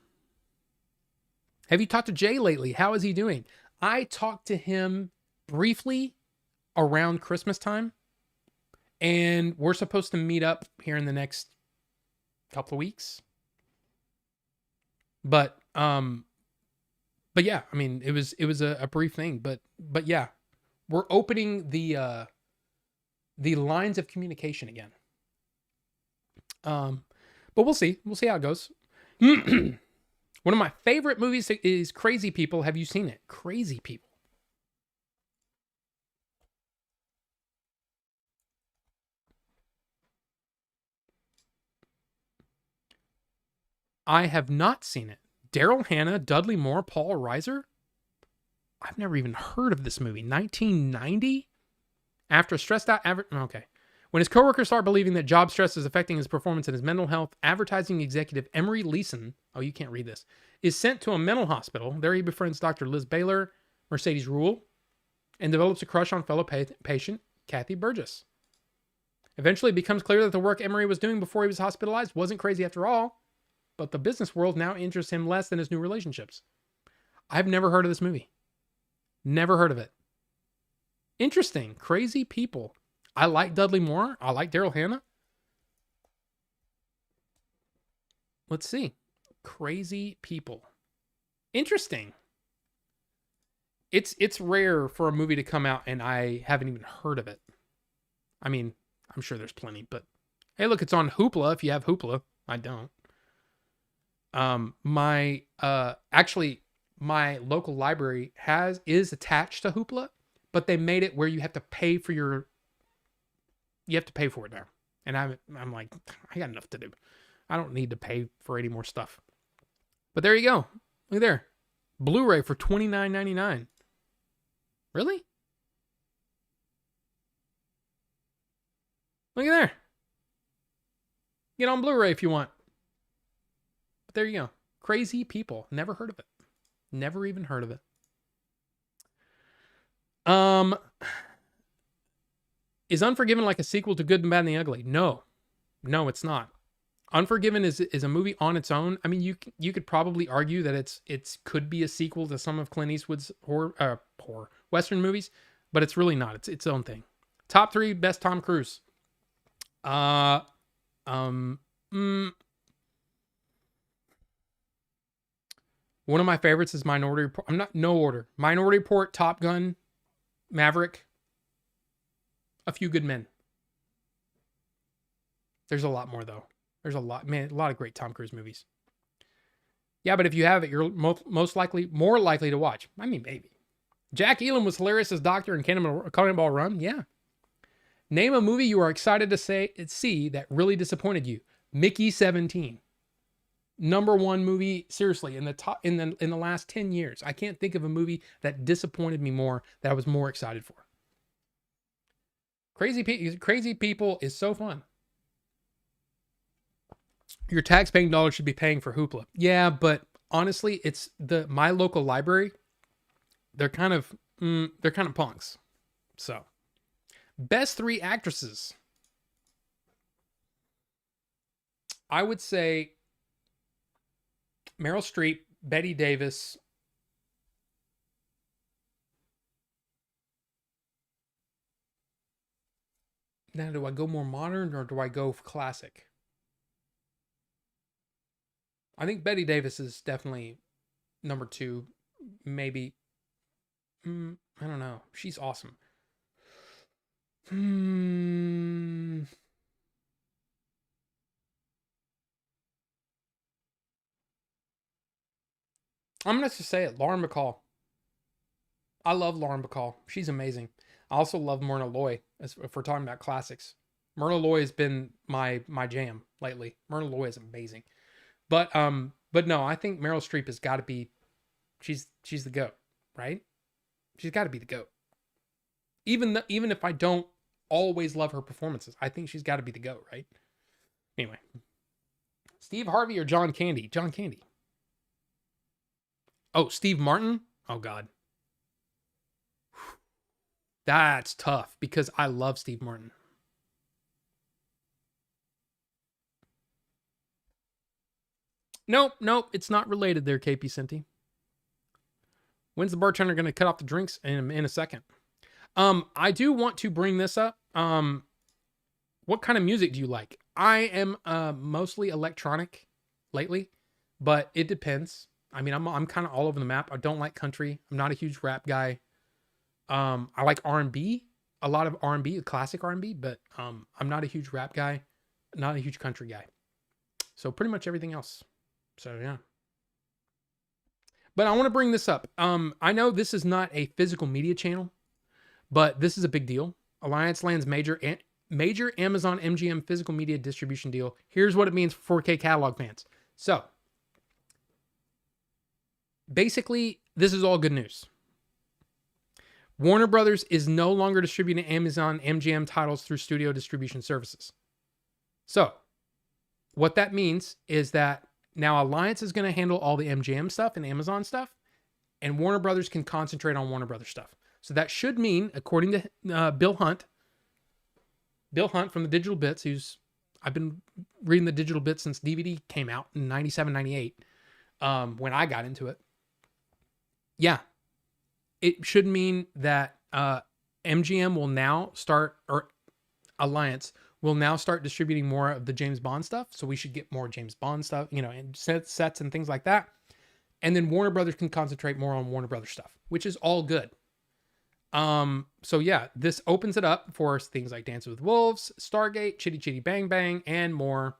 Have you talked to Jay lately? How is he doing? I talked to him briefly around Christmas time. And we're supposed to meet up here in the next couple of weeks. But yeah, I mean, it was a brief thing, but yeah, we're opening the lines of communication again. But we'll see how it goes. One of my favorite movies is Crazy People. Have you seen it? Crazy People. I have not seen it. Daryl Hannah, Dudley Moore, Paul Reiser. I've never even heard of this movie. 1990? After a stressed out okay. When his coworkers start believing that job stress is affecting his performance and his mental health, advertising executive Emery Leeson, oh, you can't read this, is sent to a mental hospital. There he befriends Dr. Liz Baylor, Mercedes Ruehl, and develops a crush on fellow patient Kathy Burgess. Eventually, it becomes clear that the work Emery was doing before he was hospitalized wasn't crazy after all, but the business world now interests him less than his new relationships. I've never heard of this movie. Never heard of it. Interesting. Crazy People. I like Dudley Moore. I like Daryl Hannah. Let's see. Crazy People. Interesting. It's rare for a movie to come out and I haven't even heard of it. I mean, I'm sure there's plenty, but hey, look, it's on Hoopla if you have Hoopla. I don't. Actually, my local library is attached to Hoopla, but they made it where you have to pay for it now. And I'm like, I got enough to do. I don't need to pay for any more stuff. But there you go. Look there. Blu-ray for $29.99. Really? Look at there. Get on Blu-ray if you want. But there you go. Crazy People. Never heard of it. Never even heard of it. Is Unforgiven like a sequel to Good, and Bad, and the Ugly? No, it's not. Unforgiven is a movie on its own. I mean, you could probably argue that it could be a sequel to some of Clint Eastwood's horror Western movies, but it's really not. It's its own thing. Top 3 best Tom Cruise. One of my favorites is Minority Report. No order. Minority Report, Top Gun, Maverick, A Few Good Men. There's a lot more though. There's a lot of great Tom Cruise movies. Yeah, but if you have it, you're more likely to watch. I mean, maybe. Jack Elam was hilarious as Doctor in Cannonball Run. Yeah. Name a movie you are excited to see that really disappointed you. Mickey 17. Number 1 movie, seriously, in the last 10 years. I can't think of a movie that disappointed me more, that I was more excited for. Crazy People is so fun. Your tax-paying dollars should be paying for Hoopla. Yeah, but honestly, it's my local library. They're kind of punks. So, best 3 actresses. I would say Meryl Streep, Bette Davis. Now, do I go more modern or do I go classic? I think Bette Davis is definitely number 2. Maybe. I don't know. She's awesome. I'm going to just say it. Lauren Bacall. I love Lauren Bacall. She's amazing. I also love Myrna Loy, if we're talking about classics. Myrna Loy has been my jam lately. Myrna Loy is amazing. But no, I think Meryl Streep has got to be, she's the GOAT, right? She's got to be the GOAT. Even if I don't always love her performances, I think she's got to be the GOAT, right? Anyway. Steve Harvey or John Candy? John Candy. Oh, Steve Martin? Oh, God. That's tough because I love Steve Martin. Nope. It's not related there, KP Sinti. When's the bartender going to cut off the drinks? In a second. I do want to bring this up. What kind of music do you like? I am mostly electronic lately, but it depends. I mean, I'm kind of all over the map. I don't like country. I'm not a huge rap guy. I like R&B, a lot of R&B, classic R&B, but I'm not a huge rap guy, not a huge country guy. So pretty much everything else. So yeah. But I want to bring this up. I know this is not a physical media channel, but this is a big deal. Alliance lands major Amazon MGM physical media distribution deal. Here's what it means for 4K catalog fans. So, basically, this is all good news. Warner Brothers is no longer distributing Amazon MGM titles through studio distribution services. So, what that means is that now Alliance is going to handle all the MGM stuff and Amazon stuff, and Warner Brothers can concentrate on Warner Brothers stuff. So that should mean, according to Bill Hunt from the Digital Bits, I've been reading the Digital Bits since DVD came out in 97, 98, when I got into it. Yeah, it should mean that MGM will now start, or Alliance will now start distributing more of the James Bond stuff. So we should get more James Bond stuff, and sets and things like that. And then Warner Brothers can concentrate more on Warner Brothers stuff, which is all good. So yeah, this opens it up for things like Dances with Wolves, Stargate, Chitty Chitty Bang Bang, and more.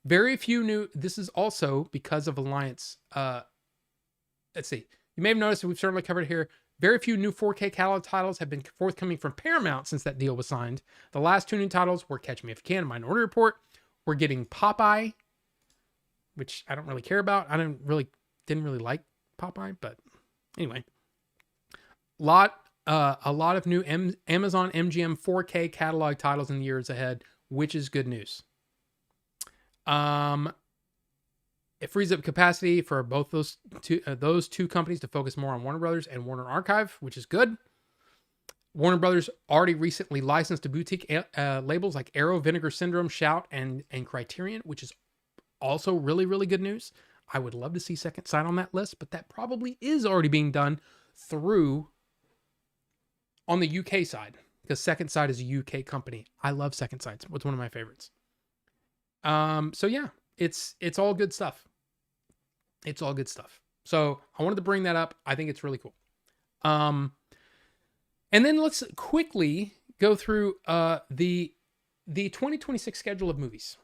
Very few new. This is also because of Alliance. Let's see. You may have noticed that we've certainly covered here. Very few new 4K catalog titles have been forthcoming from Paramount since that deal was signed. The last two new titles were Catch Me If You Can and Minority Report. We're getting Popeye, which I don't really care about. I didn't really like Popeye, but anyway. A lot of new Amazon MGM 4K catalog titles in the years ahead, which is good news. It frees up capacity for both those two companies to focus more on Warner Brothers and Warner Archive, which is good. Warner Brothers already recently licensed to boutique labels like Arrow, Vinegar Syndrome, Shout, and Criterion, which is also really, really good news. I would love to see Second Sight on that list, but that probably is already being done on the UK side, because Second Sight is a UK company. I love Second Sight. It's one of my favorites. So yeah, it's all good stuff. It's all good stuff. So I wanted to bring that up. I think it's really cool. And then let's quickly go through the 2026 schedule of movies.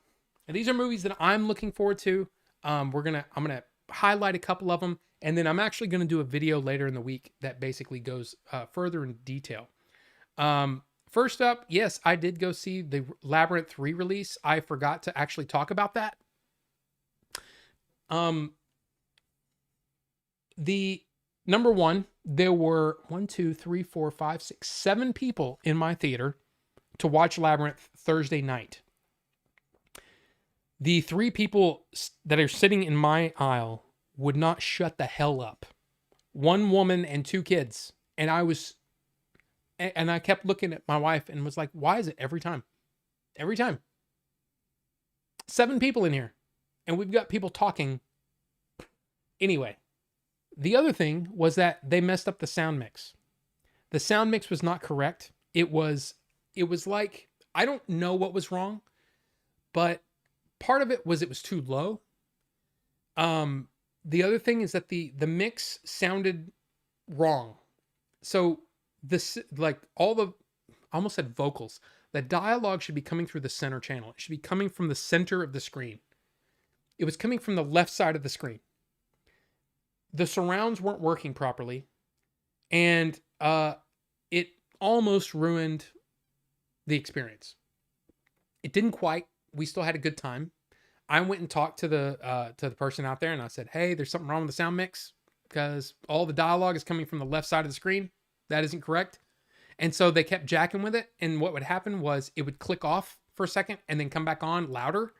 And these are movies that I'm looking forward to. I'm gonna highlight a couple of them, and then I'm actually gonna do a video later in the week that basically goes further in detail. First up, yes, I did go see the Labyrinth re-release. I forgot to actually talk about that. The number one, there were 7 people in my theater to watch Labyrinth Thursday night. The 3 people that are sitting in my aisle would not shut the hell up. 1 woman and 2 kids. And I kept looking at my wife and was like, why is it every time? Every time. 7 people in here. And we've got people talking. Anyway, the other thing was that they messed up the sound mix. The sound mix was not correct. It was like, I don't know what was wrong, but part of it was too low. The other thing is that the mix sounded wrong. So this, like I almost said vocals. The dialogue should be coming through the center channel. It should be coming from the center of the screen. It was coming from the left side of the screen. The surrounds weren't working properly, and it almost ruined the experience. It didn't quite. We still had a good time. I went and talked to the person out there, and I said, "Hey, there's something wrong with the sound mix because all the dialogue is coming from the left side of the screen. That isn't correct." And so they kept jacking with it, and what would happen was it would click off for a second and then come back on louder,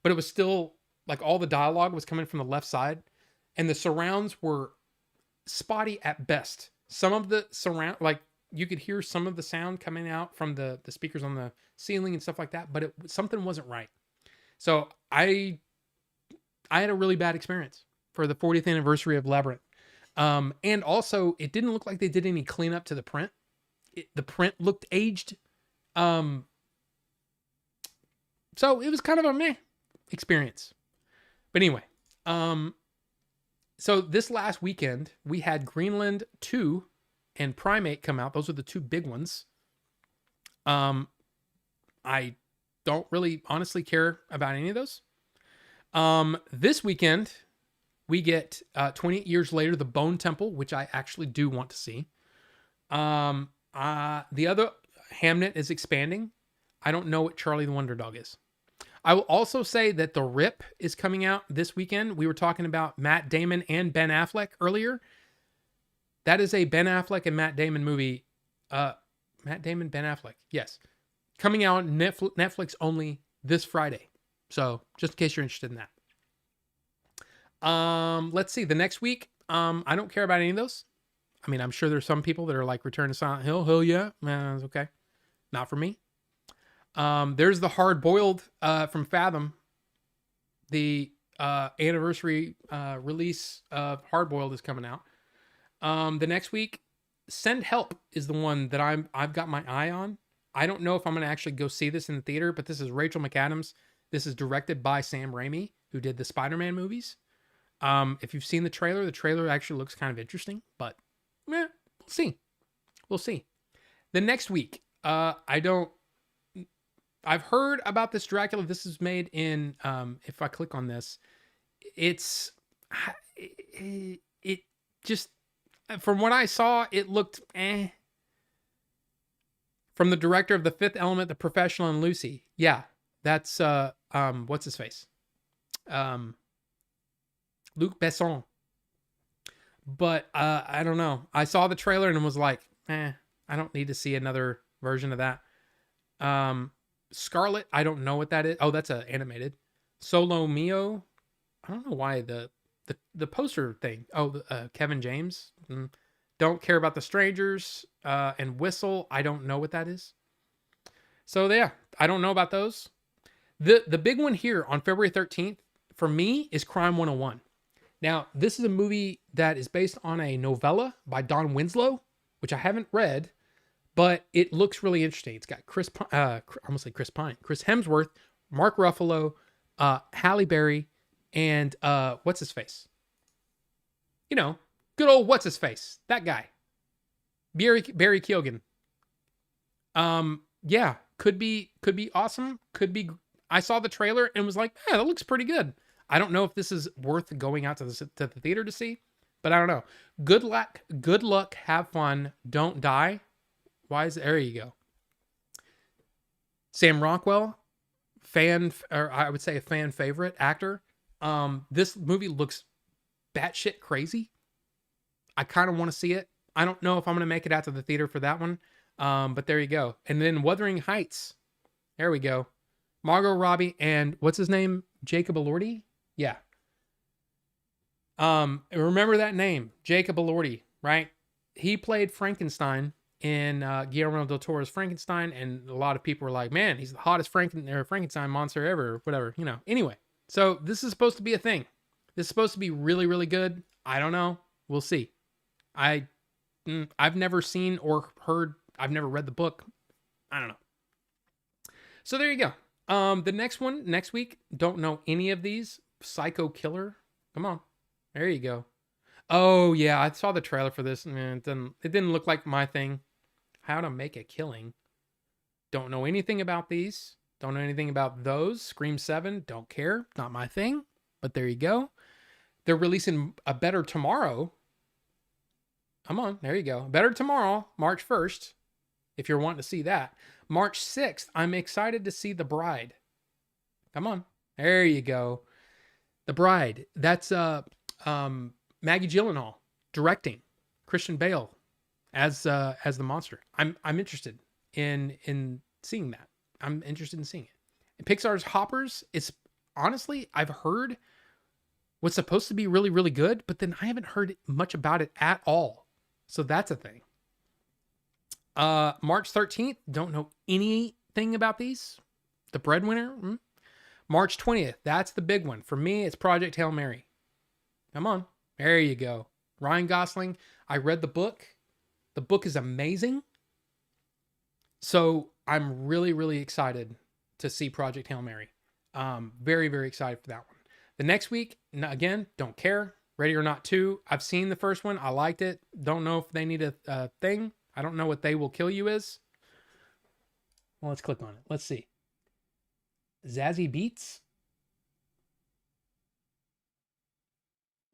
but it was still like all the dialogue was coming from the left side. And the surrounds were spotty at best. Some of the surround, like you could hear some of the sound coming out from the speakers on the ceiling and stuff like that, but something wasn't right. So I had a really bad experience for the 40th anniversary of Labyrinth. And also it didn't look like they did any cleanup to the print. The print looked aged. So it was kind of a meh experience. But anyway, so this last weekend, we had Greenland 2 and Primate come out. Those are the 2 big ones. I don't really honestly care about any of those. This weekend, we get 28 years later, The Bone Temple, which I actually do want to see. The other, Hamnet is expanding. I don't know what Charlie the Wonder Dog is. I will also say that The Rip is coming out this weekend. We were talking about Matt Damon and Ben Affleck earlier. That is a Ben Affleck and Matt Damon movie. Matt Damon, Ben Affleck. Yes. Coming out Netflix only this Friday. So just in case you're interested in that. Let's see. The next week, I don't care about any of those. I mean, I'm sure there's some people that are like Return to Silent Hill. Hell yeah. It's okay. Not for me. There's the Hard Boiled from Fathom. The anniversary release of Hard Boiled is coming out. The next week, Send Help is the one that I've got my eye on. I don't know if I'm going to actually go see this in the theater, but this is Rachel McAdams. This is directed by Sam Raimi, who did the Spider-Man movies. If you've seen the trailer actually looks kind of interesting, but we'll see. We'll see. The next week, I've heard about this Dracula. This is made in, if I click on this, it just, from what I saw, it looked From the director of The Fifth Element, The Professional, and Lucy. Yeah, that's, what's his face? Luc Besson. But I don't know. I saw the trailer and was like, I don't need to see another version of that. Scarlet, I don't know what that is. Oh, that's animated. Solo Mio. I don't know why the poster thing. Oh, Kevin James. Don't care about the strangers. And Whistle, I don't know what that is. So yeah, I don't know about those. The big one here on February 13th for me is Crime 101. Now, this is a movie that is based on a novella by Don Winslow, which I haven't read, but it looks really interesting. It's got Chris Hemsworth, Mark Ruffalo, Halle Berry, and what's his face? You know, good old what's his face? That guy, Barry Keoghan. Yeah, could be awesome. Could be. I saw the trailer and was like, that looks pretty good. I don't know if this is worth going out to the theater to see, but I don't know. Good luck, have fun, don't die. There you go. Sam Rockwell, I would say a fan favorite actor. This movie looks batshit crazy. I kind of want to see it. I don't know if I'm going to make it out to the theater for that one. But there you go. And then Wuthering Heights. There we go. Margot Robbie and what's his name? Jacob Elordi? Yeah. Remember that name, Jacob Elordi, right? He played Frankenstein in Guillermo del Toro's Frankenstein, and a lot of people were like, man, he's the hottest Frankenstein monster ever, or whatever, Anyway, so this is supposed to be a thing. This is supposed to be really, really good. I don't know. We'll see. I've never seen or heard, I've never read the book. I don't know. So there you go. The next one, next week, don't know any of these. Psycho Killer. Come on. There you go. Oh, yeah, I saw the trailer for this. Man, it didn't look like my thing. How to Make a Killing. Don't know anything about these. Don't know anything about those. Scream 7, don't care. Not my thing. But there you go. They're releasing a Better Tomorrow. Come on, there you go. Better Tomorrow, March 1st, if you're wanting to see that. March 6th, I'm excited to see The Bride. Come on. There you go. The Bride. That's Maggie Gyllenhaal directing. Christian Bale as the monster. I'm interested in seeing that. I'm interested in seeing it. And Pixar's Hoppers is honestly, I've heard what's supposed to be really, really good, but then I haven't heard much about it at all. So that's a thing. March 13th, don't know anything about these. The Breadwinner. March 20th, that's the big one. For me, it's Project Hail Mary. Come on. There you go. Ryan Gosling. I read the book. The book is amazing. So I'm really, really excited to see Project Hail Mary. Very, very excited for that one. The next week, again, don't care. Ready or Not 2. I've seen the first one. I liked it. Don't know if they need a thing. I don't know what They Will Kill You is. Well, let's click on it. Let's see. Zazie Beetz.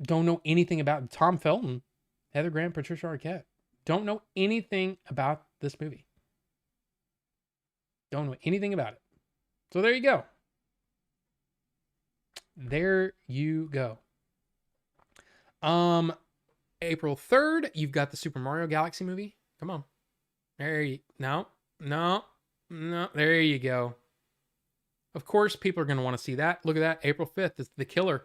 Don't know anything about Tom Felton. Heather Graham, Patricia Arquette. Don't know anything about this movie. Don't know anything about it. So there you go. There you go. Um, April 3rd, you've got the Super Mario Galaxy movie. Come on. There you no, no, no. There you go. Of course, people are going to want to see that. Look at that. April 5th is The Killer.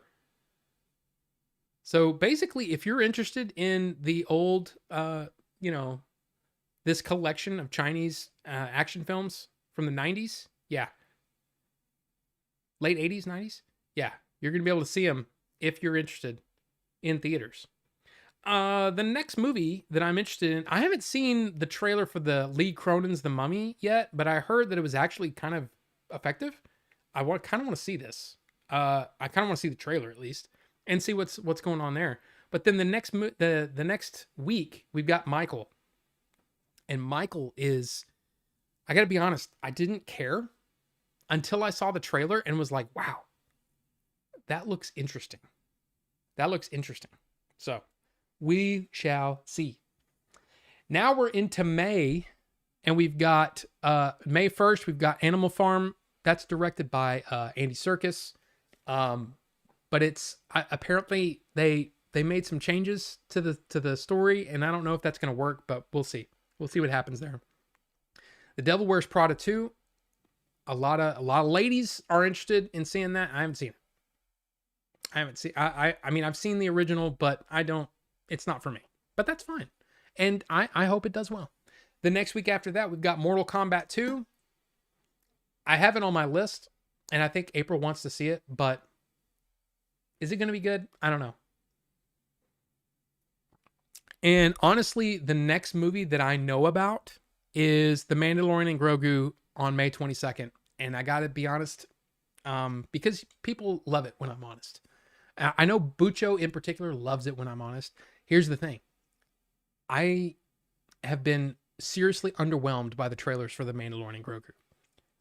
So basically, if you're interested in the old, you know, this collection of Chinese action films from the 90s, yeah, late 80s, 90s, yeah, you're going to be able to see them if you're interested in theaters. The next movie that I'm interested in, I haven't seen the trailer for the Lee Cronin's The Mummy yet, but I heard that it was actually kind of effective. Kind of want to see this. I kind of want to see the trailer at least and see what's going on there. But then the next week we've got Michael, and Michael is, I got to be honest, I didn't care until I saw the trailer and was like, wow, that looks interesting. That looks interesting. So we shall see. Now we're into May, and we've got May 1st, we've got Animal Farm. That's directed by Andy Serkis. But it's apparently they made some changes to the story, and I don't know if that's going to work, but we'll see. We'll see what happens there. The Devil Wears Prada 2. A lot of ladies are interested in seeing that. I haven't seen it. I haven't seen. I mean, I've seen the original, but I don't. It's not for me. But that's fine, and I hope it does well. The next week after that, we've got Mortal Kombat 2. I have it on my list, and I think April wants to see it, but is it going to be good? I don't know. And honestly, the next movie that I know about is The Mandalorian and Grogu on May 22nd. And I got to be honest, because people love it when I'm honest. I know Bucho in particular loves it when I'm honest. Here's the thing. I have been seriously underwhelmed by the trailers for The Mandalorian and Grogu.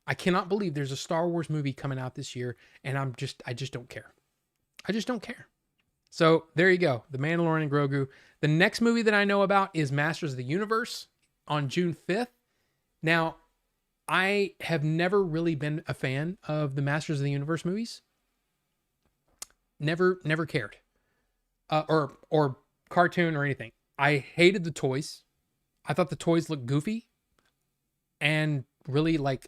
I cannot believe there's a Star Wars movie coming out this year, and I just don't care. I just don't care. So there you go. The Mandalorian and Grogu. The next movie that I know about is Masters of the Universe on June 5th. Now, I have never really been a fan of the Masters of the Universe movies. Never cared. Or cartoon or anything. I hated the toys. I thought the toys looked goofy and really like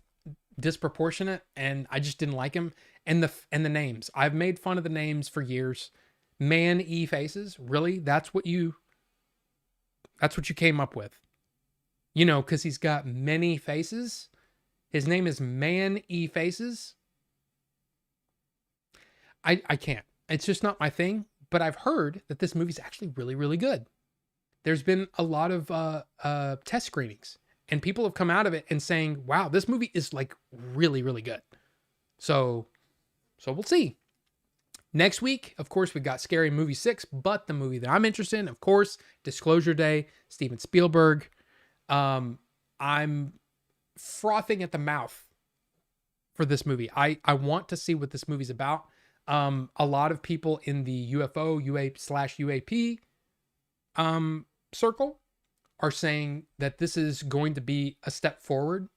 disproportionate, and I just didn't like them. And the names. I've made fun of the names for years. Man-E faces. Really? That's what you came up with. You know, because he's got many faces. His name is Man-E Faces. I can't. It's just not my thing. But I've heard that this movie's actually really, really good. There's been a lot of test screenings. And people have come out of it and saying, wow, this movie is like really, really good. So we'll see. Next week, of course, we've got Scary Movie 6, but the movie that I'm interested in, of course, Disclosure Day, Steven Spielberg. I'm frothing at the mouth for this movie. I want to see what this movie's about. A lot of people in the UFO/UAP circle are saying that this is going to be a step forward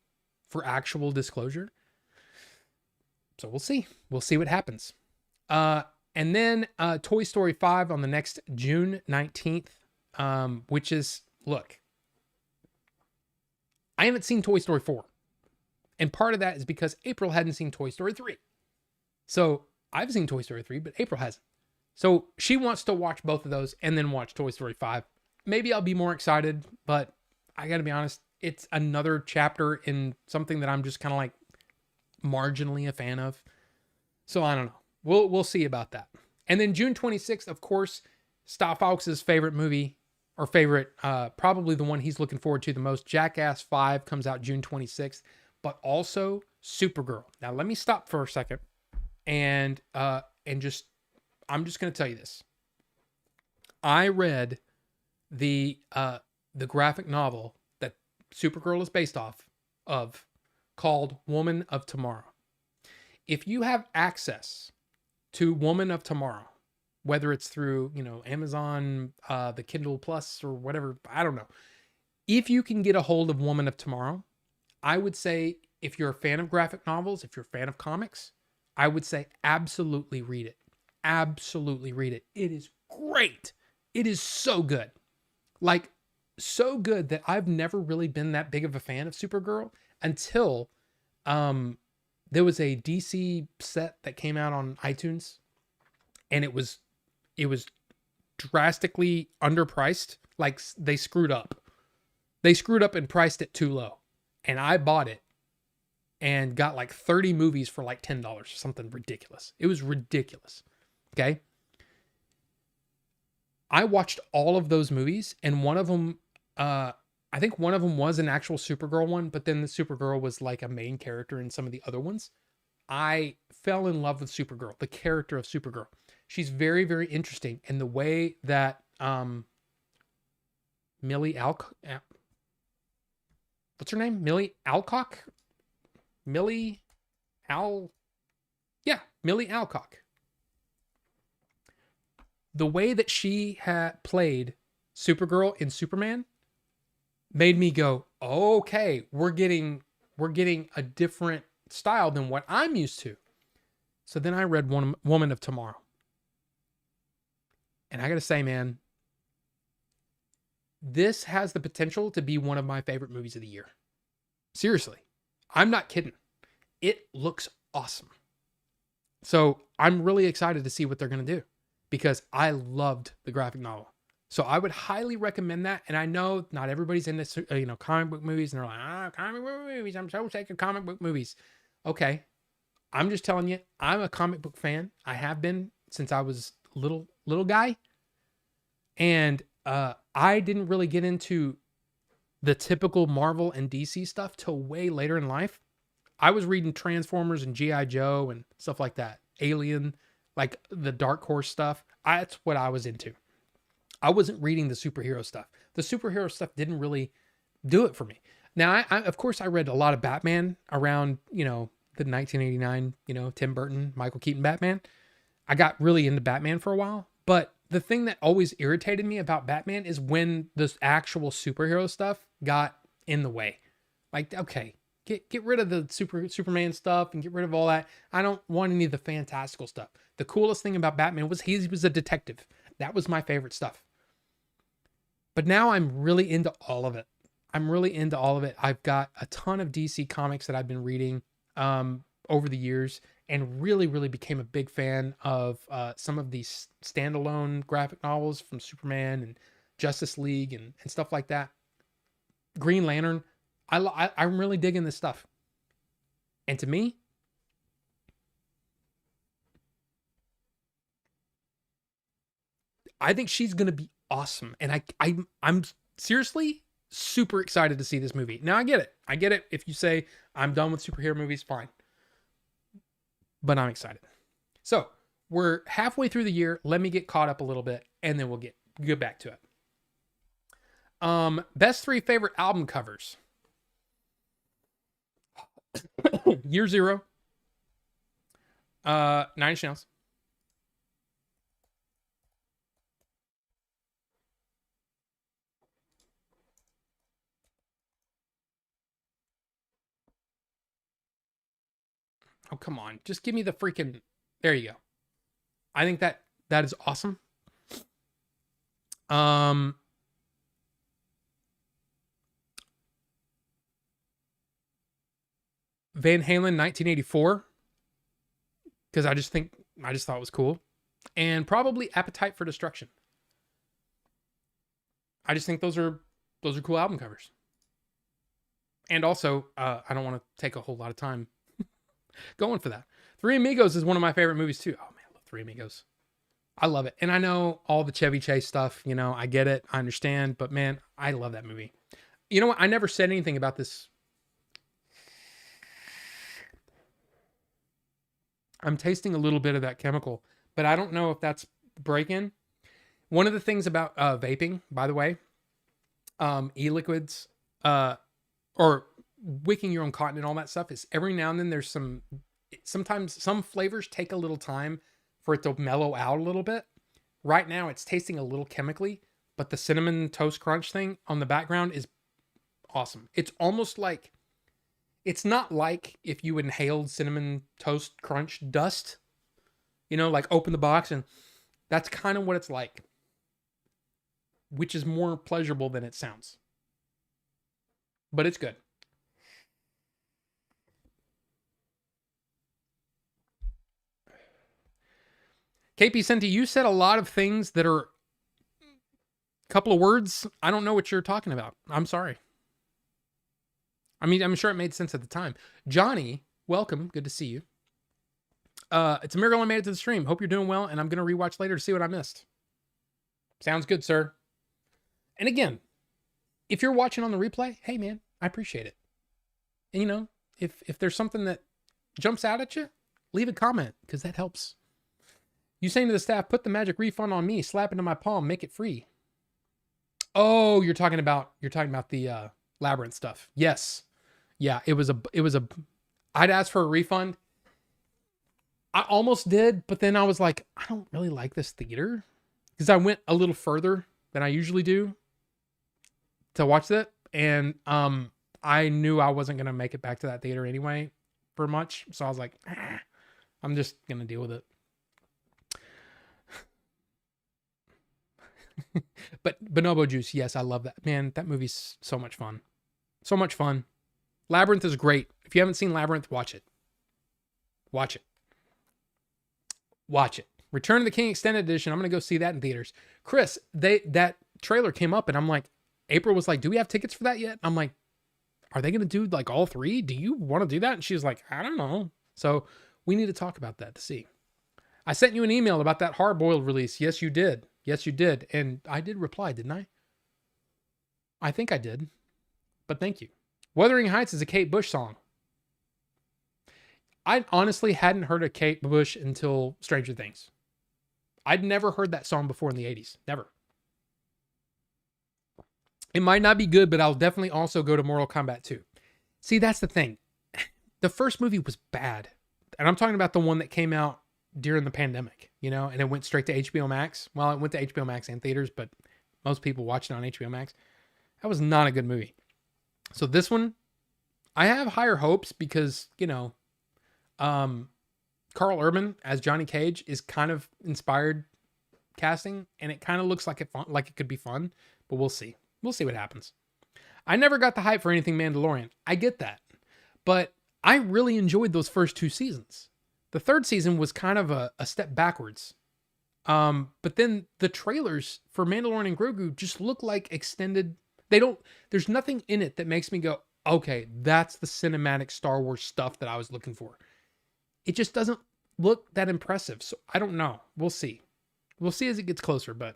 for actual disclosure. So we'll see. We'll see what happens. And then Toy Story 5 on the next June 19th, which is, look, I haven't seen Toy Story 4. And part of that is because April hadn't seen Toy Story 3. So I've seen Toy Story 3, but April hasn't. So she wants to watch both of those and then watch Toy Story 5. Maybe I'll be more excited, but I got to be honest, it's another chapter in something that I'm just kind of like marginally a fan of. So I don't know. We'll see about that. And then June 26th, of course, Star Fox's favorite movie, or favorite, probably the one he's looking forward to the most, Jackass 5 comes out June 26th, but also Supergirl. Now let me stop for a second and I'm just going to tell you this. I read the graphic novel that Supergirl is based off of, called Woman of Tomorrow. If you have access to Woman of Tomorrow, whether it's through, Amazon, the Kindle Plus or whatever, I don't know. If you can get a hold of Woman of Tomorrow, I would say if you're a fan of graphic novels, if you're a fan of comics, I would say absolutely read it. Absolutely read it. It is great. It is so good. Like, so good that I've never really been that big of a fan of Supergirl until um there was a DC set that came out on iTunes, and it was drastically underpriced. Like, they screwed up. They screwed up and priced it too low. And I bought it and got like 30 movies for like $10 or something ridiculous. It was ridiculous. Okay. I watched all of those movies, and one of them, I think one of them was an actual Supergirl one, but then the Supergirl was like a main character in some of the other ones. I fell in love with Supergirl, the character of Supergirl. She's very, very interesting. And the way that Millie Alcock, what's her name? Millie Alcock? Millie Al, yeah, Millie Alcock. The way that she had played Supergirl in Superman made me go, okay, we're getting a different style than what I'm used to. So then I read Woman of Tomorrow. And I got to say, man, this has the potential to be one of my favorite movies of the year. Seriously. I'm not kidding. It looks awesome. So I'm really excited to see what they're going to do, because I loved the graphic novel. So I would highly recommend that. And I know not everybody's in this, comic book movies, and they're like, comic book movies. I'm so sick of comic book movies. Okay. I'm just telling you, I'm a comic book fan. I have been since I was little guy. And I didn't really get into the typical Marvel and DC stuff till way later in life. I was reading Transformers and G.I. Joe and stuff like that. Alien, like the Dark Horse stuff. That's what I was into. I wasn't reading the superhero stuff. The superhero stuff didn't really do it for me. Now, I of course, I read a lot of Batman around, the 1989, Tim Burton, Michael Keaton Batman. I got really into Batman for a while. But the thing that always irritated me about Batman is when this actual superhero stuff got in the way. Like, okay, get rid of the Superman stuff and get rid of all that. I don't want any of the fantastical stuff. The coolest thing about Batman was he was a detective. That was my favorite stuff. But now I'm really into all of it. I've got a ton of DC comics that I've been reading over the years, and really, really became a big fan of some of these standalone graphic novels from Superman and Justice League and stuff like that. Green Lantern. I'm really digging this stuff. And to me, I think she's going to be awesome. And I'm seriously super excited to see this movie. Now, I get it. If you say I'm done with superhero movies, fine. But I'm excited. So we're halfway through the year. Let me get caught up a little bit, and then we'll get back to it. Best 3 favorite album covers. Year Zero. Nine Inch Nails. Oh, come on. Just give me the freaking... There you go. I think that is awesome. Van Halen 1984, because I just thought it was cool. And probably Appetite for Destruction. I just think those are cool album covers. And also, I don't want to take a whole lot of time going for that. Three Amigos is one of my favorite movies too. Oh man, I love Three Amigos. I love it. And I know all the Chevy Chase stuff, I get it. I understand, but man, I love that movie. You know what? I never said anything about this. I'm tasting a little bit of that chemical, but I don't know if that's break-in. One of the things about vaping, by the way, e-liquids, or wicking your own cotton and all that stuff, is every now and then there's sometimes some flavors take a little time for it to mellow out a little bit. Right now it's tasting a little chemically, but the cinnamon toast crunch thing on the background is awesome. It's almost like It's not like if you inhaled cinnamon toast crunch dust, you know, like open the box, and that's kind of what it's like, which is more pleasurable than it sounds. But it's good. KP Senti, you said a lot of things that are a couple of words. I don't know what you're talking about. I'm sorry. I mean, I'm sure it made sense at the time. Johnny, welcome. Good to see you. It's a miracle I made it to the stream. Hope you're doing well, and I'm going to rewatch later to see what I missed. Sounds good, sir. And again, if you're watching on the replay, hey, man, I appreciate it. And, you know, if there's something that jumps out at you, leave a comment, because that helps. You saying to the staff, put the magic refund on me, slap it in my palm, make it free. Oh, you're talking about the Labyrinth stuff. Yes. Yeah, it was a I'd asked for a refund. I almost did, but then I was like, I don't really like this theater, because I went a little further than I usually do to watch that, and I knew I wasn't going to make it back to that theater anyway for much, so I was like, I'm just going to deal with it. But Bonobo Juice, yes, I love that. Man, that movie's so much fun. So much fun. Labyrinth is great. If you haven't seen Labyrinth, watch it. Watch it. Watch it. Return of the King Extended Edition. I'm going to go see that in theaters. Chris, that trailer came up, and I'm like, April was like, do we have tickets for that yet? I'm like, are they going to do like all three? Do you want to do that? And she was like, I don't know. So we need to talk about that to see. I sent you an email about that Hard Boiled release. Yes, you did. Yes, you did. And I did reply, didn't I? I think I did. But thank you. Wuthering Heights is a Kate Bush song. I honestly hadn't heard of Kate Bush until Stranger Things. I'd never heard that song before in the 80s. Never. It might not be good, but I'll definitely also go to Mortal Kombat 2. See, that's the thing. The first movie was bad. And I'm talking about the one that came out during the pandemic, you know, and it went straight to HBO Max. Well, it went to HBO Max and theaters, but most people watched it on HBO Max. That was not a good movie. So this one, I have higher hopes because, you know, Carl Urban as Johnny Cage is kind of inspired casting, and it kind of looks like it could be fun, but we'll see. We'll see what happens. I never got the hype for anything Mandalorian. I get that, but I really enjoyed those first two seasons. The third season was kind of a step backwards. But then the trailers for Mandalorian and Grogu just look like extended. There's nothing in it that makes me go, okay, that's the cinematic Star Wars stuff that I was looking for. It just doesn't look that impressive. So I don't know. We'll see. We'll see as it gets closer, but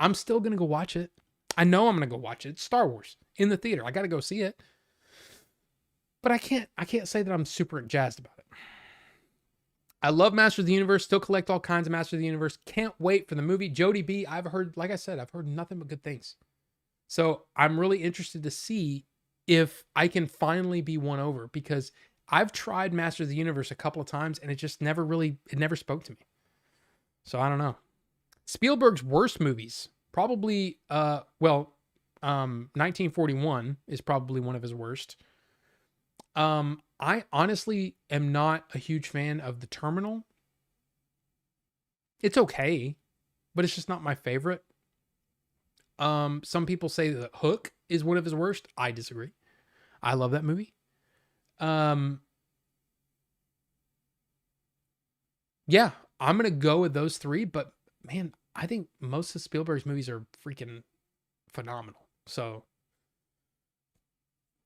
I'm still going to go watch it. I know I'm going to go watch it. It's Star Wars in the theater. I got to go see it. But I can't say that I'm super jazzed about it. I love Masters of the Universe. Still collect all kinds of Masters of the Universe. Can't wait for the movie. Jody B, I've heard, like I said, I've heard nothing but good things. So I'm really interested to see if I can finally be won over, because I've tried Masters of the Universe a couple of times and it just never spoke to me. So I don't know. Spielberg's worst movies, probably, 1941 is probably one of his worst. I honestly am not a huge fan of The Terminal. It's okay, but it's just not my favorite. Some people say that Hook is one of his worst. I disagree. I love that movie. Yeah, I'm going to go with those three, but man, I think most of Spielberg's movies are freaking phenomenal. So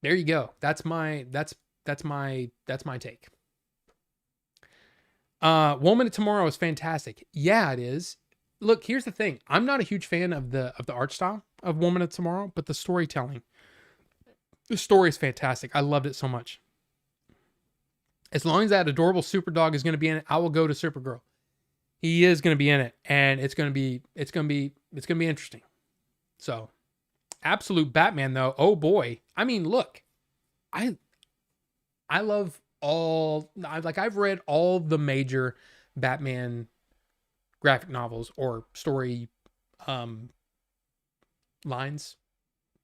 there you go. That's my take. Woman of Tomorrow is fantastic. Yeah, it is. Look, here's the thing. I'm not a huge fan of the art style of Woman of Tomorrow, but the storytelling. The story is fantastic. I loved it so much. As long as that adorable super dog is going to be in it, I will go to Supergirl. He is going to be in it, and it's going to be interesting. So, absolute Batman though. Oh boy. I mean, look. I love I've read all the major Batman graphic novels or story lines.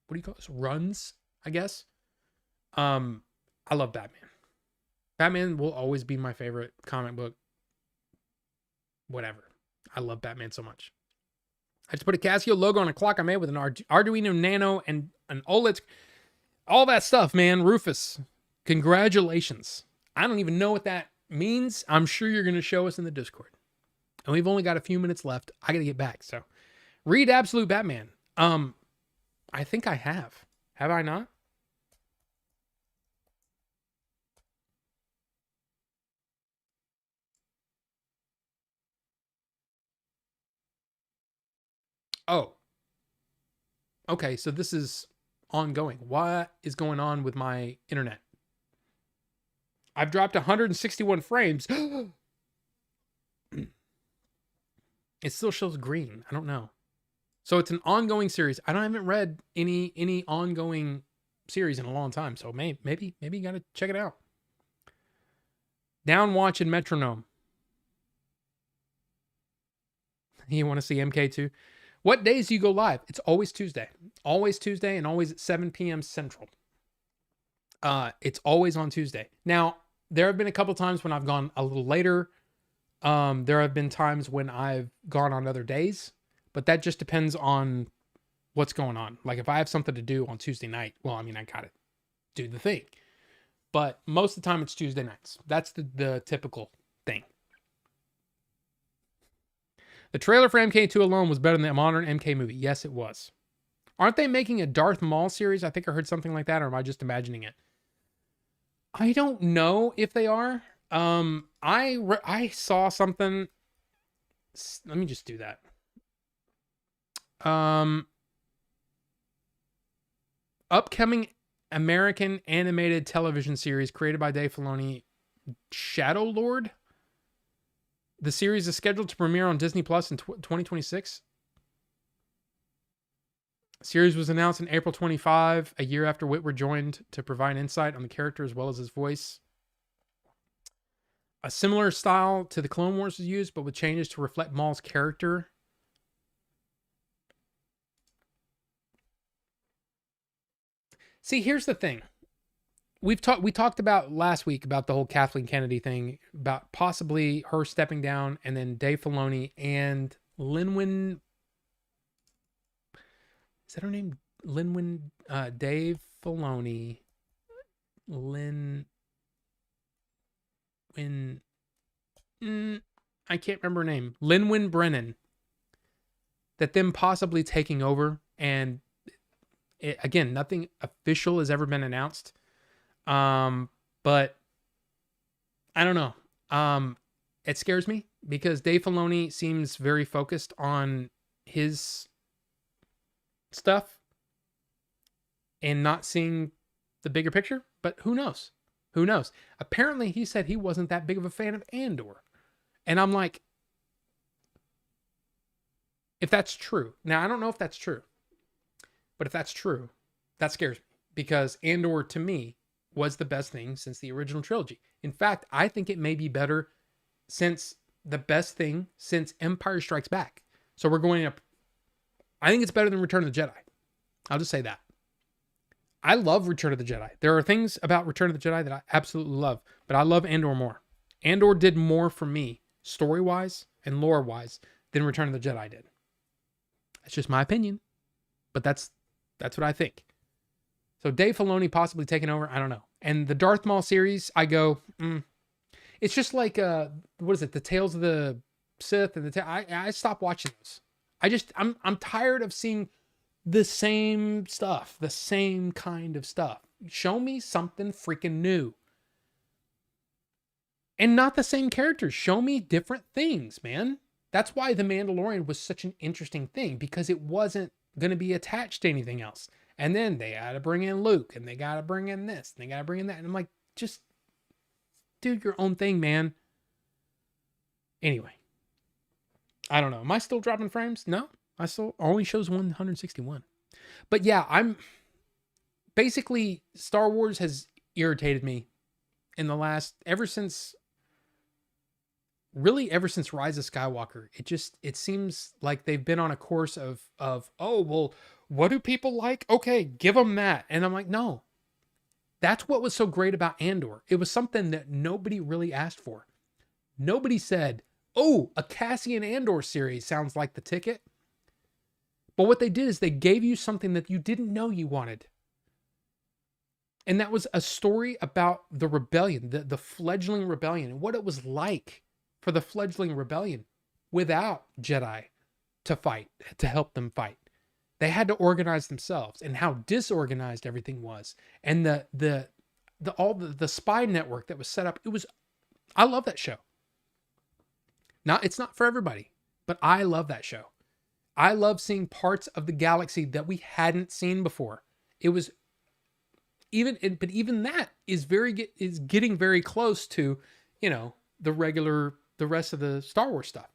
What do you call this? Runs, I guess. I love Batman. Batman will always be my favorite comic book. Whatever. I love Batman so much. I just put a Casio logo on a clock I made with an Arduino Nano and an OLED. All that stuff, man. Rufus, congratulations. I don't even know what that means. I'm sure you're going to show us in the Discord. And we've only got a few minutes left. I got to get back. So read Absolute Batman. I think I have. Have I not? Oh. Okay, so this is ongoing. What is going on with my internet? I've dropped 161 frames. It still shows green. I don't know. So it's an ongoing series. I haven't read any ongoing series in a long time. So maybe you got to check it out. Downwatch and Metronome. You want to see MK2? What days do you go live? It's always Tuesday. Always Tuesday and always at 7 p.m. Central. It's always on Tuesday. Now, there have been a couple times when I've gone a little later. There have been times when I've gone on other days, but that just depends on what's going on. Like if I have something to do on Tuesday night, well, I mean, I gotta do the thing. But most of the time it's Tuesday nights. That's the typical thing. The trailer for MK2 alone was better than the modern MK movie. Yes, it was. Aren't they making a Darth Maul series? I think I heard something like that, or am I just imagining it? I don't know if they are. I saw something. Let me just do that. Upcoming American animated television series created by Dave Filoni, Shadow Lord. The series is scheduled to premiere on Disney Plus in 2026. The series was announced in April 25, a year after Whitwer joined to provide insight on the character as well as his voice. A similar style to the Clone Wars was used, but with changes to reflect Maul's character. See, here's the thing. We talked about last week about the whole Kathleen Kennedy thing, about possibly her stepping down, and then Dave Filoni and Lin-Win. Is that her name? Lin-Win, Dave Filoni, I can't remember her name. Lin-Win Brennan. That them possibly taking over, and again, nothing official has ever been announced. But I don't know. It scares me because Dave Filoni seems very focused on his stuff and not seeing the bigger picture, but who knows? Who knows? Apparently he said he wasn't that big of a fan of Andor. And I'm like, if that's true. Now, I don't know if that's true, but if that's true, that scares me because Andor to me was the best thing since the original trilogy. In fact, I think it may be better since the best thing since Empire Strikes Back. So we're going up. I think it's better than Return of the Jedi. I'll just say that. I love Return of the Jedi. There are things about Return of the Jedi that I absolutely love, but I love Andor more. Andor did more for me, story-wise and lore-wise, than Return of the Jedi did. That's just my opinion, but that's what I think. So Dave Filoni possibly taking over, I don't know. And the Darth Maul series, I go, it's just like what is it? The Tales of the Sith and I stopped watching those. I'm tired of seeing the same stuff, the same kind of stuff. Show me something freaking new. And not the same characters. Show me different things, man. That's why The Mandalorian was such an interesting thing, because it wasn't going to be attached to anything else. And then they got to bring in Luke, and they got to bring in this, and they got to bring in that. And I'm like, just do your own thing, man. Anyway, I don't know. Am I still dropping frames? No, I still only shows 161. But yeah, I'm basically, Star Wars has irritated me in the last, ever since Rise of Skywalker. It seems like they've been on a course of, oh, well, what do people like? Okay, give them that. And I'm like, no, That's what was so great about Andor. It was something that nobody really asked for. Nobody said, oh, a Cassian Andor series sounds like the ticket. But what they did is they gave you something that you didn't know you wanted. And that was a story about the rebellion, the fledgling rebellion, and what it was like for the fledgling rebellion without Jedi to fight, to help them fight. They had to organize themselves, and how disorganized everything was. And the spy network that was set up, I love that show. It's not for everybody, but I love that show. I love seeing parts of the galaxy that we hadn't seen before. It was even that is getting very close to, the rest of the Star Wars stuff.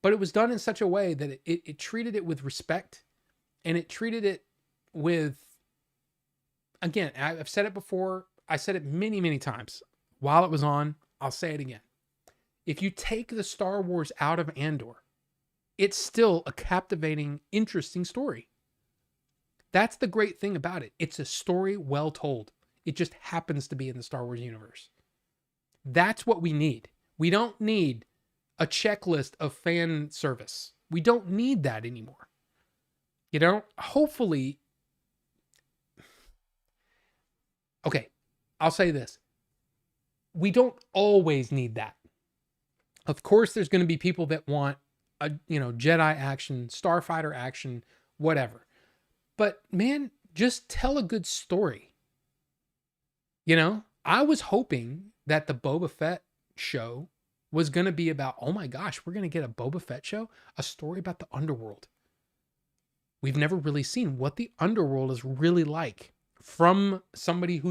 But it was done in such a way that it treated it with respect, and it treated it with, again, I've said it before. I said it many, many times while it was on. I'll say it again. If you take the Star Wars out of Andor, it's still a captivating, interesting story. That's the great thing about it. It's a story well told. It just happens to be in the Star Wars universe. That's what we need. We don't need a checklist of fan service. We don't need that anymore. Hopefully. Okay, I'll say this. We don't always need that. Of course, there's going to be people that want a, Jedi action, Starfighter action, whatever. But man, just tell a good story. I was hoping that the Boba Fett show was going to be about, oh my gosh, we're going to get a Boba Fett show, a story about the underworld. We've never really seen what the underworld is really like from somebody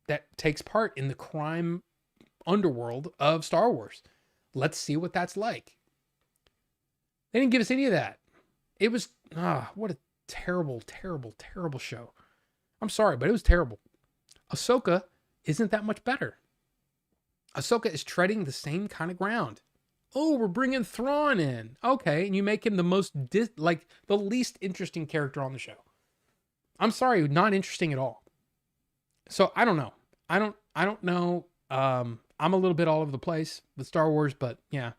that takes part in the crime underworld of Star Wars. Let's see what that's like. They didn't give us any of that. It was, what a terrible, terrible, terrible show. I'm sorry, but it was terrible. Ahsoka isn't that much better. Ahsoka is treading the same kind of ground. Oh, we're bringing Thrawn in. Okay, and you make him the least interesting character on the show. I'm sorry, not interesting at all. So I don't know. I don't know. I'm a little bit all over the place with Star Wars, but yeah.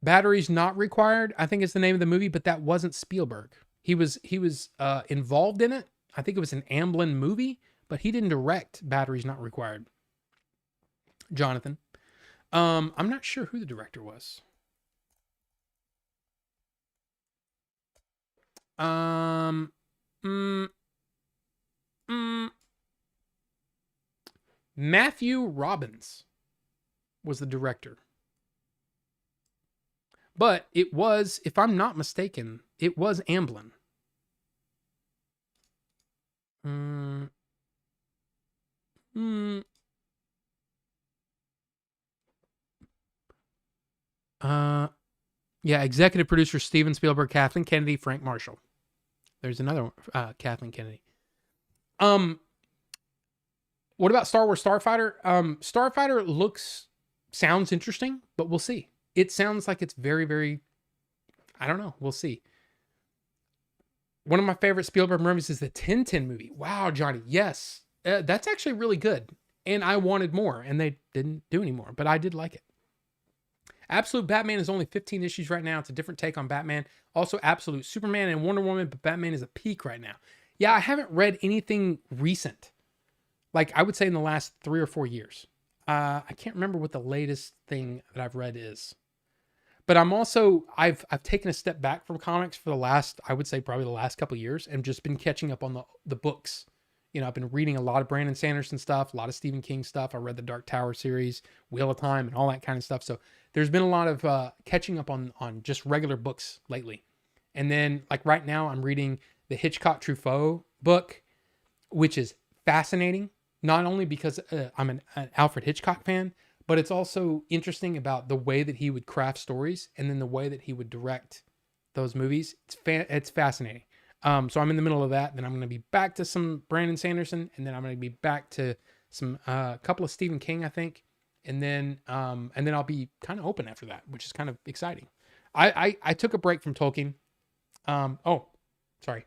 Batteries Not Required, I think is the name of the movie, but that wasn't Spielberg. He was involved in it. I think it was an Amblin movie, but he didn't direct Batteries Not Required. Jonathan. I'm not sure who the director was. Matthew Robbins was the director. But it was, if I'm not mistaken, it was Amblin. Yeah, executive producer Steven Spielberg, Kathleen Kennedy, Frank Marshall. There's another one, Kathleen Kennedy. What about Star Wars Starfighter? Starfighter sounds interesting, but we'll see. It sounds like it's very, very, I don't know. We'll see. One of my favorite Spielberg movies is the Tintin movie. Wow, Johnny. Yes. That's actually really good. And I wanted more, and they didn't do any more, but I did like it. Absolute Batman is only 15 issues right now. It's a different take on Batman. Also, Absolute Superman and Wonder Woman, but Batman is a peak right now. Yeah, I haven't read anything recent. Like, I would say in the last 3 or 4 years. I can't remember what the latest thing that I've read is. But I've taken a step back from comics for the last, I would say probably the last couple of years, and just been catching up on the books. I've been reading a lot of Brandon Sanderson stuff, a lot of Stephen King stuff. I read the Dark Tower series, Wheel of Time, and all that kind of stuff. So there's been a lot of catching up on just regular books lately. And then, like right now, I'm reading the Hitchcock Truffaut book, which is fascinating. Not only because I'm an Alfred Hitchcock fan, but it's also interesting about the way that he would craft stories and then the way that he would direct those movies. It's fascinating. So I'm in the middle of that. Then I'm going to be back to some Brandon Sanderson, and then I'm going to be back to some couple of Stephen King, I think, and then I'll be kind of open after that, which is kind of exciting. I took a break from Tolkien Oh, sorry.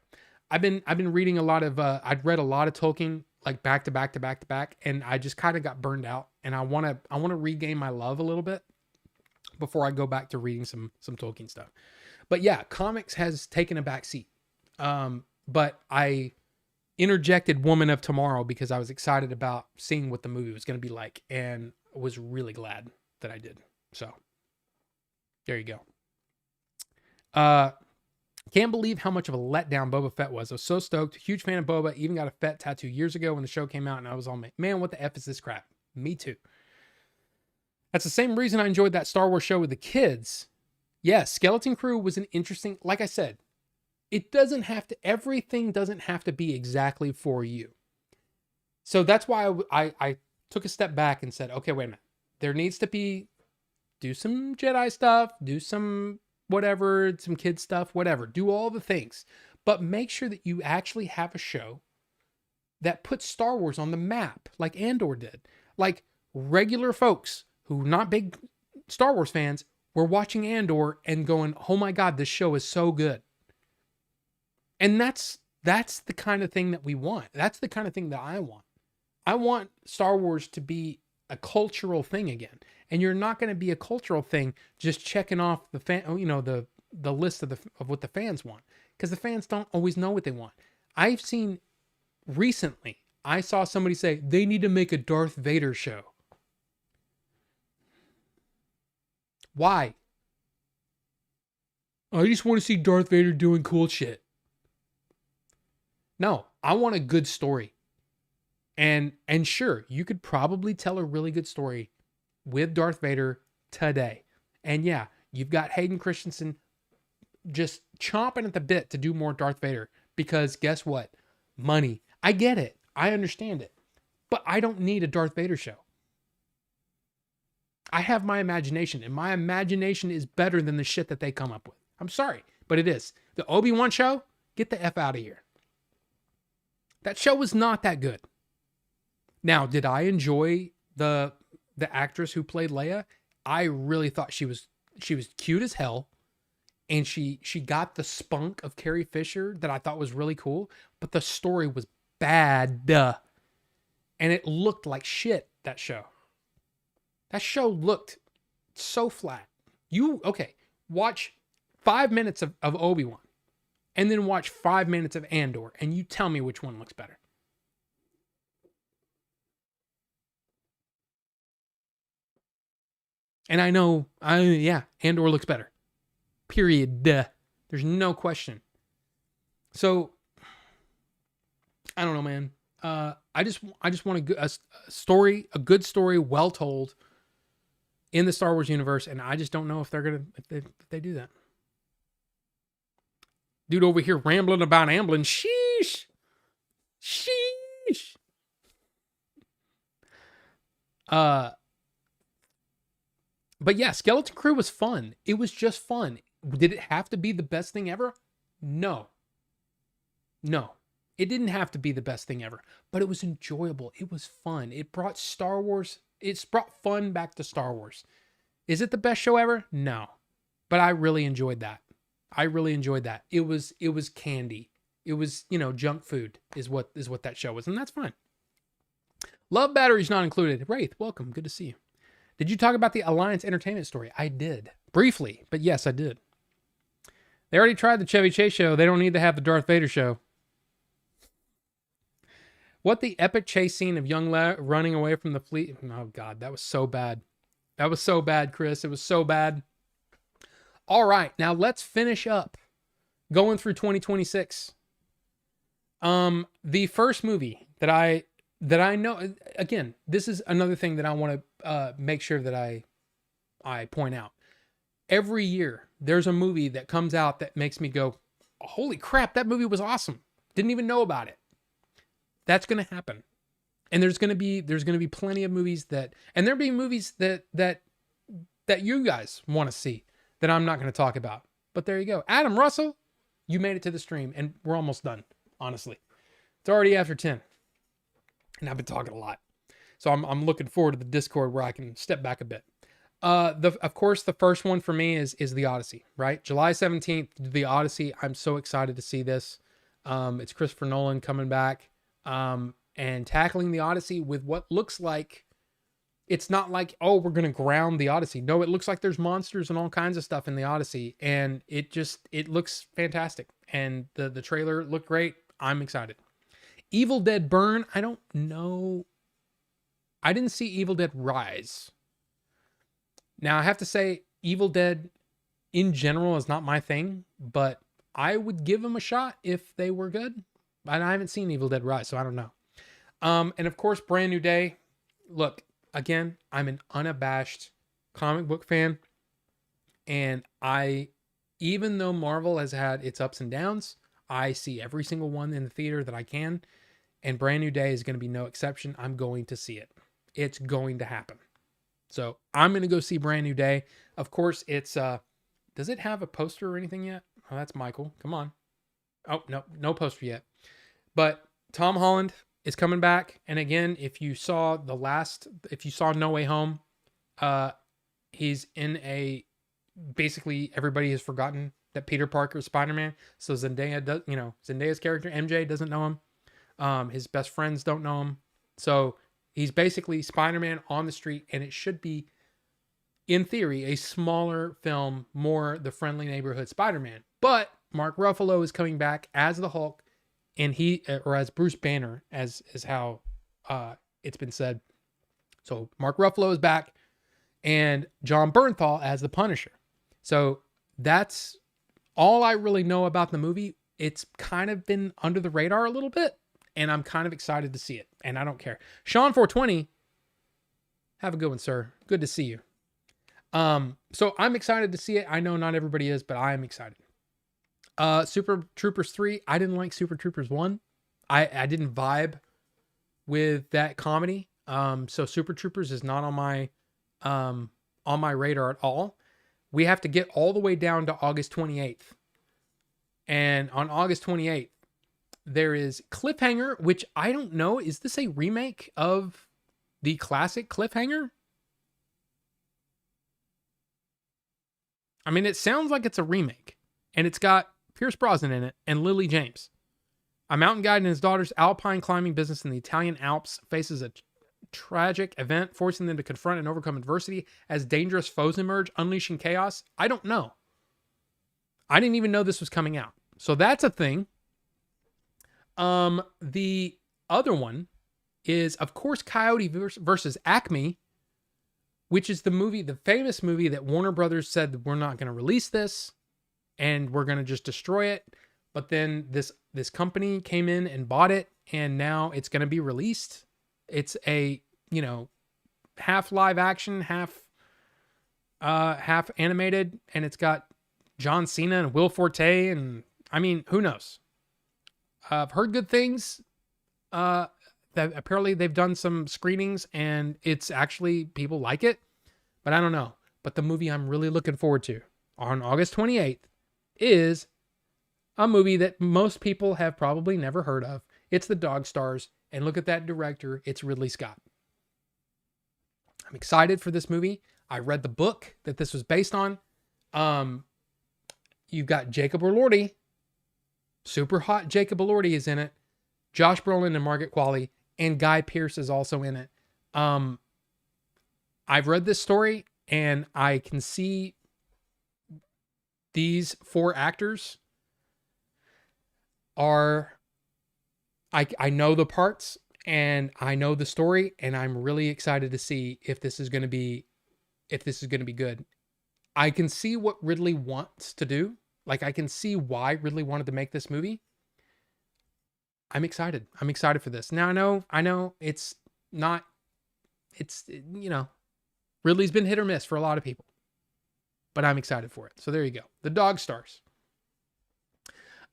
I've been reading a lot of I'd read a lot of Tolkien like back to back to back to back, and I just kind of got burned out, and I want to regain my love a little bit before I go back to reading some Tolkien stuff. But yeah, comics has taken a back seat. But I interjected Woman of Tomorrow because I was excited about seeing what the movie was going to be like, and was really glad that I did. So there you go. Can't believe how much of a letdown Boba Fett was. I was so stoked. Huge fan of Boba. Even got a Fett tattoo years ago when the show came out, and I was all, man, what the F is this crap? Me too. That's the same reason I enjoyed that Star Wars show with the kids. Yes, Skeleton Crew was an interesting, like I said, everything doesn't have to be exactly for you. So that's why I took a step back and said, okay, wait a minute. There needs to be, do some Jedi stuff, do some whatever, some kid stuff, whatever. Do all the things. But make sure that you actually have a show that puts Star Wars on the map, like Andor did. Like regular folks who not big Star Wars fans were watching Andor and going, oh my God, this show is so good. And that's the kind of thing that we want. That's the kind of thing that I want. I want Star Wars to be a cultural thing again. And you're not going to be a cultural thing just checking off the the list of what the fans want, because the fans don't always know what they want. I've seen recently, I saw somebody say they need to make a Darth Vader show. Why? I just want to see Darth Vader doing cool shit. No, I want a good story. And sure, you could probably tell a really good story with Darth Vader today. And yeah, you've got Hayden Christensen just chomping at the bit to do more Darth Vader, because guess what? Money. I get it. I understand it. But I don't need a Darth Vader show. I have my imagination, and my imagination is better than the shit that they come up with. I'm sorry, but it is. The Obi-Wan show, get the F out of here. That show was not that good. Now, did I enjoy the actress who played Leia? I really thought she was cute as hell, and she got the spunk of Carrie Fisher that I thought was really cool, but the story was bad. And it looked like shit, that show. That show looked so flat. Watch 5 minutes of Obi-Wan, and then watch 5 minutes of Andor, and you tell me which one looks better. And I know, Andor looks better. Period. There's no question. So, I don't know, man. I just want a story, a good story, well told in the Star Wars universe, and I just don't know if they're gonna if they do that. Dude over here rambling about ambling. Sheesh. But yeah, Skeleton Crew was fun. It was just fun. Did it have to be the best thing ever? No. It didn't have to be the best thing ever, but it was enjoyable. It was fun. It brought Star Wars. It's brought fun back to Star Wars. Is it the best show ever? No. But I really enjoyed that. It was candy. It was, junk food is what that show was, and that's fine. Love batteries not included. Wraith, welcome. Good to see you. Did you talk about the Alliance Entertainment story? I did. Briefly, but yes, I did. They already tried the Chevy Chase show. They don't need to have the Darth Vader show. What the epic chase scene of young running away from the fleet. Oh, God, that was so bad. That was so bad, Chris. It was so bad. All right, now let's finish up going through 2026. The first movie that I know, again, this is another thing that I want to make sure that I point out. Every year, there's a movie that comes out that makes me go, holy crap, that movie was awesome. Didn't even know about it. That's going to happen. And there's going to be plenty of movies and there'll be movies that you guys want to see that I'm not going to talk about. But there you go. Adam Russell, you made it to the stream, and we're almost done, honestly. It's already after 10. And I've been talking a lot. So I'm looking forward to the Discord where I can step back a bit. Of course the first one for me is the Odyssey, right? July 17th, the Odyssey. I'm so excited to see this. It's Christopher Nolan coming back, and tackling the Odyssey with what looks like, it's not like, oh, we're gonna ground the Odyssey. No, it looks like there's monsters and all kinds of stuff in the Odyssey, and it looks fantastic. And the trailer looked great. I'm excited. Evil Dead Burn. I don't know. I didn't see Evil Dead Rise. Now I have to say, Evil Dead in general is not my thing, but I would give them a shot if they were good. And I haven't seen Evil Dead Rise, so I don't know. And of course, Brand New Day. Look, again, I'm an unabashed comic book fan. And even though Marvel has had its ups and downs, I see every single one in the theater that I can. And Brand New Day is going to be no exception. I'm going to see it. It's going to happen. So I'm going to go see Brand New Day. Of course, it's, does it have a poster or anything yet? Oh, that's Michael. Come on. Oh, no poster yet. But Tom Holland is coming back. And again, if you saw No Way Home, he's in basically everybody has forgotten that Peter Parker is Spider-Man. So Zendaya's character, MJ, doesn't know him. His best friends don't know him. So he's basically Spider-Man on the street, and it should be, in theory, a smaller film, more the friendly neighborhood Spider-Man. But Mark Ruffalo is coming back as the Hulk, and or as Bruce Banner, as how it's been said. So Mark Ruffalo is back, and John Bernthal as the Punisher. So that's all I really know about the movie. It's kind of been under the radar a little bit, and I'm kind of excited to see it, and I don't care. Sean 420, have a good one, sir. Good to see you. So I'm excited to see it. I know not everybody is, but I am excited. Super Troopers 3. I didn't like Super Troopers 1. I didn't vibe with that comedy. So Super Troopers is not on my radar at all. We have to get all the way down to August 28th. And on August 28th, there is Cliffhanger, which I don't know. Is this a remake of the classic Cliffhanger? I mean, it sounds like it's a remake. And it's got Pierce Brosnan in it and Lily James. A mountain guide and his daughter's alpine climbing business in the Italian Alps faces a tragic event, forcing them to confront and overcome adversity as dangerous foes emerge, unleashing chaos. I don't know. I didn't even know this was coming out. So that's a thing. The other one is, of course, Coyote versus Acme, which is the famous movie that Warner Brothers said that we're not going to release this and we're going to just destroy it. But then this company came in and bought it, and now it's going to be released. It's a, half live action, half animated, and it's got John Cena and Will Forte, and I mean, who knows? I've heard good things. That apparently they've done some screenings and it's actually, people like it, but I don't know. But the movie I'm really looking forward to on August 28th is a movie that most people have probably never heard of. It's The Dog Stars, and look at that director. It's Ridley Scott. I'm excited for this movie. I read the book that this was based on. You've got Jacob Elordi. Super hot Jacob Elordi is in it. Josh Brolin and Margaret Qualley, and Guy Pearce is also in it. I've read this story, and I can see these four actors are, I know the parts, and I know the story, and I'm really excited to see if this is going to be good. I can see what Ridley wants to do. Like, I can see why Ridley wanted to make this movie. I'm excited. I'm excited for this. Now, I know it's Ridley's been hit or miss for a lot of people, but I'm excited for it. So there you go. The Dog Stars.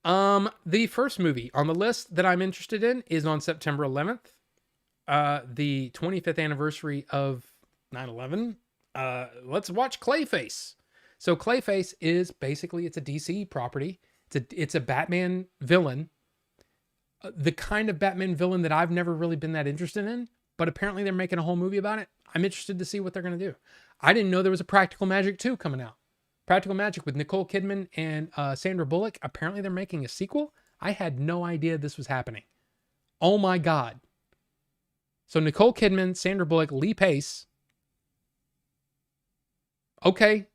The first movie on the list that I'm interested in is on September 11th, the 25th anniversary of 9/11. Let's watch Clayface. So Clayface is basically, it's a DC property. It's a Batman villain. The kind of Batman villain that I've never really been that interested in, but apparently they're making a whole movie about it. I'm interested to see what they're going to do. I didn't know there was a Practical Magic 2 coming out. Practical Magic with Nicole Kidman and Sandra Bullock. Apparently they're making a sequel. I had no idea this was happening. Oh my God. So Nicole Kidman, Sandra Bullock, Lee Pace. Okay.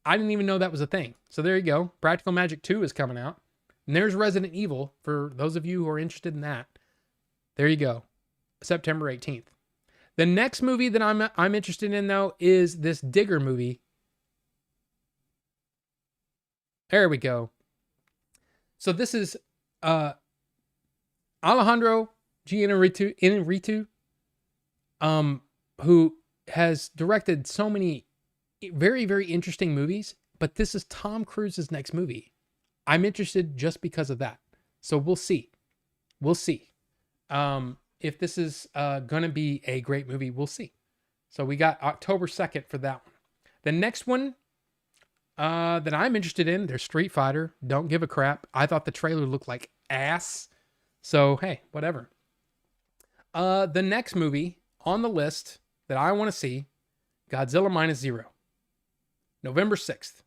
I didn't even know that was a thing. So there you go. Practical Magic 2 is coming out. And there's Resident Evil for those of you who are interested in that. There you go. September 18th. The next movie that I'm interested in, though, is this Digger movie. There we go. So this is Alejandro Inarritu, who has directed so many very, very interesting movies, but this is Tom Cruise's next movie. I'm interested just because of that. So we'll see. We'll see. If this is going to be a great movie, we'll see. So we got October 2nd for that one. The next one that I'm interested in, there's Street Fighter. Don't give a crap. I thought the trailer looked like ass. So, hey, whatever. The next movie on the list that I want to see, Godzilla Minus Zero. November 6th.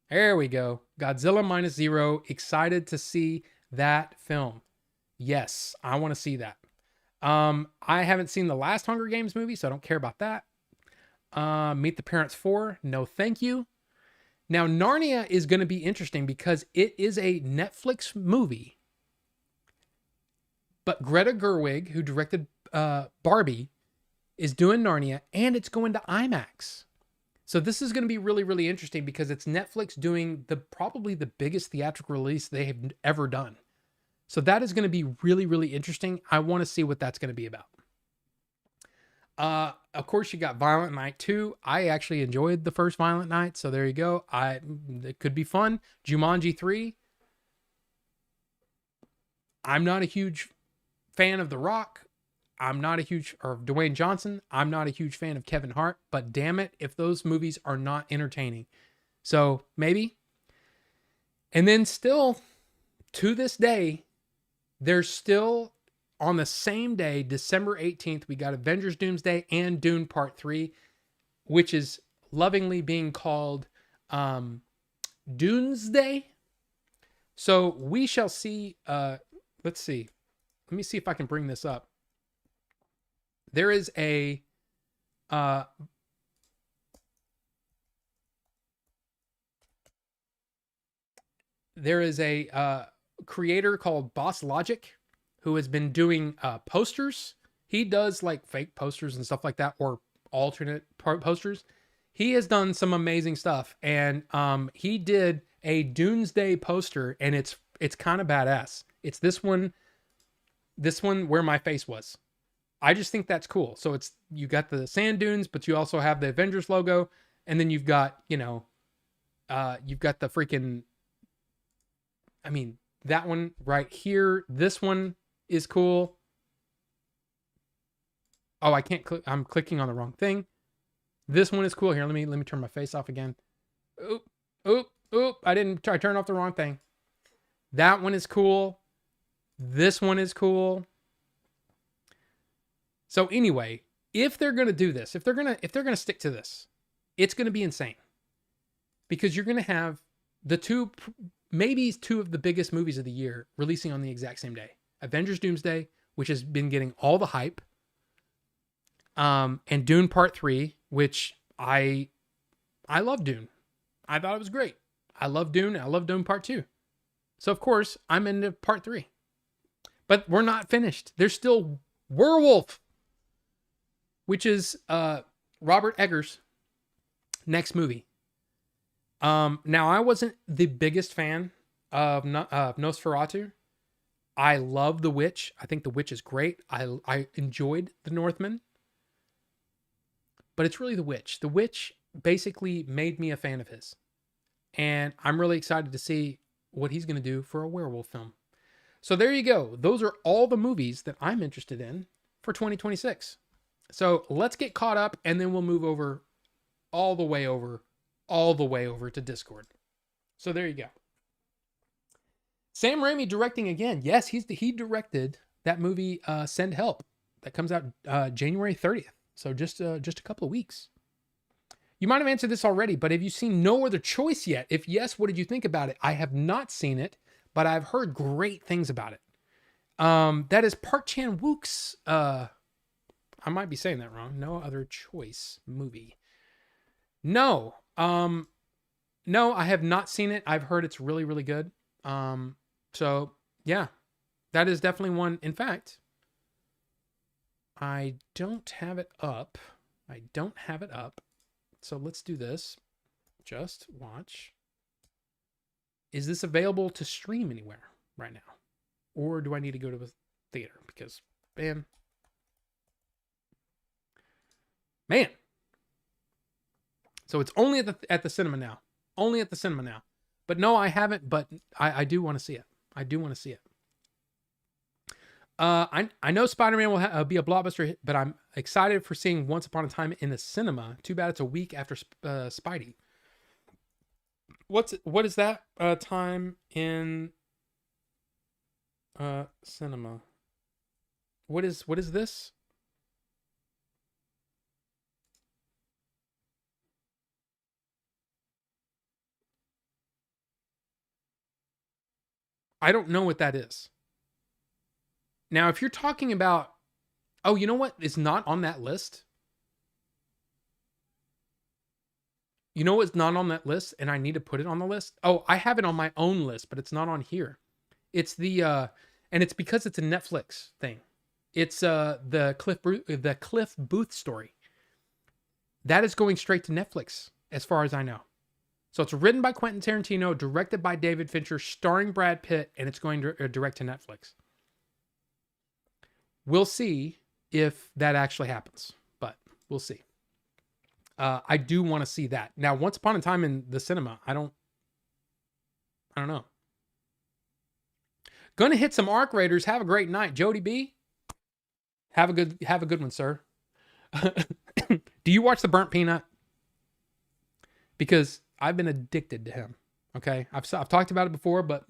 There we go. Godzilla Minus Zero. Excited to see that film. Yes, I want to see that. I haven't seen the last Hunger Games movie, so I don't care about that. Meet the Parents 4. No, thank you. Now, Narnia is going to be interesting because it is a Netflix movie. But Greta Gerwig, who directed Barbie, is doing Narnia, and it's going to IMAX. So this is going to be really, really interesting because it's Netflix doing probably the biggest theatrical release they have ever done. So that is going to be really, really interesting. I want to see what that's going to be about. Of course, you got Violent Night 2. I actually enjoyed the first Violent Night, so there you go. It could be fun. Jumanji 3. I'm not a huge fan of The Rock. Or Dwayne Johnson. I'm not a huge fan of Kevin Hart, but damn it if those movies are not entertaining. So maybe. And then still, to this day, there's still on the same day, December 18th, we got Avengers Doomsday and Dune Part 3, which is lovingly being called Doomsday. So we shall see. Let's see. Let me see if I can bring this up. There is a creator called Boss Logic who has been doing posters. He does like fake posters and stuff like that, or alternate posters. He has done some amazing stuff, and he did a Doomsday poster, and it's kind of badass. It's this one where my face was. I just think that's cool. So you got the sand dunes, but you also have the Avengers logo, and then you've got, you've got the freaking, that one right here. This one is cool. Oh, I can't click. I'm clicking on the wrong thing. This one is cool. Here, let me turn my face off again. Oop. I turned off the wrong thing. That one is cool. This one is cool. So anyway, if they're going to do this, if they're going to stick to this, it's going to be insane. Because you're going to have maybe two of the biggest movies of the year releasing on the exact same day. Avengers Doomsday, which has been getting all the hype. And Dune Part 3, which I love Dune. I thought it was great. I love Dune. I love Dune Part 2. So of course, I'm into Part 3. But we're not finished. There's still Werewolf, which is Robert Eggers' next movie. Now, I wasn't the biggest fan of Nosferatu. I love The Witch. I think The Witch is great. I enjoyed The Northman. But it's really The Witch. The Witch basically made me a fan of his. And I'm really excited to see what he's going to do for a werewolf film. So there you go. Those are all the movies that I'm interested in for 2026. So let's get caught up, and then we'll move over all the way over to Discord. So there you go. Sam Raimi directing again. Yes, he directed that movie Send Help that comes out January 30th. So just a couple of weeks. You might have answered this already, but have you seen No Other Choice yet? If yes, what did you think about it? I have not seen it, but I've heard great things about it. That is Park Chan-wook's, I might be saying that wrong. No Other Choice movie. No, no, I have not seen it. I've heard it's really, really good. So yeah, that is definitely one. In fact, I don't have it up. So let's do this. Just watch. Is this available to stream anywhere right now? Or do I need to go to a theater? Because, man. So it's only at the cinema now. Only at the cinema now. But no, I haven't, but I do want to see it. I do want to see it. I know Spider-Man will be a blockbuster hit, but I'm excited for seeing Once Upon a Time in the cinema. Too bad it's a week after Spidey. What is that time in cinema? What is this? I don't know what that is. Now, if you're talking about, oh, you know what is not on that list? You know what's not on that list, and I need to put it on the list? Oh, I have it on my own list, but it's not on here. It's the and it's because it's a Netflix thing. It's the Cliff Booth story. That is going straight to Netflix, as far as I know. So it's written by Quentin Tarantino, directed by David Fincher, starring Brad Pitt, and it's going direct to Netflix. We'll see if that actually happens, but we'll see. I do want to see that. Now, Once Upon a Time in the cinema, I don't know. Gonna hit some Arc Raiders. Have a great night. Jody B. Have a good one, sir. Do you watch The Burnt Peanut? Because I've been addicted to him. Okay. I've talked about it before, but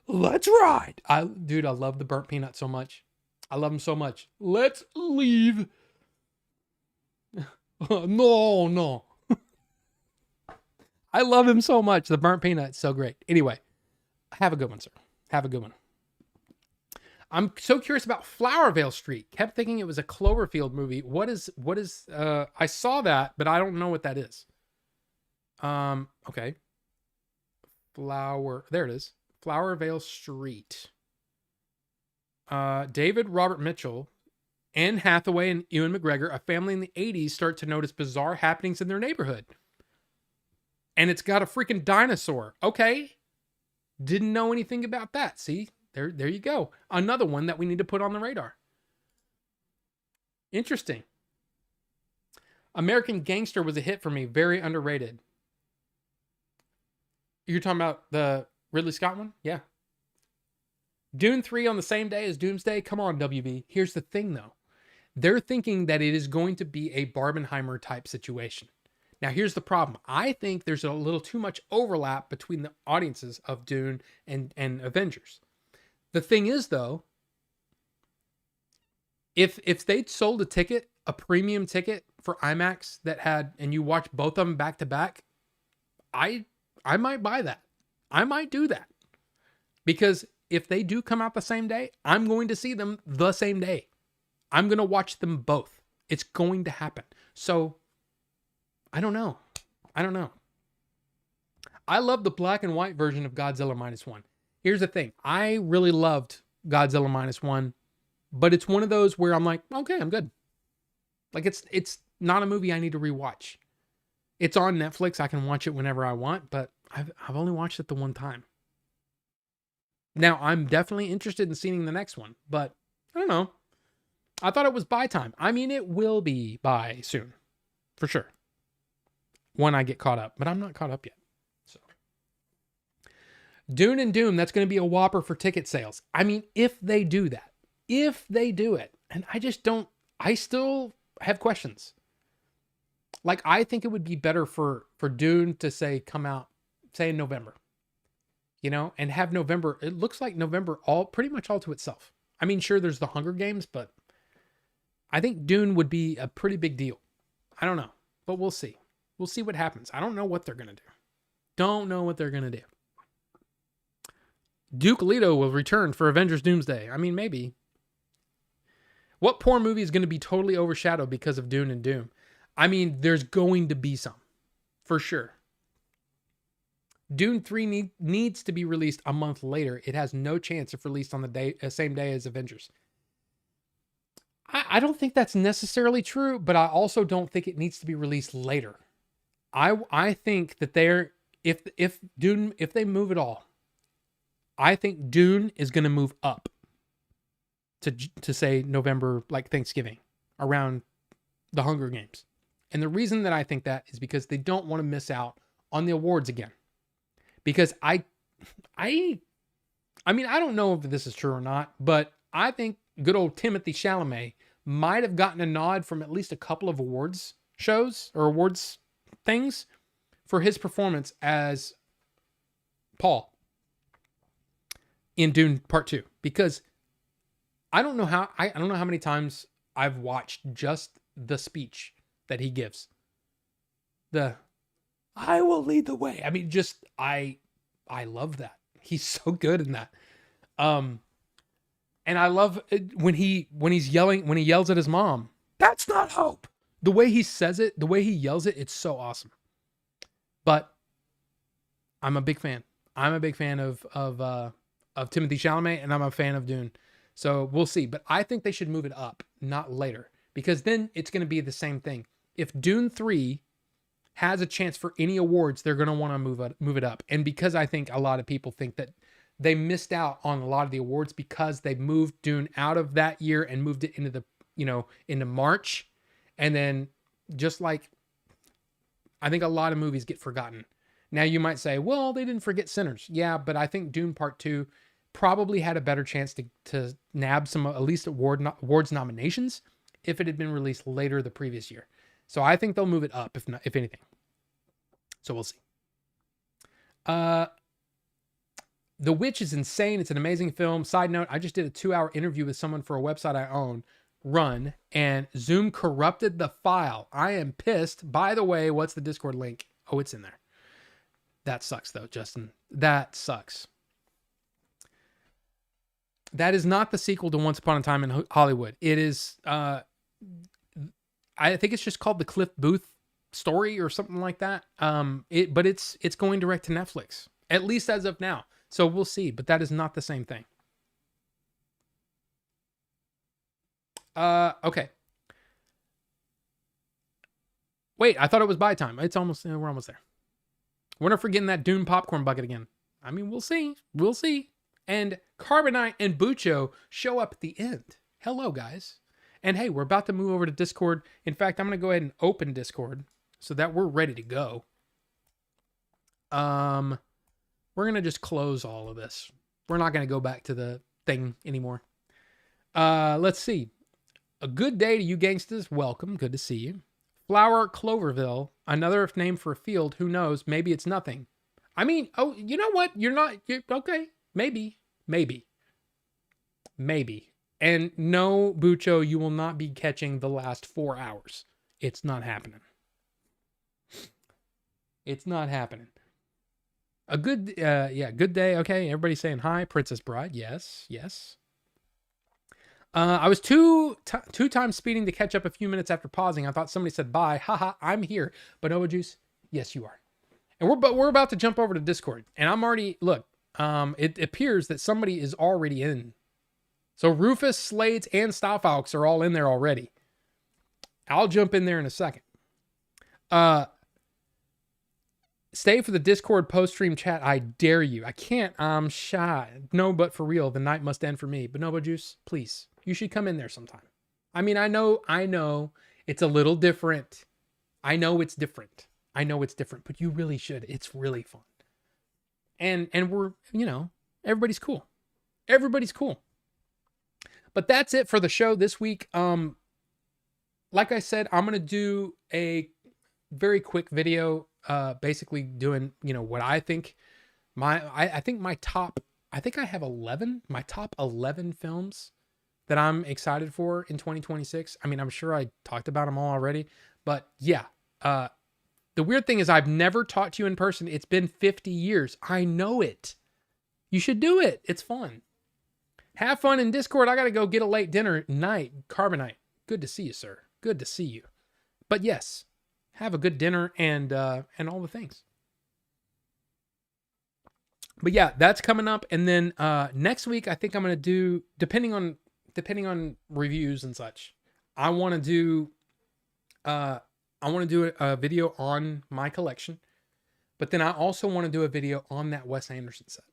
let's ride. I love The Burnt Peanut so much. I love him so much. Let's leave. No. I love him so much. The Burnt Peanut is so great. Anyway, have a good one, sir. Have a good one. I'm so curious about Flowervale Street. Kept thinking it was a Cloverfield movie. What is I saw that, but I don't know what that is. Okay. There it is. Flowervale Street. David Robert Mitchell, Anne Hathaway, and Ewan McGregor, a family in the 80s, start to notice bizarre happenings in their neighborhood. And it's got a freaking dinosaur. Okay. Didn't know anything about that. See? There you go. Another one that we need to put on the radar. Interesting. American Gangster was a hit for me. Very underrated. You're talking about the Ridley Scott one? Yeah. Dune 3 on the same day as Doomsday? Come on, WB. Here's the thing, though. They're thinking that it is going to be a Barbenheimer type situation. Now, here's the problem. I think there's a little too much overlap between the audiences of Dune and Avengers. The thing is, though, if they'd sold a premium ticket for IMAX that had, and you watch both of them back to back, I might buy that. I might do that. Because if they do come out the same day, I'm going to see them the same day. I'm going to watch them both. It's going to happen. So, I don't know. I love the black and white version of Godzilla Minus One. Here's the thing. I really loved Godzilla Minus One, but it's one of those where I'm like, okay, I'm good. Like it's not a movie I need to rewatch. It's on Netflix. I can watch it whenever I want, but I've only watched it the one time. Now, I'm definitely interested in seeing the next one, but I don't know. I thought it was buy time. I mean, it will be buy soon, for sure. When I get caught up, but I'm not caught up yet. So, Dune and Doom, that's going to be a whopper for ticket sales. I mean, if they do that, if they do it, and I still have questions. Like, I think it would be better for Dune to come out, say in November, and have November. It looks like November pretty much all to itself. I mean, sure, there's the Hunger Games, but I think Dune would be a pretty big deal. I don't know, but we'll see. We'll see what happens. I don't know what they're going to do. Don't know what they're going to do. Duke Leto will return for Avengers Doomsday. I mean, maybe. What poor movie is going to be totally overshadowed because of Dune and Doom? I mean, there's going to be some. For sure. Dune 3 needs to be released a month later. It has no chance of released on the same day as Avengers. I don't think that's necessarily true, but I also don't think it needs to be released later. I think that if they move it all, I think Dune is going to move up to say November, like Thanksgiving, around the Hunger Games. And the reason that I think that is because they don't want to miss out on the awards again. Because I mean, I don't know if this is true or not, but I think good old Timothée Chalamet might have gotten a nod from at least a couple of awards shows or awards things for his performance as Paul in Dune Part 2. Because I don't know how many times I've watched just the speech that he gives. I will lead the way. I mean, just I love that. He's so good in that. And I love when he yells at his mom. That's not hope. The way he says it, the way he yells it, it's so awesome. But I'm a big fan. I'm a big fan of Timothée Chalamet, and I'm a fan of Dune. So we'll see. But I think they should move it up, not later, because then it's going to be the same thing. If Dune 3 has a chance for any awards, they're going to want to move it up. And because I think a lot of people think that they missed out on a lot of the awards because they moved Dune out of that year and moved it into into March. And then just like, I think a lot of movies get forgotten. Now you might say, well, they didn't forget Sinners. Yeah, but I think Dune Part 2 probably had a better chance to nab some, at least awards nominations, if it had been released later the previous year. So I think they'll move it up, if anything. So we'll see. The Witch is insane. It's an amazing film. Side note, I just did a 2-hour interview with someone for a website I own, Run, and Zoom corrupted the file. I am pissed. By the way, what's the Discord link? Oh, it's in there. That sucks, though, Justin. That sucks. That is not the sequel to Once Upon a Time in Hollywood. It is, I think it's just called the Cliff Booth story or something like that. But it's going direct to Netflix, at least as of now. So we'll see, but that is not the same thing. Okay. Wait, I thought it was buy time. We're almost there. We're not forgetting that Dune popcorn bucket again. I mean, we'll see. We'll see. And Carbonite and Bucho show up at the end. Hello, guys. And hey, we're about to move over to Discord. In fact, I'm going to go ahead and open Discord so that we're ready to go. We're going to just close all of this. We're not going to go back to the thing anymore. Let's see. A good day to you gangsters. Welcome. Good to see you. Flower Cloverville. Another name for a field. Who knows? Maybe it's nothing. I mean, oh, you know what? You're okay. Maybe. And no, Bucho, you will not be catching the last 4 hours. It's not happening. It's not happening. A good, good day. Okay, everybody's saying hi. Princess Bride, yes. I was two times speeding to catch up a few minutes after pausing. I thought somebody said bye. Haha, I'm here. Bonobo Juice, yes, you are. And we're about to jump over to Discord. And I'm already, look, it appears that somebody is already in. So Rufus, Slades, and Stofaux are all in there already. I'll jump in there in a second. Stay for the Discord post-stream chat. I dare you. I can't. I'm shy. No, but for real, the night must end for me. Bonobo Juice, please. You should come in there sometime. I mean, I know it's a little different. I know it's different, but you really should. It's really fun. And we're, everybody's cool. But that's it for the show this week. Like I said, I'm going to do a very quick video, basically doing, what I think I have 11, my top 11 films that I'm excited for in 2026. I mean, I'm sure I talked about them all already, but yeah. The weird thing is I've never talked to you in person. It's been 50 years. I know it. You should do it. It's fun. Have fun in Discord. I got to go get a late dinner night. Carbonite. Good to see you, sir. Good to see you. But yes, have a good dinner and all the things. But yeah, that's coming up. And then next week, I think I'm going to do, depending on reviews and such, I want to do a video on my collection, but then I also want to do a video on that Wes Anderson set.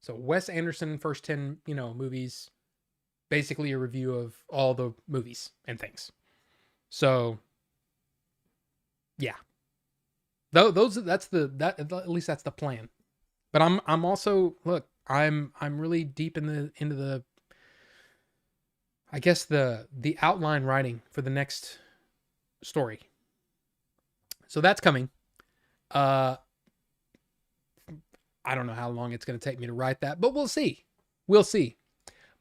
So Wes Anderson first 10, movies, basically a review of all the movies and things. So yeah, at least that's the plan. But I'm also, look, I'm really deep into the I guess the outline writing for the next story. So that's coming. I don't know how long it's going to take me to write that, but we'll see. We'll see.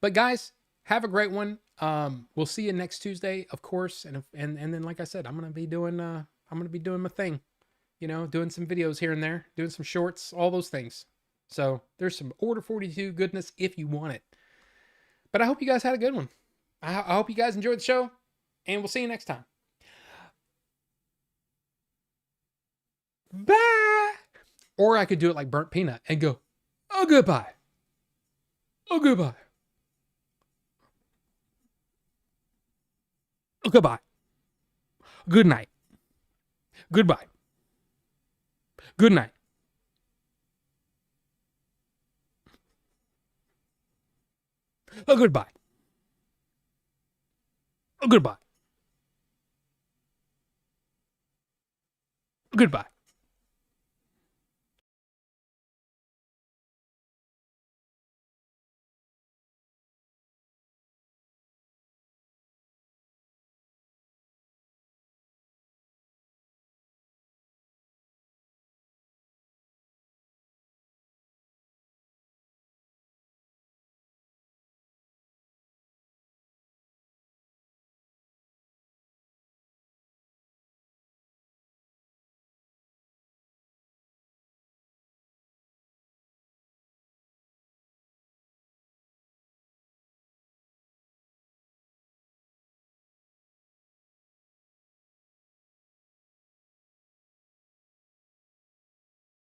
But guys, have a great one. We'll see you next Tuesday, of course, and then like I said, I'm going to be doing my thing. Doing some videos here and there, doing some shorts, all those things. So there's some Order 42 goodness if you want it. But I hope you guys had a good one. I hope you guys enjoyed the show, and we'll see you next time. Bye. Or I could do it like Burnt Peanut and go, oh, goodbye. Oh, goodbye. Oh, goodbye. Good night. Goodbye. Good night. Oh, goodbye. Oh, goodbye. Goodbye.